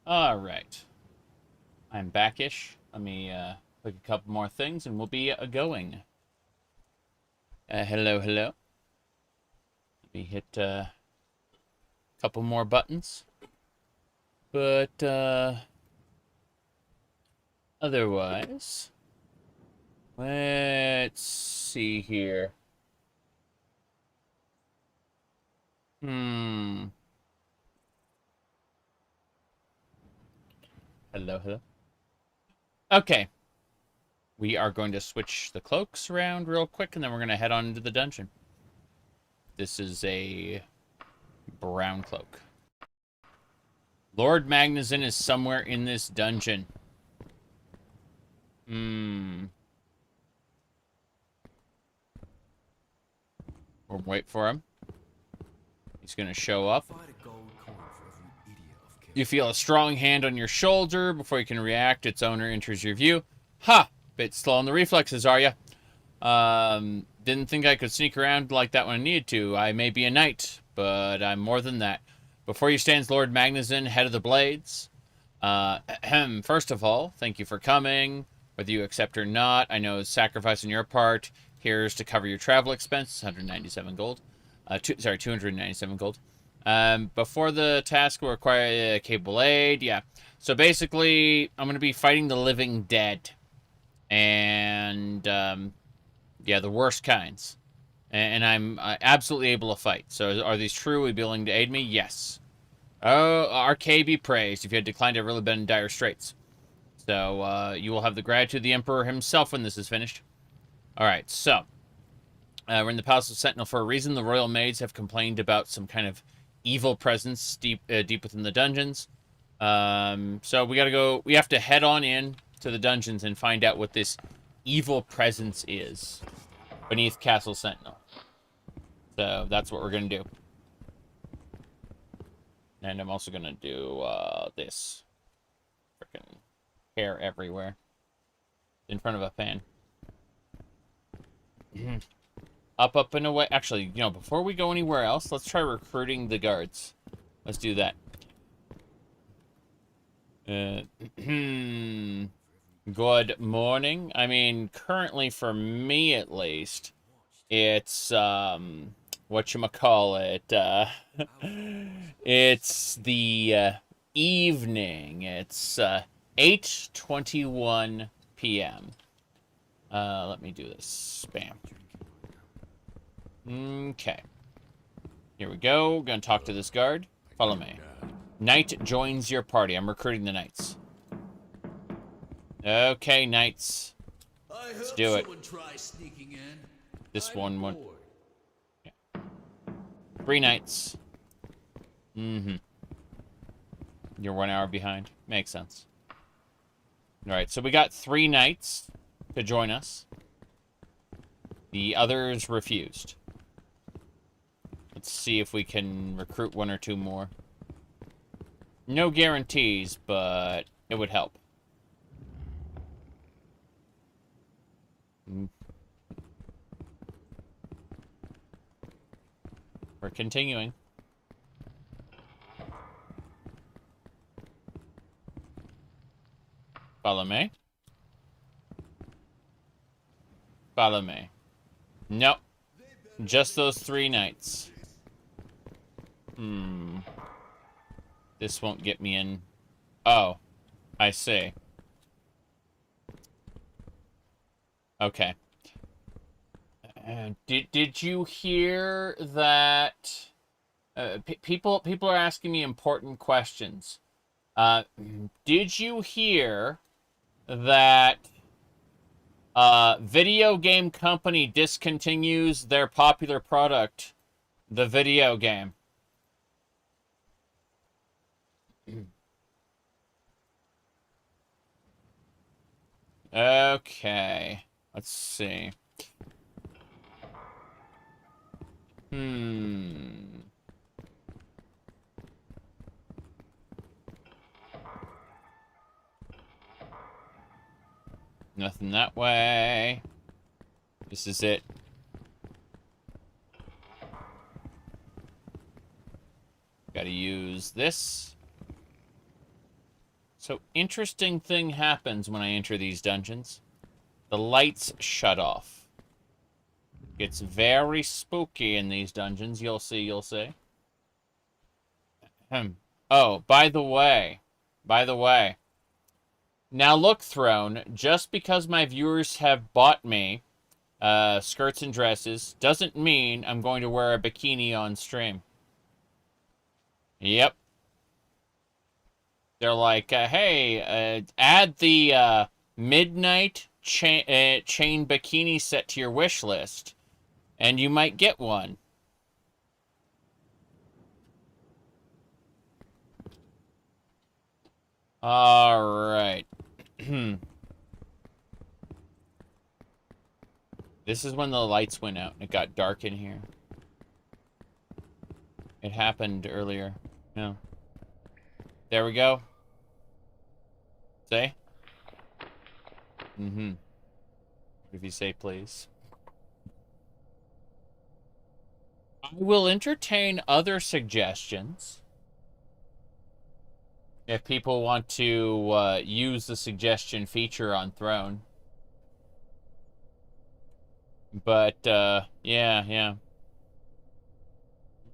Alright. I'm backish. Let me click a couple more things and we'll be going. Hello, hello. Let me hit a couple more buttons. But otherwise, let's see here. Hello, hello. Okay. We are going to switch the cloaks around real quick, and then we're going to head on into the dungeon. This is a brown cloak. Lord Magnuson is somewhere in this dungeon. We'll wait for him. He's going to show up. If I had a gold coin for every idiot I've killed. You feel a strong hand on your shoulder. Before you can react, its owner enters your view. Ha! Bit slow on the reflexes, are ya? Didn't think I could sneak around like that when I needed to. I may be a knight, but I'm more than that. Before you stands Lord Magnuson, head of the Blades. First of all, thank you for coming. Whether you accept or not, I know it's sacrifice on your part. Here's to cover your travel expense, 197 gold. 297 gold. Before the task will require a capable aid. Yeah. So basically, I'm going to be fighting the living dead. And, yeah, the worst kinds. And I'm absolutely able to fight. So are these true? Will you be willing to aid me? Yes. Oh, RK be praised. If you had declined, I've really been in dire straits. So, you will have the gratitude of the Emperor himself when this is finished. Alright, so. We're in the Palace of Sentinel for a reason. The royal maids have complained about some kind of evil presence deep within the dungeons. So we gotta go. We have to head on in to the dungeons and find out what this evil presence is beneath Castle Sentinel. So that's what we're gonna do. And I'm also gonna do this. Freaking hair everywhere in front of a fan. Up, and away. Actually, you know, before we go anywhere else, let's try recruiting the guards. Let's do that. Good morning. I mean, currently for me at least, it's, whatchamacallit, it's the, evening. It's, 8:21 p.m. Let me do this. Bam. Okay. Here we go. Gonna talk to this guard. Follow me. Knight joins your party. I'm recruiting the knights. Okay, knights. Let's do it. This one won't. Yeah. 3 knights. You're 1 hour behind. Makes sense. Alright, so we got 3 knights to join us. The others refused. Let's see if we can recruit 1 or 2 more. No guarantees, but it would help. We're continuing. Follow me. Follow me. Nope. Just those 3 knights. This won't get me in. Oh. I see. Okay. Did you hear that? People are asking me important questions. Did you hear that video game company discontinues their popular product, the video game? Okay. Let's see. Nothing that way. This is it. Gotta use this. So, interesting thing happens when I enter these dungeons. The lights shut off. It's very spooky in these dungeons. You'll see, you'll see. Oh, by the way. Now look, Throne, just because my viewers have bought me skirts and dresses doesn't mean I'm going to wear a bikini on stream. Yep. They're like, hey, add the midnight chain bikini set to your wish list, and you might get one. All right. This is when the lights went out and it got dark in here. It happened earlier. No. There we go. Say? Mm-hmm. If you say please. I will entertain other suggestions. If people want to use the suggestion feature on Throne. But, yeah.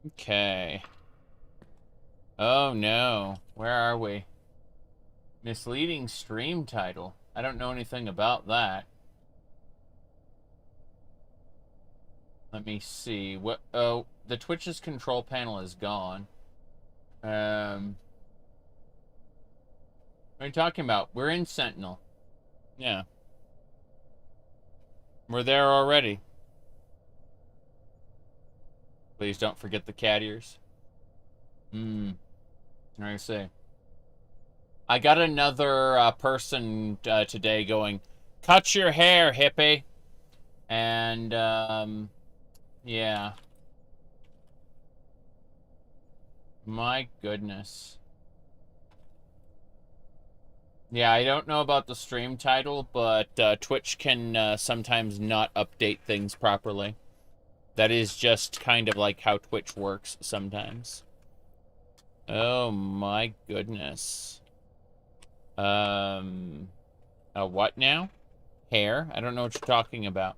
Okay. Oh, no. Where are we? Misleading stream title. I don't know anything about that. Let me see. What? Oh, the Twitch's control panel is gone. What are you talking about? We're in Sentinel. Yeah. We're there already. Please don't forget the cat ears. What do I say? I got another person today going, cut your hair, hippie. And, yeah. My goodness. Yeah, I don't know about the stream title, but Twitch can sometimes not update things properly. That is just kind of like how Twitch works sometimes. Oh my goodness. What now? Hair? I don't know what you're talking about.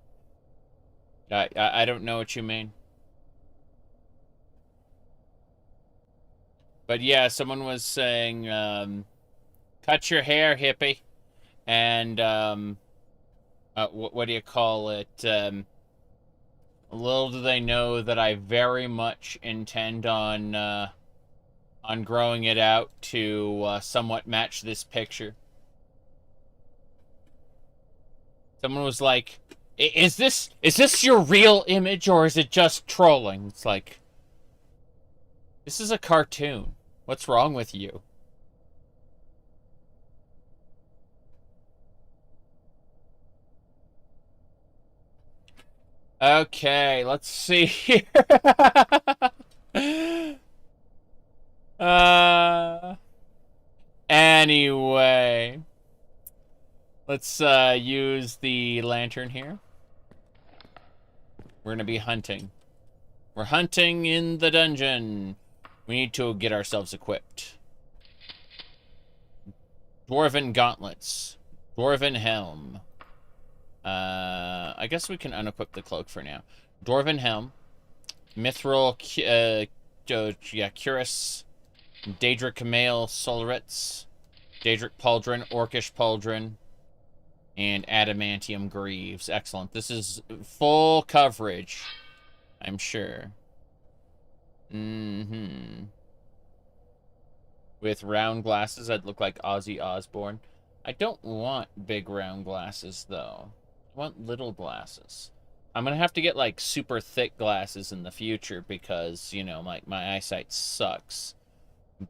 I don't know what you mean. But yeah, someone was saying, cut your hair, hippie. And, what do you call it? Little do they know that I very much intend on growing it out to somewhat match this picture. Someone was like, is this your real image or is it just trolling? It's like, this is a cartoon. What's wrong with you? Okay, let's see here. Anyway. Let's use the lantern here. We're gonna be hunting. We're hunting in the dungeon. We need to get ourselves equipped. Dwarven gauntlets. Dwarven helm. I guess we can unequip the cloak for now. Dwarven helm. Mithril, cuirass. Daedric mail, solarets. Daedric pauldron, orcish pauldron. And adamantium greaves. Excellent. This is full coverage, I'm sure. With round glasses, I'd look like Ozzy Osbourne. I don't want big round glasses, though. I want little glasses. I'm gonna have to get, like, super thick glasses in the future because, you know, like, my eyesight sucks.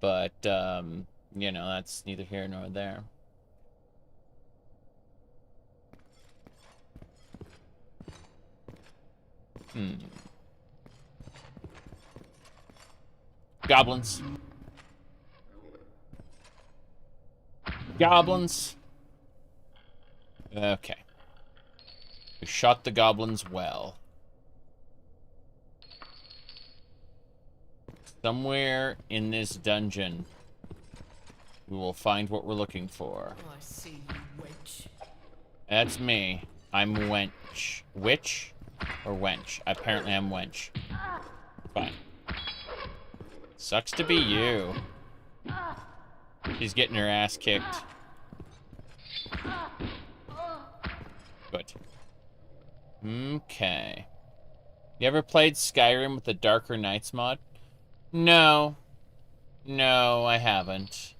But, you know, that's neither here nor there. Goblins. Goblins. Okay. We shot the goblins well. Somewhere in this dungeon We will find what we're looking for. I see you, wench. That's me. I'm wench. Witch? Or wench? Apparently I'm wench. Fine. Sucks to be you. She's getting her ass kicked. Good. Okay. You ever played Skyrim with the Darker Nights mod? No. No, I haven't.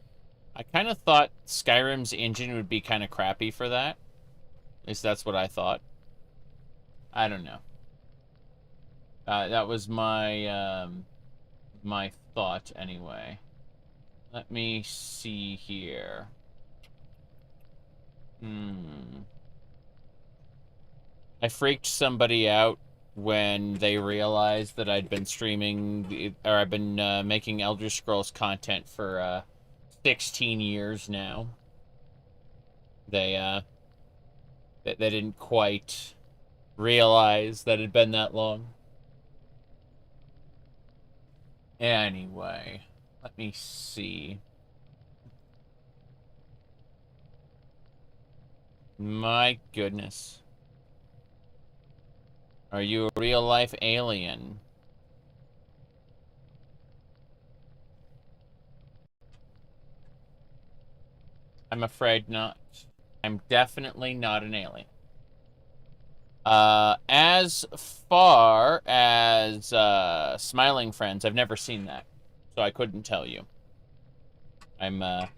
I kind of thought Skyrim's engine would be kind of crappy for that. At least that's what I thought. I don't know. That was my, my thought anyway. Let me see here. I freaked somebody out when they realized that I'd been streaming, or I've been making Elder Scrolls content for 16 years now. They didn't quite realize that it had been that long. Anyway, let me see. My goodness. Are you a real-life alien? I'm afraid not. I'm definitely not an alien. As far as Smiling Friends, I've never seen that, so I couldn't tell you. I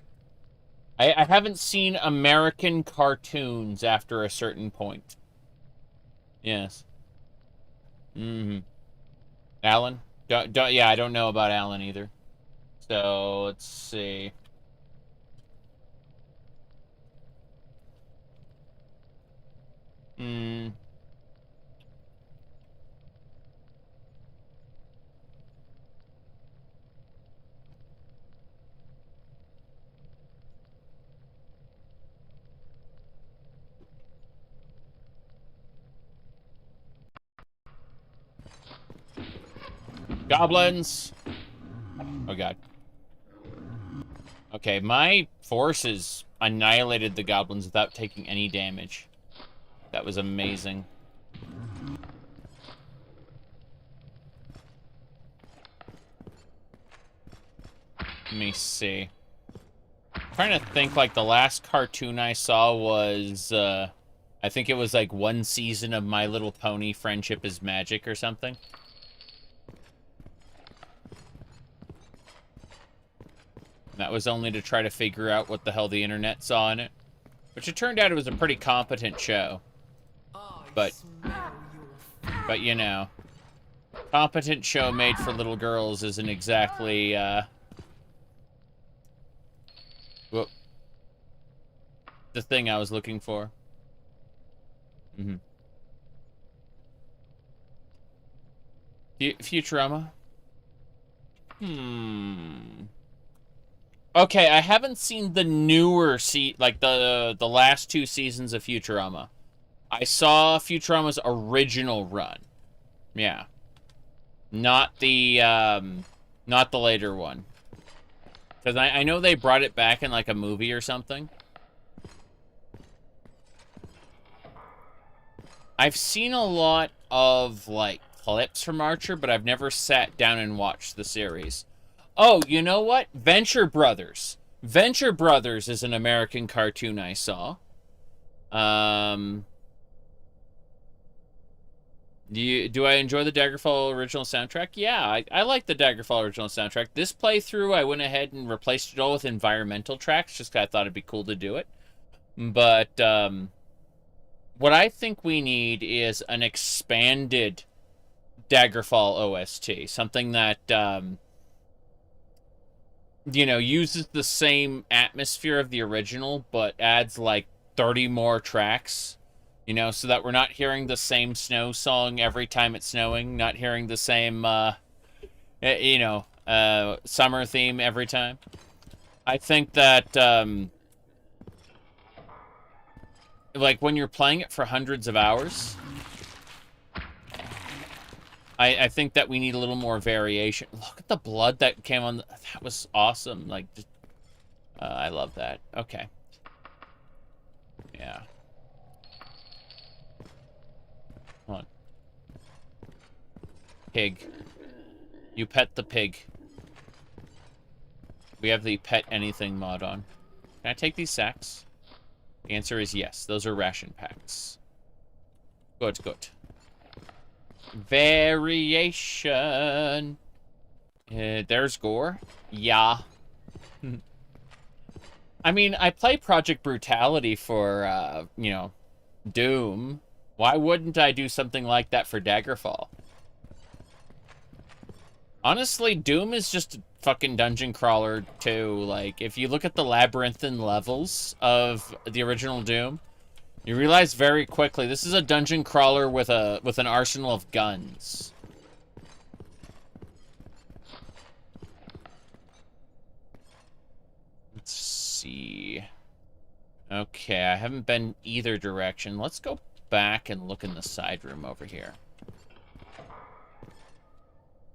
haven't seen American cartoons after a certain point. Yes. Alan? Yeah, I don't know about Alan either. So, let's see. Goblins! Oh god. Okay, my forces annihilated the goblins without taking any damage. That was amazing. Let me see. I'm trying to think, like, the last cartoon I saw was, I think it was, like, one season of My Little Pony Friendship is Magic or something. That was only to try to figure out what the hell the internet saw in it. Which it turned out it was a pretty competent show. But you know, competent show made for little girls isn't exactly, well, the thing I was looking for. Futurama? Okay, I haven't seen the newer like the last 2 seasons of Futurama. I saw Futurama's original run. Yeah. Not the later one. Because I know they brought it back in like a movie or something. I've seen a lot of like clips from Archer, but I've never sat down and watched the series. Oh, you know what? Venture Brothers. Venture Brothers is an American cartoon I saw. Do I enjoy the Daggerfall original soundtrack? Yeah, I like the Daggerfall original soundtrack. This playthrough, I went ahead and replaced it all with environmental tracks, just 'cause I thought it'd be cool to do it. But, what I think we need is an expanded Daggerfall OST. Something that, you know, uses the same atmosphere of the original, but adds, like, 30 more tracks. You know, so that we're not hearing the same snow song every time it's snowing, not hearing the same, you know, summer theme every time. I think that, like, when you're playing it for hundreds of hours, I think that we need a little more variation. Look at the blood that came on. That was awesome. Like, just I love that. Okay. Yeah. Come on. Pig. You pet the pig. We have the pet anything mod on. Can I take these sacks? The answer is yes. Those are ration packs. Good, good. Variation. There's gore. Yeah. I mean, I play Project Brutality for, you know, Doom. Why wouldn't I do something like that for Daggerfall? Honestly, Doom is just a fucking dungeon crawler, too. Like, if you look at the labyrinthine levels of the original Doom, you realize very quickly this is a dungeon crawler with an arsenal of guns. Let's see. Okay, I haven't been either direction. Let's go back and look in the side room over here.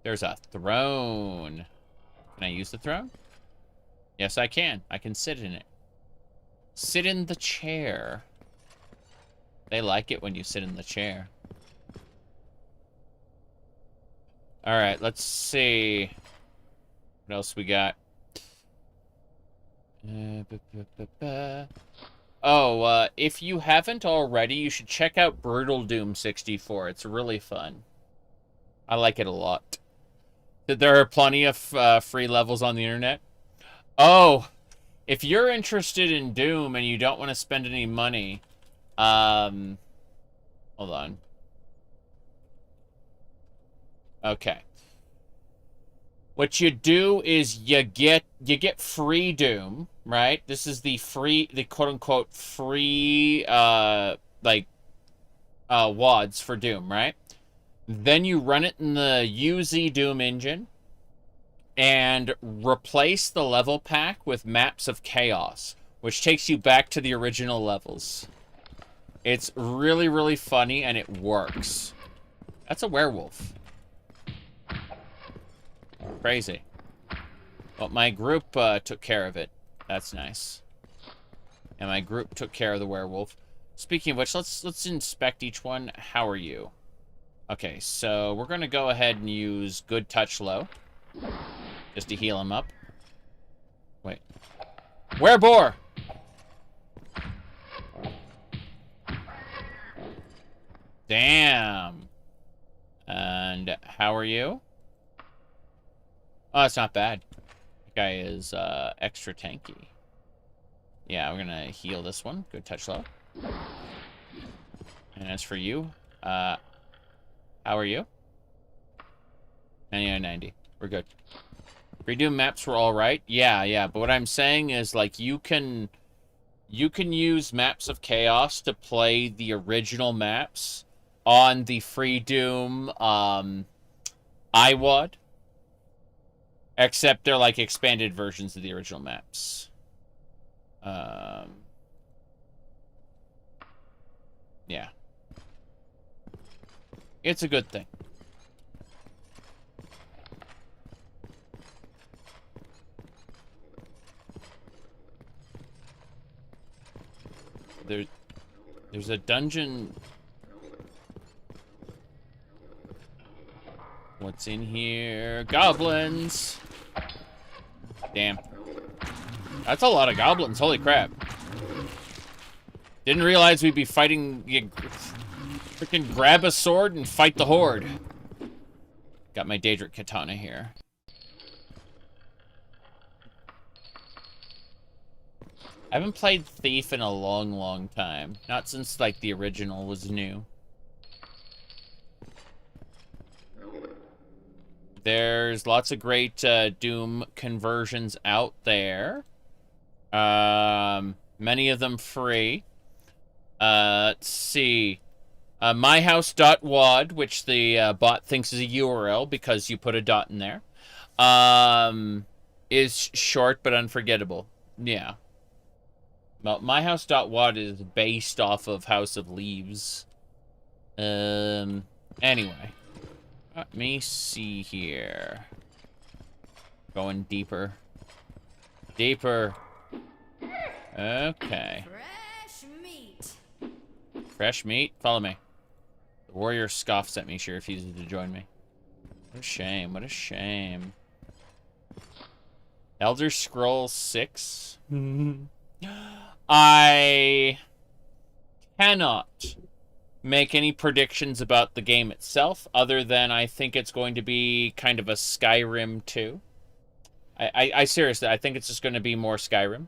There's a throne. Can I use the throne? Yes, I can. I can sit in it. Sit in the chair. They like it when you sit in the chair. Alright, let's see. What else we got? Oh, if you haven't already, you should check out Brutal Doom 64. It's really fun. I like it a lot. There are plenty of free levels on the internet. Oh, if you're interested in Doom and you don't want to spend any money, hold on. Okay. What you do is you get free Doom, right? This is the quote-unquote free WADs for Doom, right? Then you run it in the UZ Doom engine and replace the level pack with Maps of Chaos, which takes you back to the original levels. It's really, really funny, and it works. That's a werewolf. Crazy. Well, my group took care of it. That's nice. And my group took care of the werewolf. Speaking of which, let's inspect each one. How are you? Okay, so we're gonna go ahead and use Good Touch Low. Just to heal him up. Wait. Wereboar! Damn. And how are you? Oh, that's not bad. That guy is extra tanky. Yeah, we're gonna heal this one. Good touch low. And as for you, how are you? 90. We're good. Redo maps were alright. Yeah, but what I'm saying is, like, you can use Maps of Chaos to play the original maps on the free Doom iWAD. Except they're like expanded versions of the original maps. Yeah. It's a good thing. There's a dungeon. What's in here? Goblins! Damn. That's a lot of goblins, holy crap. Didn't realize we'd be fighting... Freaking grab a sword and fight the horde. Got my Daedric katana here. I haven't played Thief in a long, long time. Not since, like, the original was new. There's lots of great Doom conversions out there. Many of them free. Let's see. myhouse.wad, which the bot thinks is a URL because you put a dot in there, is short but unforgettable. Yeah. Well, myhouse.wad is based off of House of Leaves. Anyway. Let me see here. Going deeper. Deeper. Okay. Fresh meat. Fresh meat? Follow me. The warrior scoffs at me. She refuses to join me. What a shame. What a shame. Elder Scrolls 6? I cannot make any predictions about the game itself, other than I think it's going to be kind of a Skyrim 2. I seriously, I think it's just going to be more Skyrim.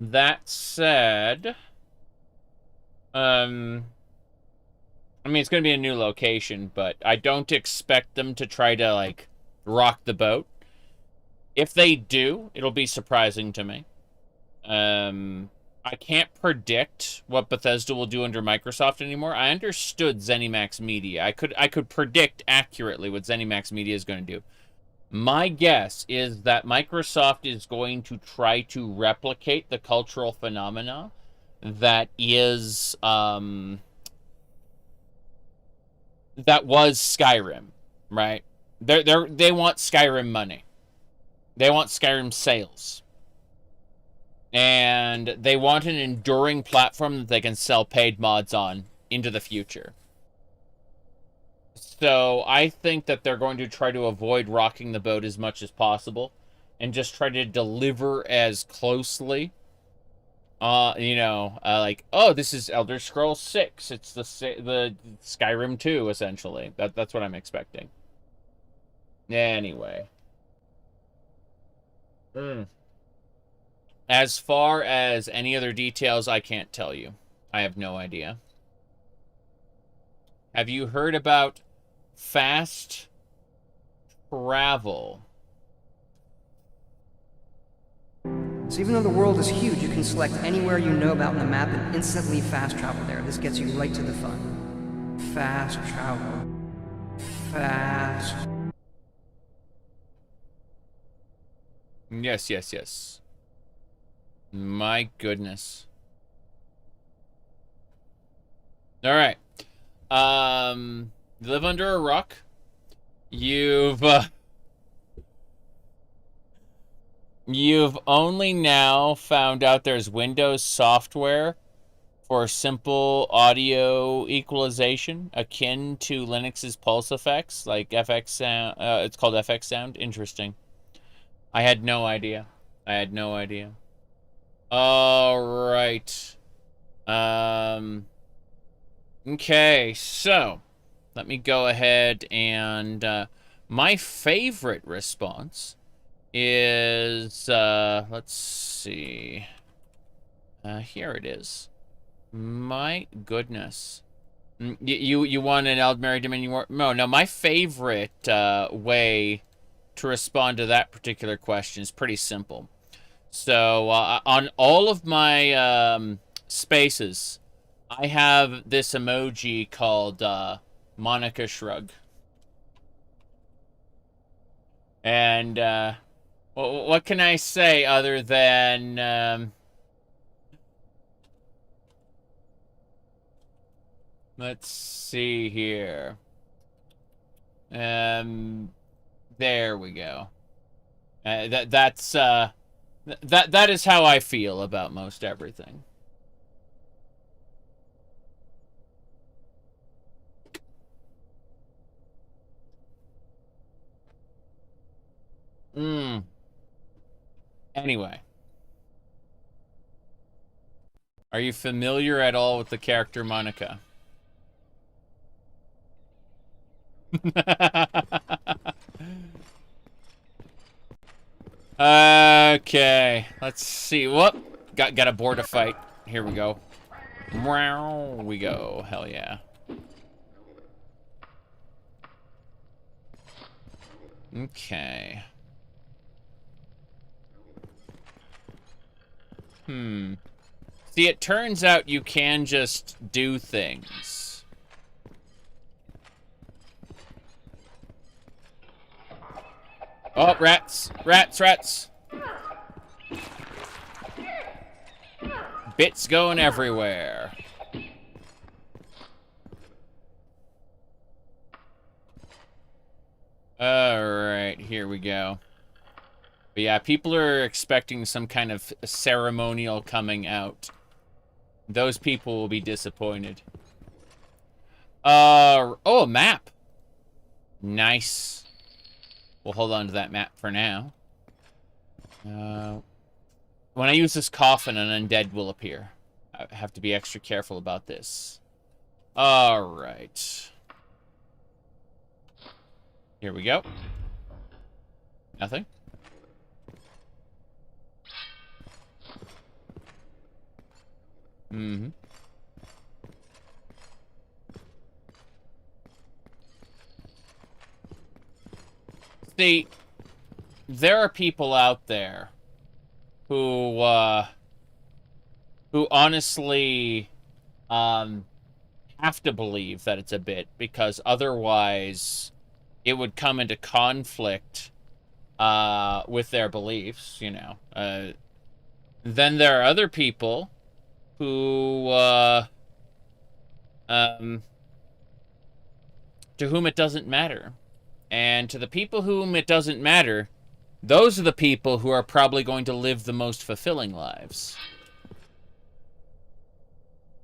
That said, I mean, it's going to be a new location, but I don't expect them to try to, like, rock the boat. If they do, it'll be surprising to me. I can't predict what Bethesda will do under Microsoft anymore. I understood ZeniMax Media. I could predict accurately what ZeniMax Media is going to do. My guess is that Microsoft is going to try to replicate the cultural phenomena that is that was Skyrim, right? They want Skyrim money. They want Skyrim sales. And they want an enduring platform that they can sell paid mods on into the future. So I think that they're going to try to avoid rocking the boat as much as possible and just try to deliver as closely, like, oh, this is Elder Scrolls 6. It's the Skyrim 2, essentially. That's what I'm expecting. Anyway. As far as any other details, I can't tell you. I have no idea. Have you heard about fast travel? So even though the world is huge, you can select anywhere you know about on the map and instantly fast travel there. This gets you right to the fun. Fast travel. Fast. Yes, yes, yes. My goodness. All right. Live under a rock. You've only now found out there's Windows software for simple audio equalization akin to Linux's pulse effects, like FX sound. It's called FX sound. Interesting. I had no idea. I had no idea. All right. Okay, so let me go ahead and my favorite response is let's see. Here it is. My goodness. You want an Eldmary Dominion War? No, my favorite way to respond to that particular question is pretty simple. So on all of my spaces, I have this emoji called Monica Shrug. And what can I say other than let's see here. There we go. That is how I feel about most everything. Anyway. Are you familiar at all with the character Monica? Okay, let's see. Whoop, got to board a fight. Here we go. Wow, we go. Hell yeah. Okay. See, it turns out you can just do things. Oh, rats. Rats, rats. Bits going everywhere. Alright, here we go. But yeah, people are expecting some kind of ceremonial coming out. Those people will be disappointed. Oh, a map. Nice. We'll hold on to that map for now. When I use this coffin, an undead will appear. I have to be extra careful about this. Alright. Here we go. Nothing. Mm-hmm. See, there are people out there who honestly, have to believe that it's a bit, because otherwise it would come into conflict, with their beliefs, you know. Then there are other people who, to whom it doesn't matter. And to the people whom it doesn't matter, those are the people who are probably going to live the most fulfilling lives.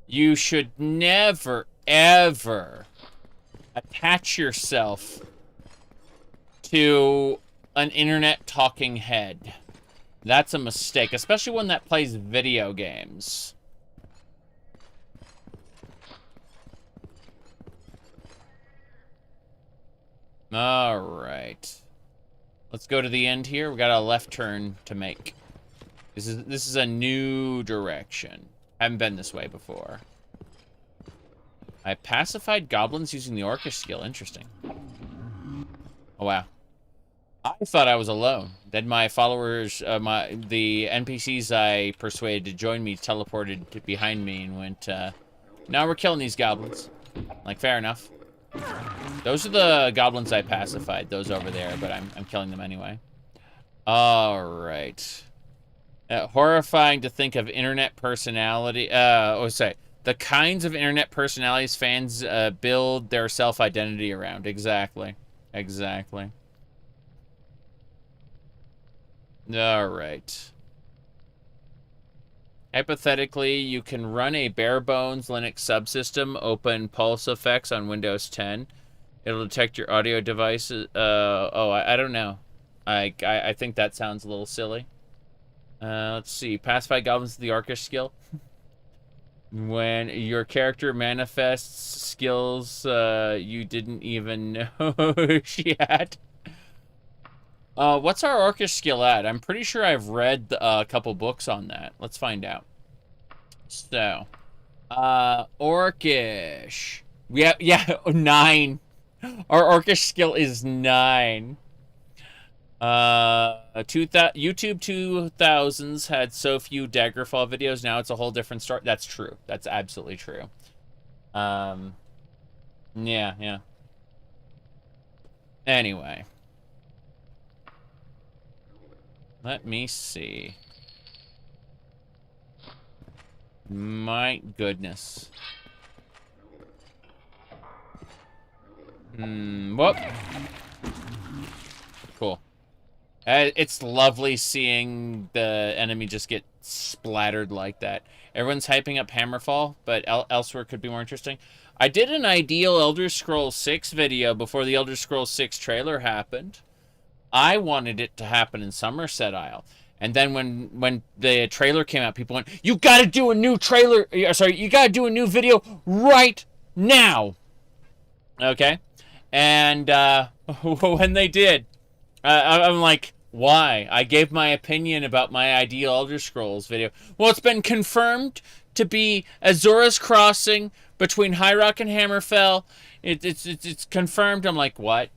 You should never, ever attach yourself to an internet talking head. That's a mistake, especially one that plays video games. Alright. Let's go to the end here. We got a left turn to make. This is a new direction. Haven't been this way before. I pacified goblins using the orcish skill. Interesting. Oh, wow. I thought I was alone. Then my followers, the NPCs I persuaded to join me teleported behind me and went, now we're killing these goblins. Like, fair enough. Those are the goblins I pacified, those over there, but I'm killing them anyway. Alright. Horrifying to think of internet personality, the kinds of internet personalities fans build their self-identity around. Exactly. Exactly. Alright. Hypothetically, you can run a bare-bones Linux subsystem, open Pulse effects on Windows 10. It'll detect your audio devices. I don't know. I think that sounds a little silly. Let's see. Pacify goblins with the orcish skill. When your character manifests skills you didn't even know she had. What's our orcish skill at? I'm pretty sure I've read a couple books on that. Let's find out. So, orcish. Yeah, 9. Our orcish skill is 9. YouTube 2000s had so few Daggerfall videos. Now it's a whole different story. That's true. That's absolutely true. Yeah. Anyway. Let me see. My goodness. Whoop. Cool. It's lovely seeing the enemy just get splattered like that. Everyone's hyping up Hammerfall, but elsewhere could be more interesting. I did an ideal Elder Scrolls 6 video before the Elder Scrolls 6 trailer happened. I wanted it to happen in Somerset Isle. And then when the trailer came out, people went, you gotta do a new trailer, sorry, you gotta do a new video right now. Okay? And when they did, I'm like, why? I gave my opinion about my ideal Elder Scrolls video. Well, it's been confirmed to be Azura's Crossing between High Rock and Hammerfell. It's confirmed. I'm like, what?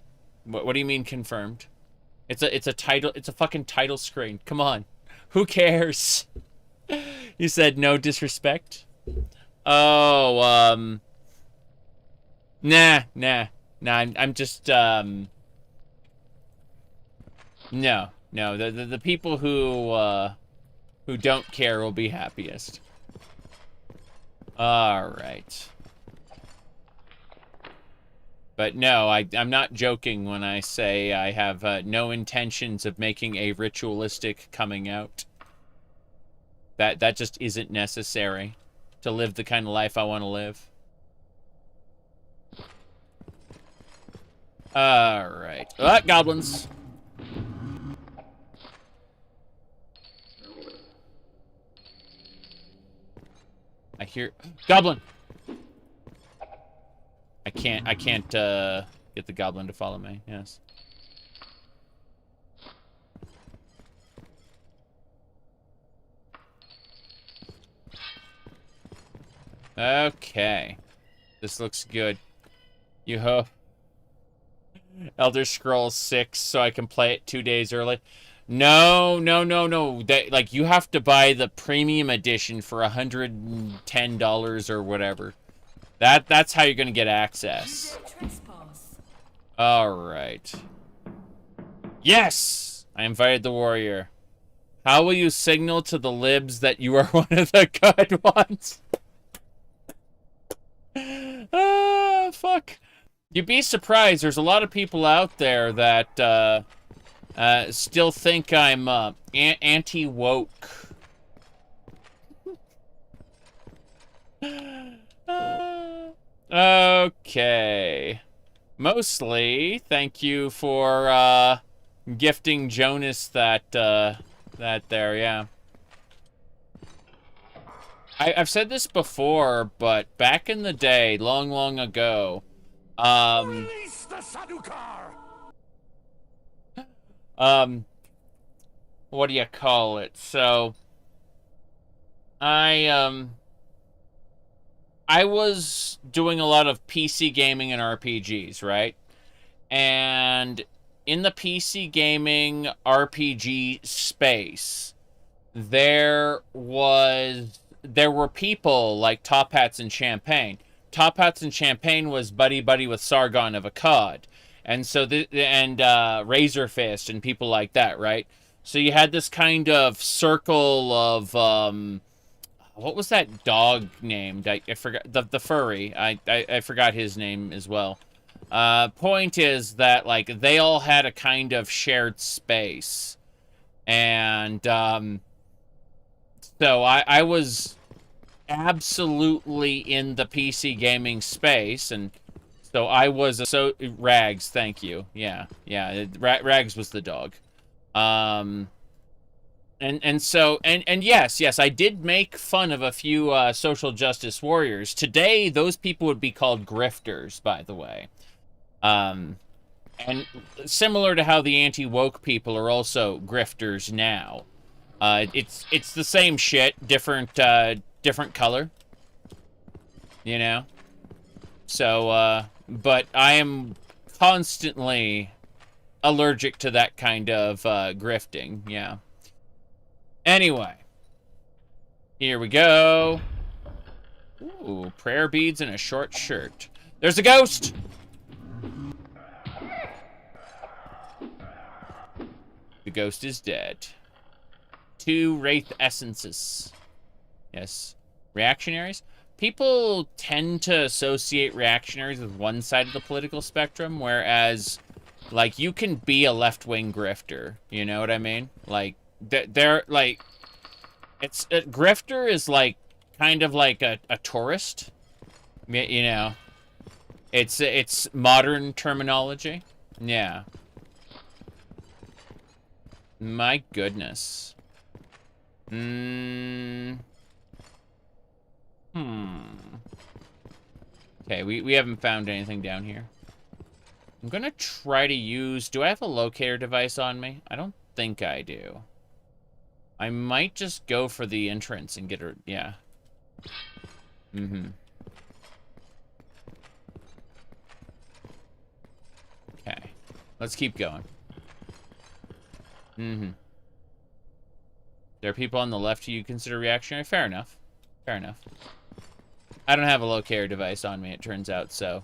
What do you mean confirmed? It's a title. It's a fucking title screen. Come on, who cares? You said no disrespect. Oh, nah. I'm just no. The people who don't care will be happiest. All right. But no, I'm not joking when I say I have no intentions of making a ritualistic coming out. That just isn't necessary to live the kind of life I want to live. Alright. Goblins. I hear... Goblin! I can't, get the goblin to follow me, yes. Okay. This looks good. You hope. Elder Scrolls 6 so I can play it 2 days early. No. Like, you have to buy the premium edition for $110 or whatever. That's how you're gonna get access. Alright. Yes! I invited the warrior. How will you signal to the libs that you are one of the good ones? Fuck. You'd be surprised. There's a lot of people out there that still think I'm anti-woke. Okay. Mostly, thank you for gifting Jonas that there, yeah. I've said this before, but back in the day, long ago, Release the Sadukar! what do you call it? So, I was doing a lot of PC gaming and RPGs, right? And in the PC gaming RPG space, there were people like Top Hats and Champagne. Top Hats and Champagne was buddy with Sargon of Akkad, and so Razor Fist and people like that, right? So you had this kind of circle of what was that dog named? I forgot the furry. I forgot his name as well. Point is that like they all had a kind of shared space, and so I was absolutely in the PC gaming space, and so I was Rags. Thank you. Yeah. Rags was the dog. And yes, I did make fun of a few social justice warriors. Today, those people would be called grifters, by the way. And similar to how the anti-woke people are also grifters now. It's the same shit, different color. You know? So, but I am constantly allergic to that kind of grifting, yeah. Anyway. Here we go. Ooh, prayer beads and a short shirt. There's a ghost! The ghost is dead. 2 wraith essences. Yes. Reactionaries? People tend to associate reactionaries with one side of the political spectrum, whereas, like, you can be a left-wing grifter. You know what I mean? Like, they're like, grifter is like, kind of like a tourist. You know? It's modern terminology. Yeah. My goodness. Okay, we haven't found anything down here. I'm gonna try to use... Do I have a locator device on me? I don't think I do. I might just go for the entrance and get her... Yeah. Okay. Let's keep going. There are people on the left who you consider reactionary? Fair enough. Fair enough. I don't have a locator device on me, it turns out, so...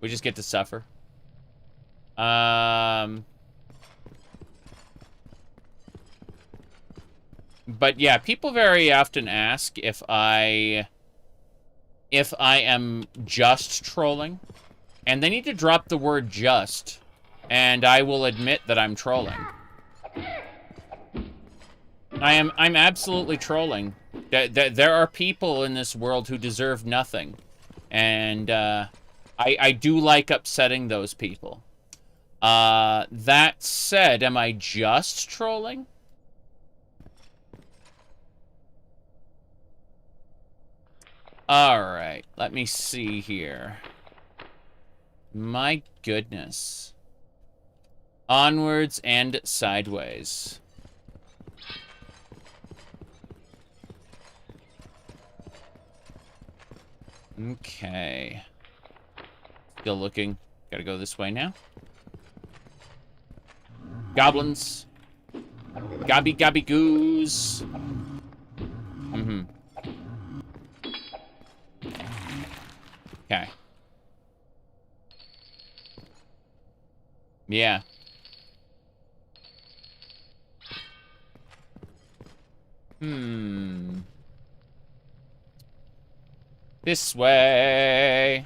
We just get to suffer. But yeah, people very often ask if I am just trolling. And they need to drop the word just. And I will admit that I'm trolling. I'm absolutely trolling. There are people in this world who deserve nothing. And I do like upsetting those people. That said, am I just trolling? Alright, let me see here. My goodness. Onwards and sideways. Okay. Still looking. Gotta go this way now. Goblins. Gobby gobby goos. Mm-hmm. Okay. Yeah. This way.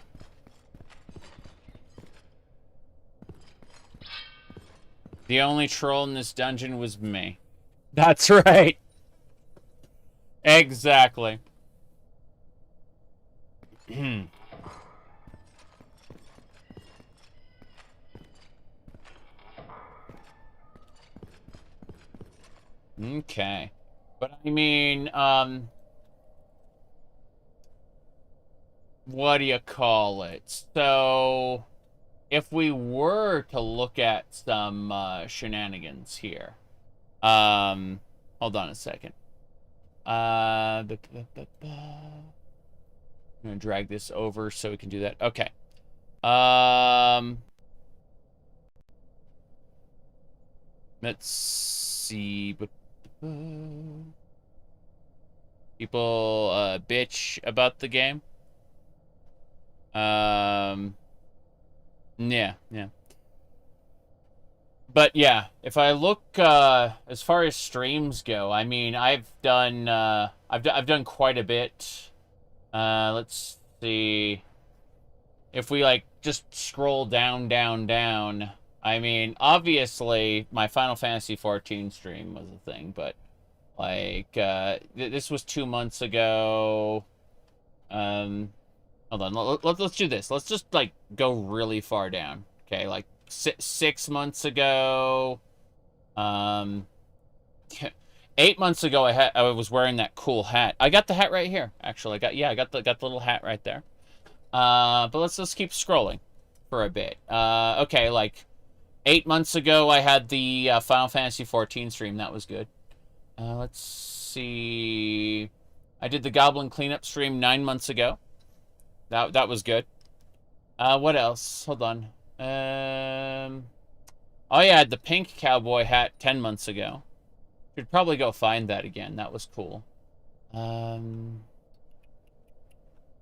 The only troll in this dungeon was me. That's right. Exactly. Okay. But I mean, what do you call it? So, if we were to look at some shenanigans here, hold on a second. I'm gonna drag this over so we can do that. Okay. Let's see. People bitch about the game. Yeah. But yeah, if I look as far as streams go, I mean, I've done quite a bit. Let's see. If we like just scroll down. I mean, obviously my Final Fantasy 14 stream was a thing, but like this was 2 months ago. Hold on, let's do this. Let's just like go really far down. Okay, like 6 months ago. 8 months ago, I was wearing that cool hat. I got the hat right here. Actually, I got the little hat right there. But let's keep scrolling for a bit. Okay, like 8 months ago, I had the Final Fantasy 14 stream. That was good. Let's see. I did the Goblin cleanup stream 9 months ago. That was good. What else? Hold on. Oh yeah, I had the pink cowboy hat 10 months ago. Should probably go find that again. That was cool. Hold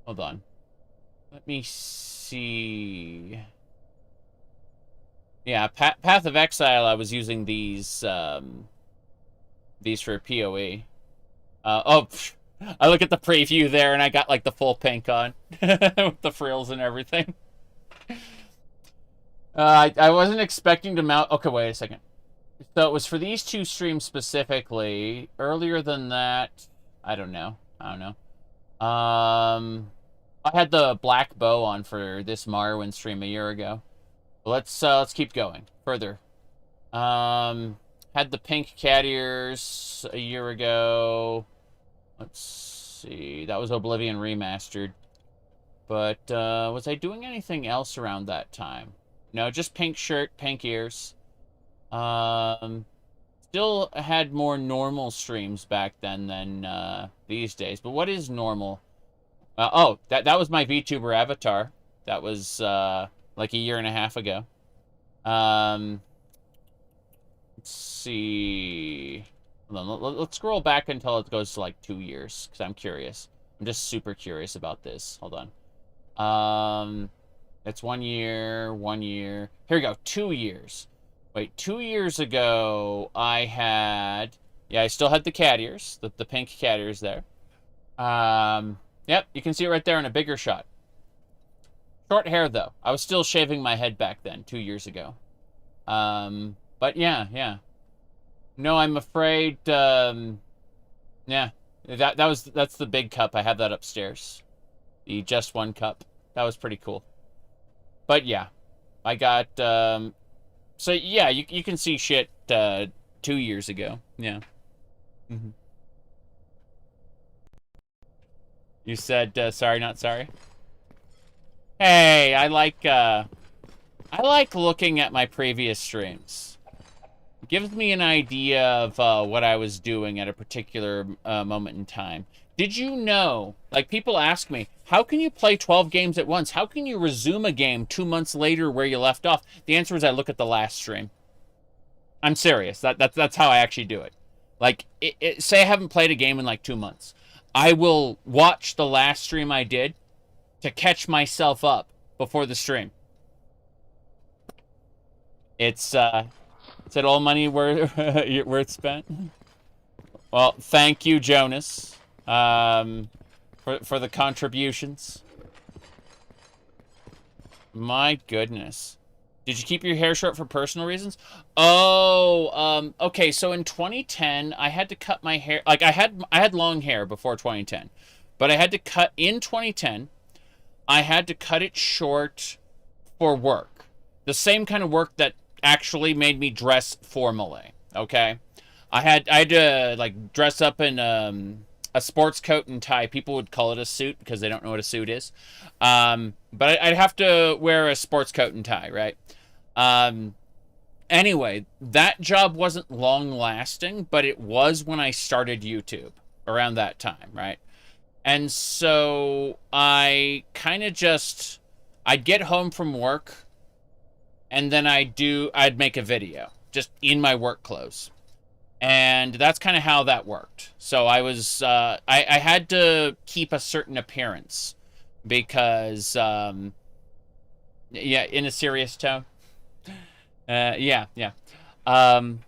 on. Let me see. Yeah, Path of Exile, I was using these for PoE. I look at the preview there, and I got, like, the full pink on. With the frills and everything. I wasn't expecting to mount... Okay, wait a second. So it was for these two streams specifically. Earlier than that, I don't know. I had the black bow on for this Morrowind stream a year ago. Let's keep going further. Had the pink cat ears a year ago. Let's see. That was Oblivion Remastered. But was I doing anything else around that time? No, just pink shirt, pink ears. Still had more normal streams back then than these days. But what is normal? Oh, that was my VTuber avatar. That was like a year and a half ago. Let's see. Hold on, let's scroll back until it goes to like 2 years, because I'm curious. I'm just super curious about this. Hold on. It's 1 year, 1 year. Here we go, 2 years. Wait, 2 years ago, I had... Yeah, I still had the cat ears, the pink cat ears there. Yep, you can see it right there in a bigger shot. Short hair, though. I was still shaving my head back then, 2 years ago. But yeah, yeah. No, I'm afraid, yeah. That's the big cup. I have that upstairs. The just one cup. That was pretty cool. But yeah. I got, so yeah, you can see shit, 2 years ago. Yeah. Mm-hmm. You said, sorry, not sorry? Hey, I like looking at my previous streams. It gives me an idea of what I was doing at a particular moment in time. Did you know, like people ask me, how can you play 12 games at once? How can you resume a game 2 months later where you left off? The answer is I look at the last stream. I'm serious. That's how I actually do it. Like, say I haven't played a game in like 2 months. I will watch the last stream I did to catch myself up before the stream. It's is it all money worth spent? Well, thank you, Jonas, for the contributions. My goodness. Did you keep your hair short for personal reasons? Oh, okay. So in 2010, I had to cut my hair. Like I had long hair before 2010, but I had to cut in 2010. I had to cut it short for work. The same kind of work that actually made me dress formally, okay? I had to, like, dress up in a sports coat and tie. People would call it a suit because they don't know what a suit is. But I'd have to wear a sports coat and tie, right? Anyway, that job wasn't long-lasting, but it was when I started YouTube, around that time, right? And so I kind of just, I'd get home from work and then I'd make a video just in my work clothes. And that's kind of how that worked. So I was, I had to keep a certain appearance because, yeah, in a serious tone. Yeah. In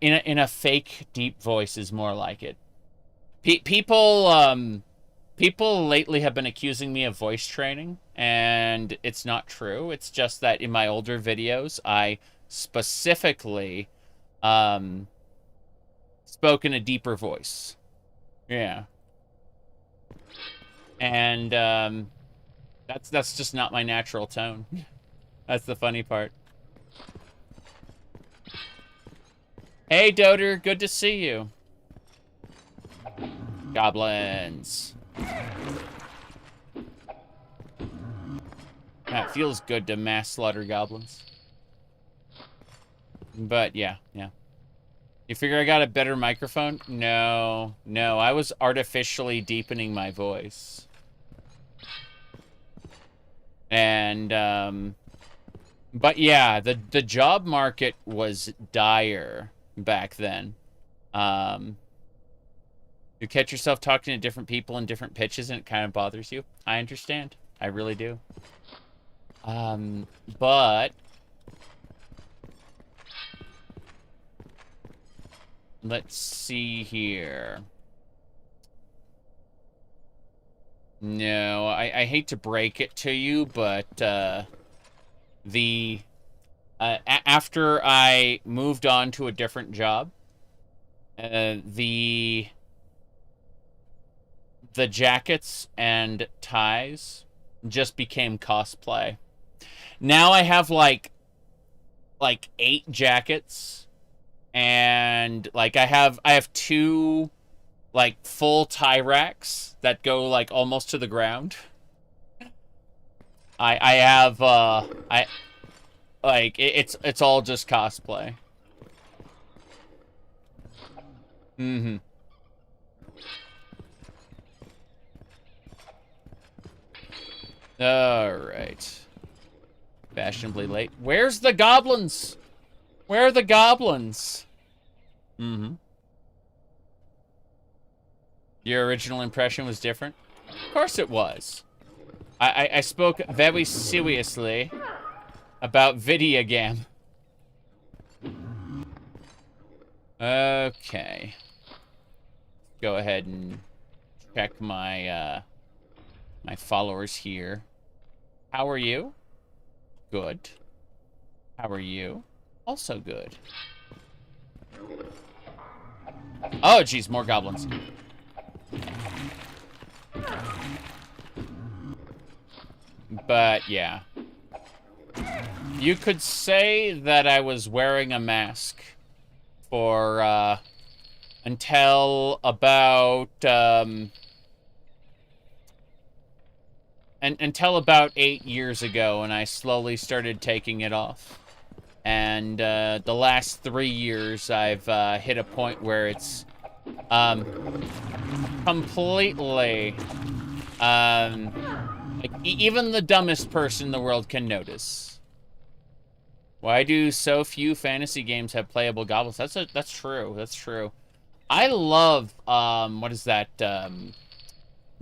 a fake deep voice is more like it. People lately have been accusing me of voice training, and it's not true. It's just that in my older videos, I specifically spoke in a deeper voice. Yeah. And that's just not my natural tone. That's the funny part. Hey, Doter, good to see you. Goblins. That feels good to mass slaughter goblins. But yeah. You figure I got a better microphone? No, I was artificially deepening my voice. And, but yeah, the job market was dire back then. You catch yourself talking to different people in different pitches and it kind of bothers you. I understand. I really do. But let's see here. No, I hate to break it to you, but after I moved on to a different job, the jackets and ties just became cosplay. Now I have like 8 jackets, and like I have 2 like full tie racks that go like almost to the ground. I have it's all just cosplay. Mm-hmm. Alright. Fashionably late. Where's the goblins? Where are the goblins? Mm-hmm. Your original impression was different? Of course it was. I spoke very seriously about video game. Okay. Go ahead and check my my followers here. How are you? Good. How are you? Also good. Oh, geez, more goblins. But, yeah. You could say that I was wearing a mask for, until about, until about 8 years ago, and I slowly started taking it off. And, the last 3 years, I've, hit a point where it's, completely, like, even the dumbest person in the world can notice. Why do so few fantasy games have playable goblins? That's true. That's true. I love, what is that,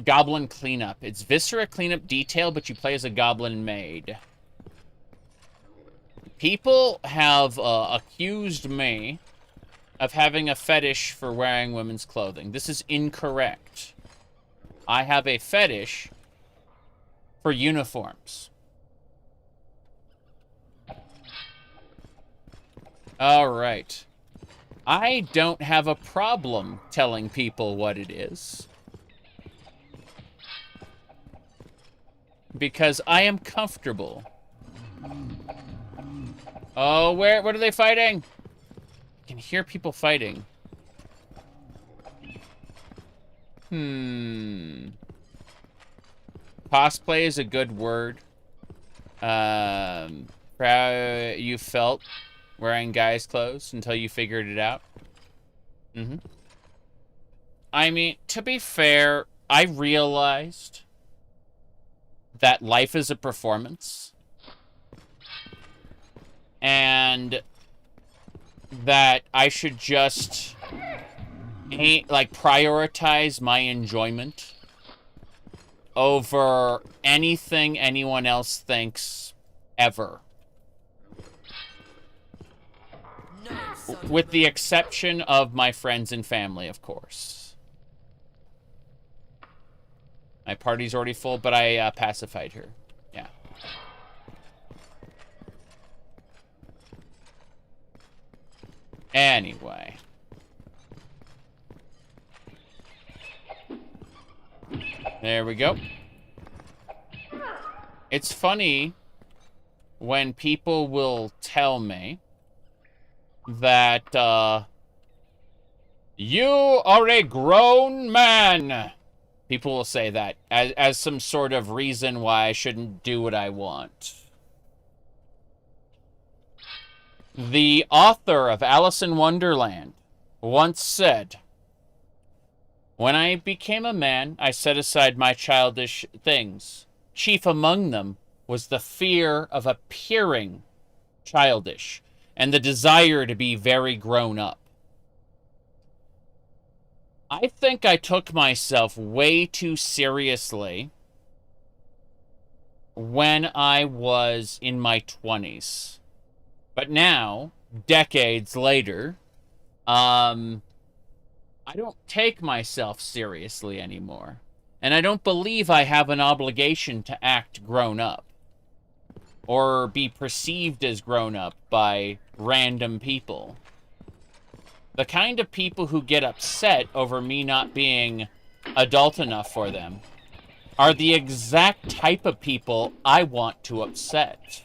Goblin Cleanup. It's Viscera Cleanup Detail, but you play as a goblin maid. People have, accused me of having a fetish for wearing women's clothing. This is incorrect. I have a fetish for uniforms. All right. I don't have a problem telling people what it is. Because I am comfortable. Oh, what are they fighting? I can hear people fighting. Cosplay is a good word. Proud you felt wearing guys' clothes until you figured it out. I mean, to be fair, I realized that life is a performance. And that I should just, like, prioritize my enjoyment over anything anyone else thinks ever. With the exception of my friends and family, of course. My party's already full, but I pacified her. Yeah. Anyway. There we go. It's funny when people will tell me that, you are a grown man. People will say that as some sort of reason why I shouldn't do what I want. The author of Alice in Wonderland once said, "When I became a man, I set aside my childish things. Chief among them was the fear of appearing childish and the desire to be very grown up." I think I took myself way too seriously when I was in my 20s. But now, decades later, I don't take myself seriously anymore. And I don't believe I have an obligation to act grown up. Or be perceived as grown up by random people. The kind of people who get upset over me not being adult enough for them are the exact type of people I want to upset.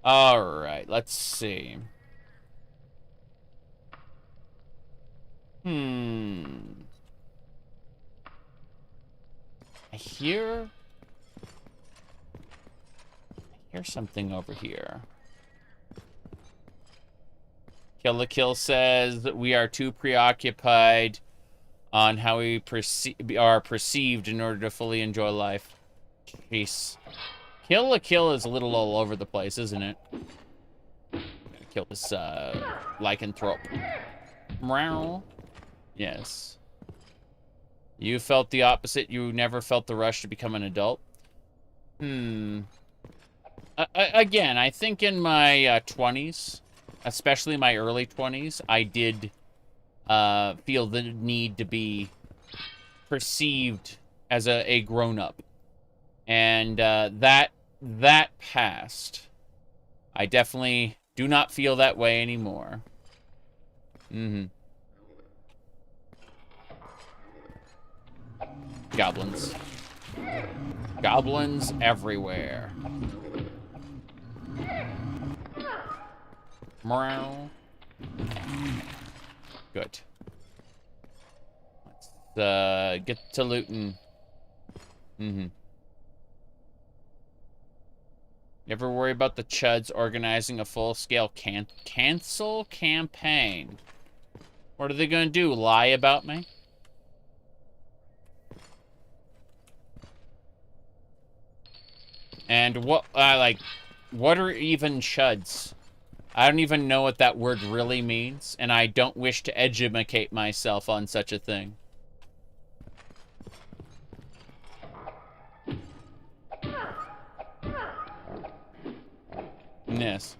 Alright, let's see. I hear something over here. Kill the Kill says that we are too preoccupied on how we are perceived in order to fully enjoy life. Jeez. Kill the Kill is a little all over the place, isn't it? Gotta kill this lycanthrope. Meow. Yes. You felt the opposite. You never felt the rush to become an adult. Again, I think in my 20s, especially my early 20s, I did feel the need to be perceived as a grown-up. And that passed. I definitely do not feel that way anymore. Goblins. Goblins everywhere. Meow. Good. Let's get to looting. Never worry about the chuds organizing a full-scale cancel campaign. What are they gonna do? Lie about me? And what, what are even chuds? I don't even know what that word really means, and I don't wish to educate myself on such a thing. Yes.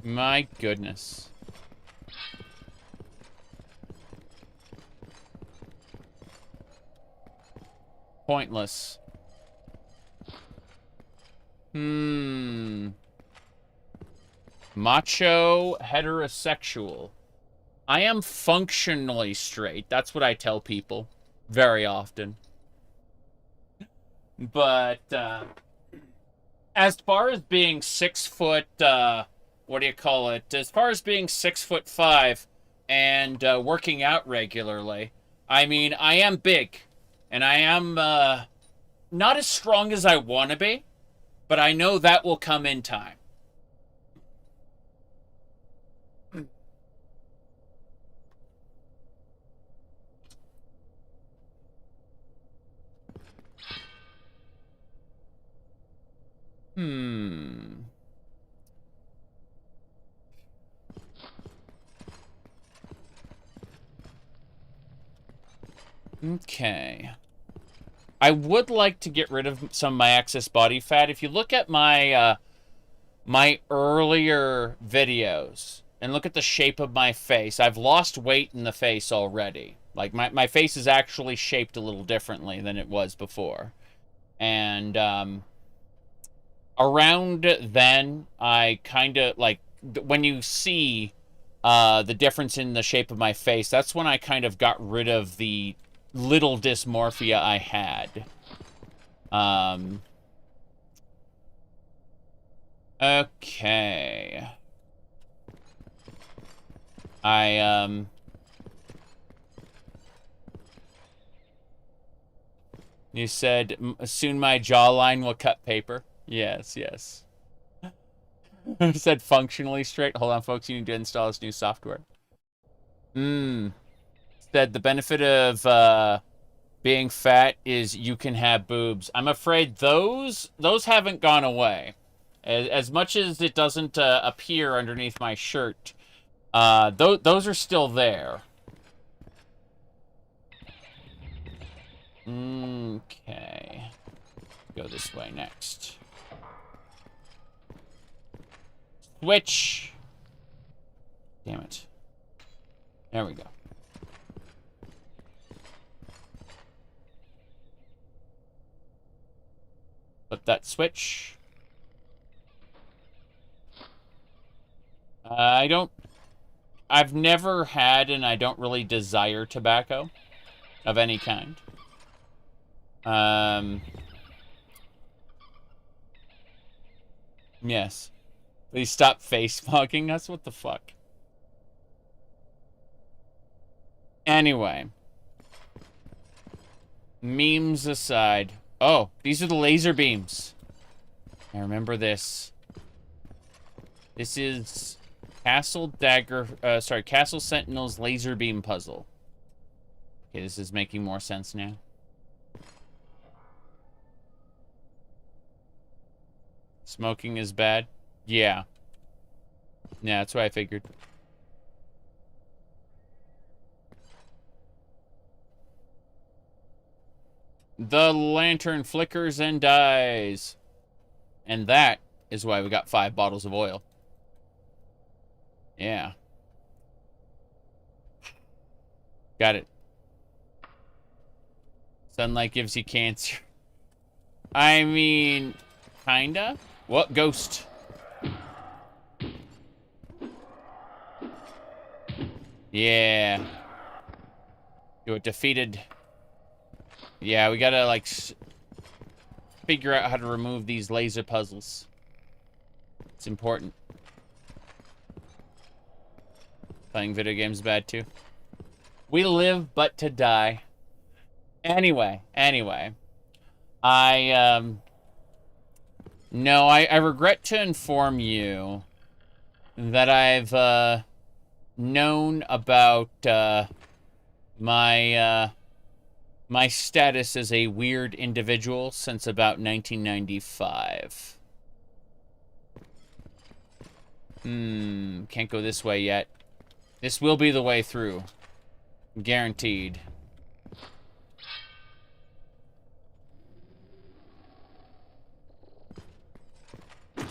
My goodness. Pointless. Macho heterosexual. I am functionally straight. That's what I tell people very often. But, as far as being 6 foot, what do you call it? As far as being 6'5" and, working out regularly, I mean, I am big. And I am, not as strong as I want to be, but I know that will come in time. Okay. I would like to get rid of some of my excess body fat. If you look at my my earlier videos and look at the shape of my face, I've lost weight in the face already. Like, my face is actually shaped a little differently than it was before. And around then, I kind of, like, when you see the difference in the shape of my face, that's when I kind of got rid of the little dysmorphia I had. Okay. You said, soon my jawline will cut paper. Yes, yes. You said functionally straight. Hold on, folks. You need to install this new software. Said the benefit of being fat is you can have boobs. I'm afraid those haven't gone away. As much as it doesn't appear underneath my shirt, those are still there. Okay. Go this way next. Switch. Damn it. There we go. Flip that switch. I've never had, and I don't really desire tobacco of any kind. Yes. Please stop face fogging us. What the fuck? Anyway. Memes aside. Oh, these are the laser beams. I remember this. This is Castle Sentinel's laser beam puzzle. Okay, this is making more sense now. Smoking is bad? Yeah. Yeah, that's what I figured. The lantern flickers and dies. And that is why we got 5 bottles of oil. Yeah. Got it. Sunlight gives you cancer. I mean, kinda. What? Ghost. Yeah. You were defeated. Yeah, we gotta, like, figure out how to remove these laser puzzles. It's important. Playing video games is bad, too. We live but to die. Anyway. No, I regret to inform you that I've, known about, my status as a weird individual since about 1995. Can't go this way yet. This will be the way through. Guaranteed.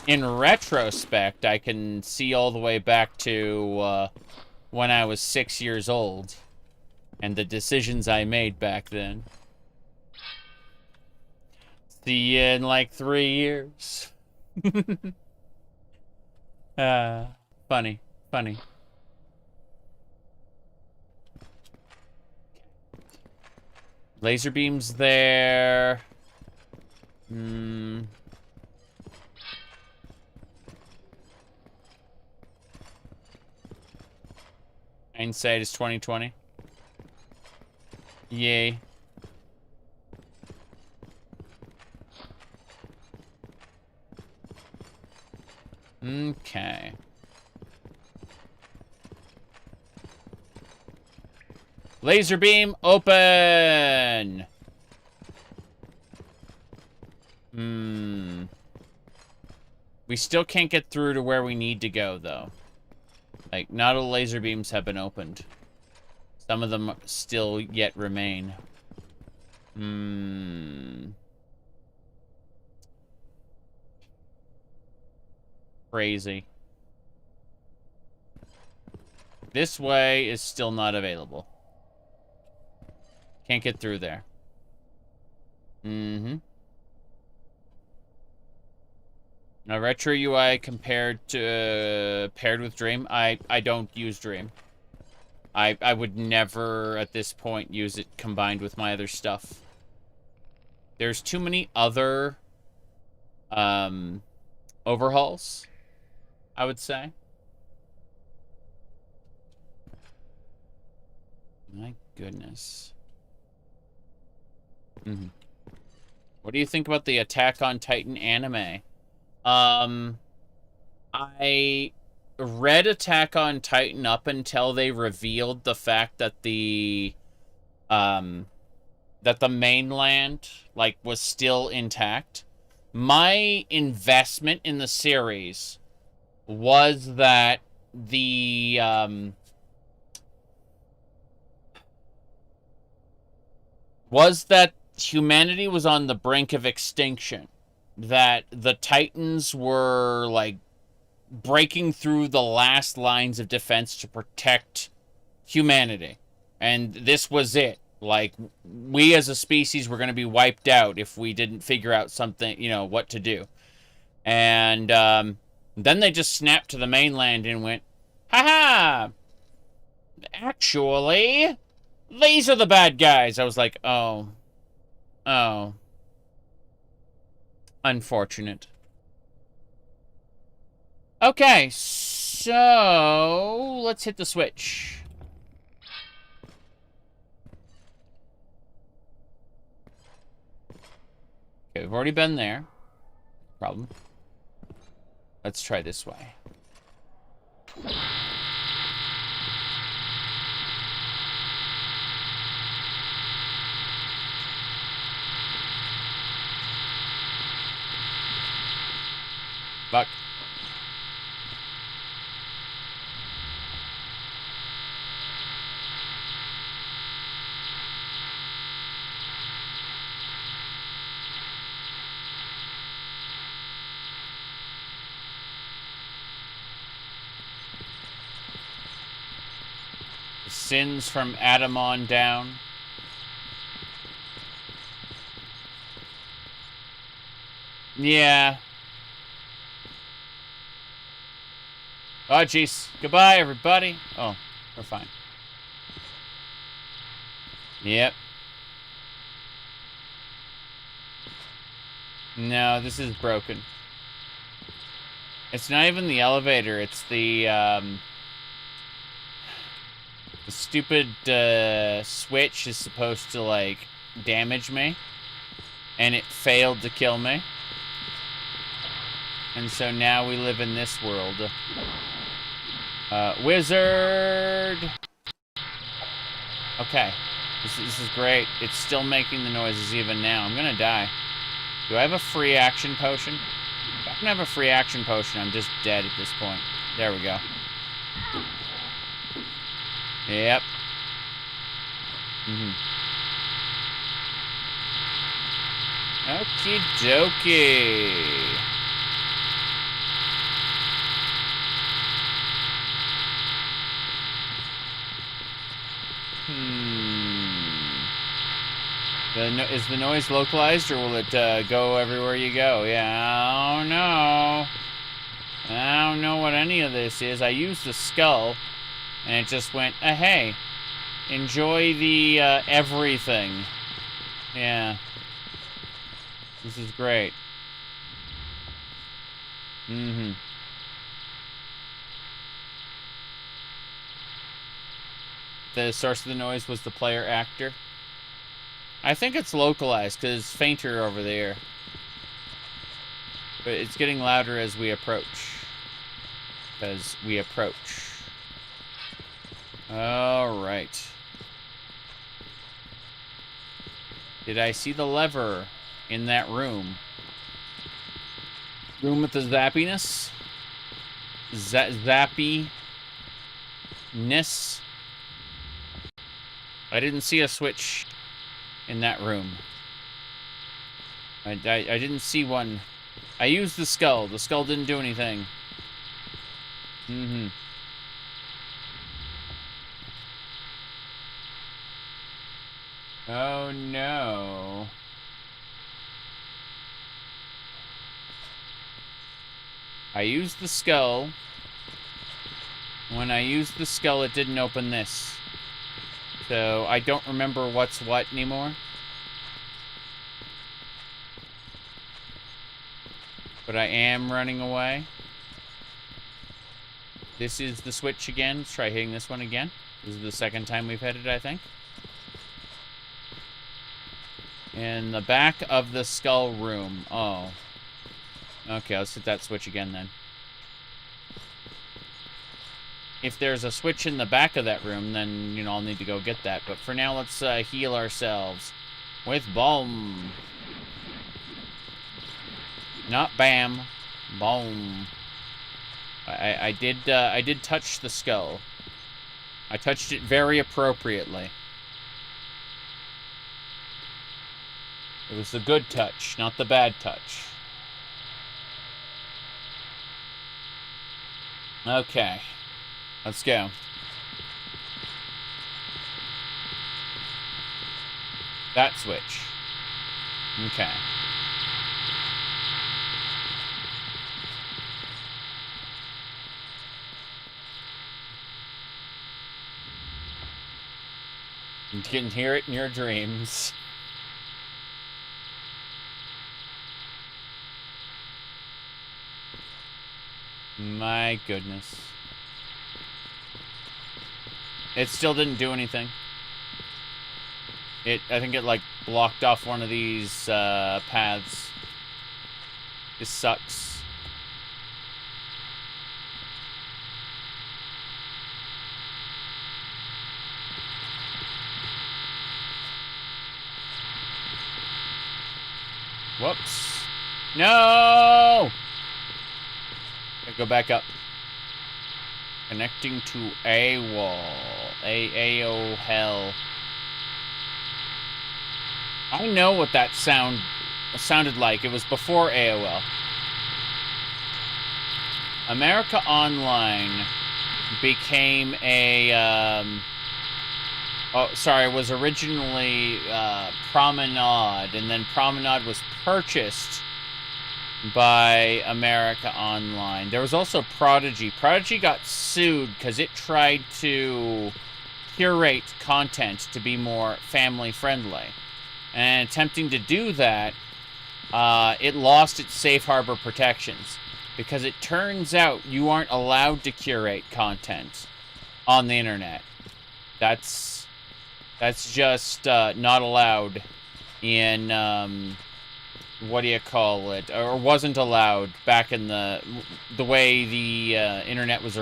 In retrospect, I can see all the way back to when I was 6 years old and the decisions I made back then. See you in like 3 years. Funny. Laser beams there. Hindsight is 2020. Yay. Okay. Laser beam open. We still can't get through to where we need to go, though. Like, not all laser beams have been opened. Some of them still yet remain. Crazy. This way is still not available. Can't get through there. Now, Retro UI paired with Dream. I don't use Dream. I would never, at this point, use it combined with my other stuff. There's too many other overhauls, I would say. My goodness. What do you think about the Attack on Titan anime? I read Attack on Titan up until they revealed the fact that the mainland, like, was still intact. My investment in the series was that the humanity was on the brink of extinction. That the Titans were, like, breaking through the last lines of defense to protect humanity. And this was it. Like, we as a species were going to be wiped out if we didn't figure out something, you know, what to do. And then they just snapped to the mainland and went, haha! Actually, these are the bad guys. I was like, oh. Unfortunate. Okay, so let's hit the switch. Okay, we've already been there. Problem. Let's try this way. Fuck. sins from Adam on down. Yeah. Oh, jeez. Goodbye, everybody. Oh, we're fine. Yep. No, this is broken. It's not even the elevator. It's the stupid switch is supposed to, like, damage me. And it failed to kill me. And so now we live in this world. Wizard! Okay. This is great. It's still making the noises even now. I'm gonna die. Do I have a free action potion? If I don't have a free action potion, I'm just dead at this point. There we go. Yep. Okie dokie. Is the noise localized, or will it go everywhere you go? Yeah, I don't know. I don't know what any of this is. I used the skull, and it just went, hey, enjoy the everything. Yeah. This is great. The source of the noise was the player actor. I think it's localized, because it's fainter over there. But it's getting louder as we approach. Because we approach. Alright. Did I see the lever in that room? Room with the zappiness? Zappiness? I didn't see a switch in that room. I didn't see one. I used the skull. The skull didn't do anything. Oh no. I used the skull. When I used the skull, it didn't open this. So I don't remember what's what anymore. But I am running away. This is the switch again. Let's try hitting this one again. This is the second time we've hit it, I think. In the back of the skull room. Oh. Okay, let's hit that switch again then. If there's a switch in the back of that room, then, you know, I'll need to go get that. But for now, let's heal ourselves with balm. Not bam. Balm. I did touch the skull. I touched it very appropriately. It was the good touch, not the bad touch. Okay. Let's go. That switch. Okay. You can hear it in your dreams. My goodness. It still didn't do anything. I think it, like, blocked off one of these, paths. This sucks. Whoops. No! Gotta go back up. Connecting to a wall. A-O hell. I know what that sounded like. It was before AOL. America Online became a Oh, sorry, it was originally Promenade, and then Promenade was purchased by America Online. There was also Prodigy. Prodigy got sued because it tried to curate content to be more family-friendly. And attempting to do that, it lost its safe harbor protections. Because it turns out you aren't allowed to curate content on the internet. That's just not allowed in, what do you call it? Or wasn't allowed back in the way the internet was,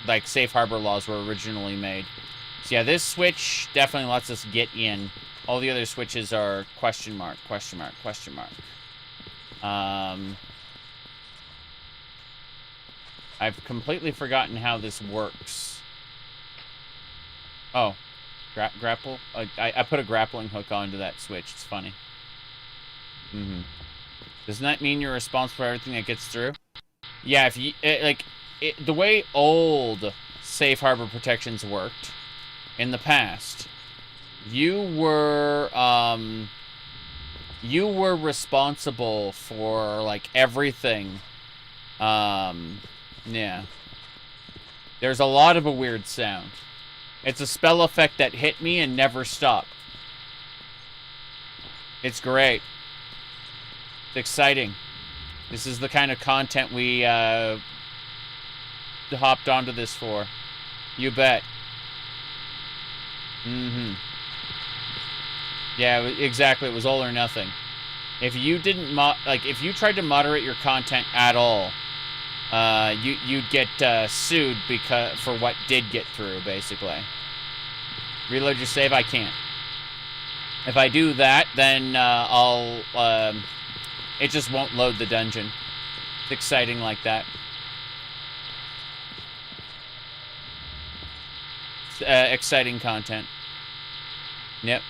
like, safe harbor laws were originally made. So yeah, this switch definitely lets us get in. All the other switches are question mark, question mark, question mark. I've completely forgotten how this works. Oh. Grapple? I put a grappling hook onto that switch. It's funny. Doesn't that mean you're responsible for everything that gets through? Yeah, if you... the way old safe harbor protections worked in the past, you were responsible for, like, everything. Yeah. There's a lot of a weird sound. It's a spell effect that hit me and never stopped. It's great. It's exciting. This is the kind of content we hopped onto this for. You bet. Yeah, exactly. It was all or nothing. If you didn't if you tried to moderate your content at all, you'd get sued for what did get through, basically. Reload your save? I can't. If I do that, then it just won't load the dungeon. It's exciting like that. Exciting content. Yep.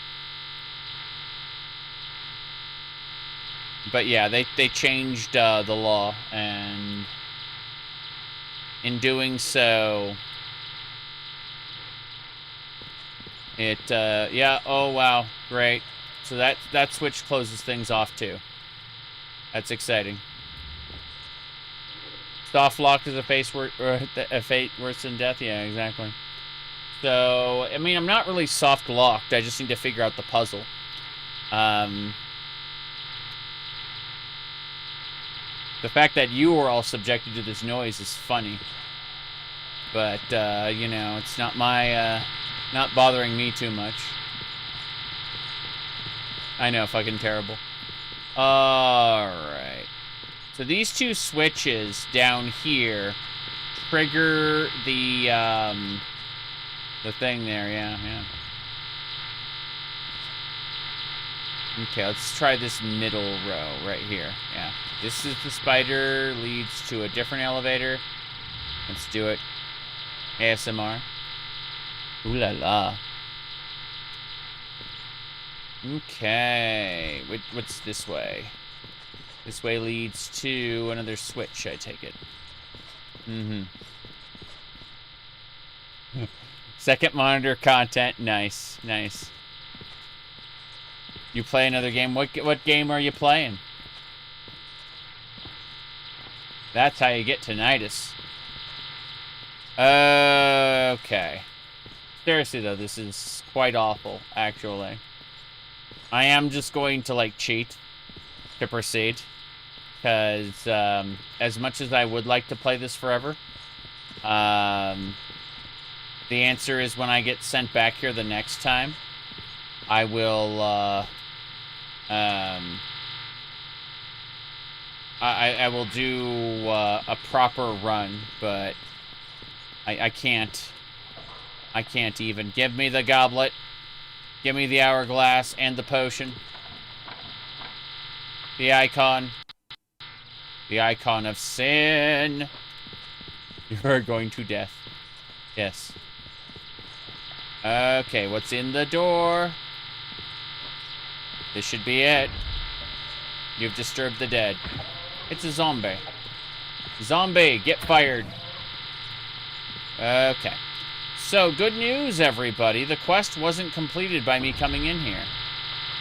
But yeah, they changed the law, and in doing so, yeah, oh wow, great. So that switch closes things off too. That's exciting. Soft lock is a fate worse than death. Yeah, exactly. So, I mean, I'm not really soft locked. I just need to figure out the puzzle. The fact that you are all subjected to this noise is funny. But, you know, it's not not bothering me too much. I know, fucking terrible. Alright. So these two switches down here trigger the thing there, yeah. Okay, let's try this middle row right here. Yeah. This is the spider, leads to a different elevator. Let's do it. ASMR. Ooh la la. Okay. What's this way? This way leads to another switch, I take it. Second monitor content. Nice. Nice. You play another game? What game are you playing? That's how you get tinnitus. Okay. Seriously, though, this is quite awful, actually. I am just going to, like, cheat to proceed. Because, as much as I would like to play this forever, the answer is when I get sent back here the next time, I will, I will do a proper run, but I can't. I can't even. Give me the goblet. Give me the hourglass and the potion. The icon. The icon of sin. You are going to death. Yes. Okay, what's in the door? This should be it. You've disturbed the dead. It's a zombie. Zombie, get fired. Okay. So, good news, everybody. The quest wasn't completed by me coming in here.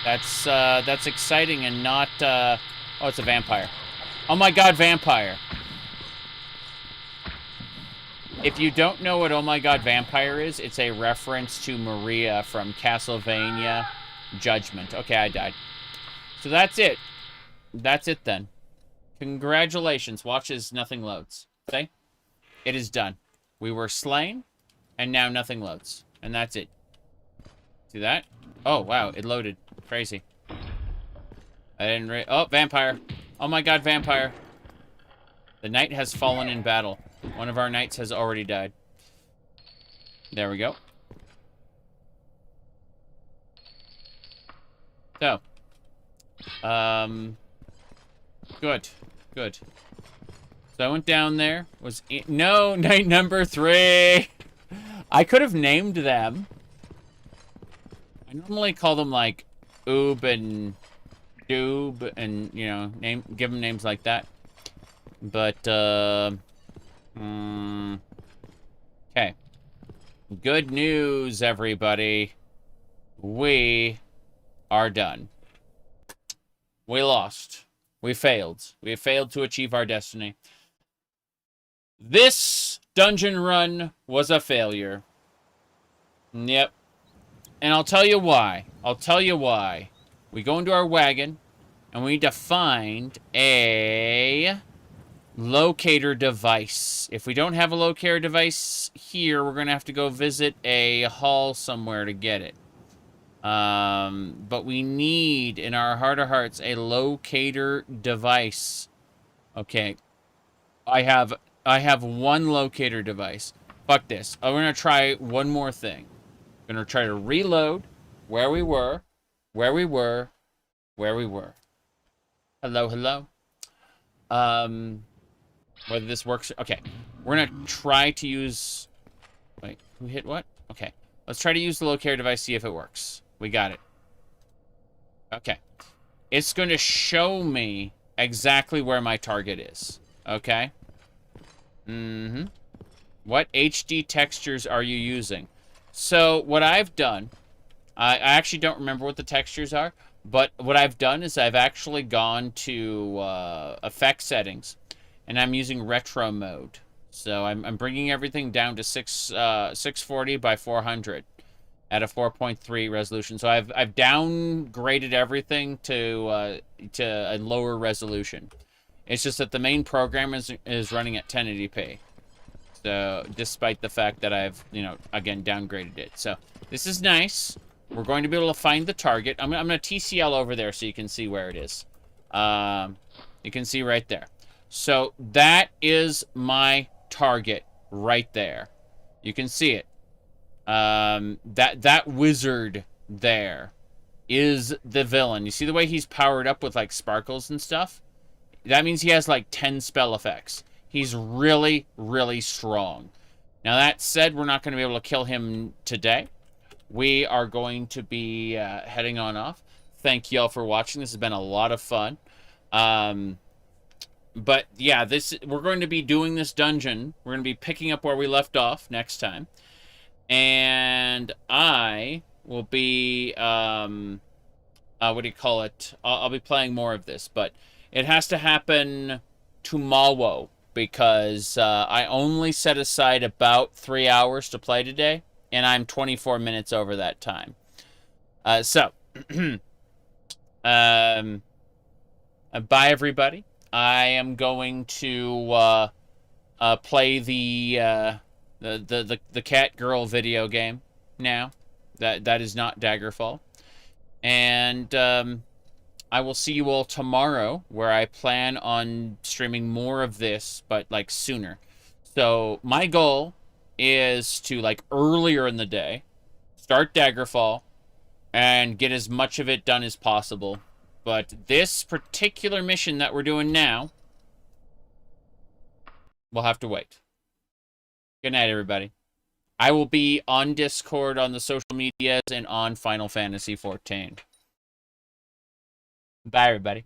That's exciting and not, oh, it's a vampire. Oh my god, vampire. If you don't know what Oh My God, Vampire is, it's a reference to Maria from Castlevania Judgment. Okay, I died. So that's it. That's it then. Congratulations. Watch as nothing loads. See? It is done. We were slain, and now nothing loads. And that's it. See that? Oh, wow. It loaded. Crazy. I didn't oh, vampire. Oh my god, vampire. The knight has fallen in battle. One of our knights has already died. There we go. So. Good. Good. So I went down there. No, knight number 3! I could have named them. I normally call them, like, Oob and Doob and, you know, give them names like that. But, okay. Good news, everybody. We are done. We lost. We failed. We failed to achieve our destiny. This dungeon run was a failure. Yep. And I'll tell you why. I'll tell you why. We go into our wagon, and we need to find a locator device. If we don't have a locator device here, we're going to have to go visit a hall somewhere to get it. But we need, in our heart of hearts, a locator device. Okay. I have one locator device. Fuck this. I'm going to try one more thing. I'm going to try to reload where we were, where we were, where we were. Hello, hello. Whether this works. Okay. We're going to try to use... Wait, who hit what? Okay. Let's try to use the locator device, see if it works. We got it. Okay. It's going to show me exactly where my target is. Okay? Mm-hmm. What HD textures are you using? So, what I've done... I actually don't remember what the textures are, but what I've done is I've actually gone to effect settings, and I'm using retro mode. So I'm bringing everything down to 640 by 400 at a 4.3 resolution. So I've downgraded everything to a lower resolution. It's just that the main program is running at 1080p. So despite the fact that I've, you know, again downgraded it. So this is nice. We're going to be able to find the target. I'm going to TCL over there so you can see where it is. You can see right there. So that is my target right there. You can see it. That wizard there is the villain. You see the way he's powered up with like sparkles and stuff? That means he has like 10 spell effects. He's really, really strong. Now that said, we're not going to be able to kill him today. We are going to be heading on off. Thank you all for watching. This has been a lot of fun. But yeah, we're going to be doing this dungeon. We're going to be picking up where we left off next time. And I will be, what do you call it? I'll be playing more of this, but it has to happen tomorrow because I only set aside about 3 hours to play today. And I'm 24 minutes over that time. Bye everybody. I am going to play the cat girl video game now. That is not Daggerfall. And I will see you all tomorrow, where I plan on streaming more of this, but like sooner. So my goal is to, like, earlier in the day, start Daggerfall, and get as much of it done as possible. But this particular mission that we're doing now, we'll have to wait. Good night, everybody. I will be on Discord, on the social medias, and on Final Fantasy XIV. Bye, everybody.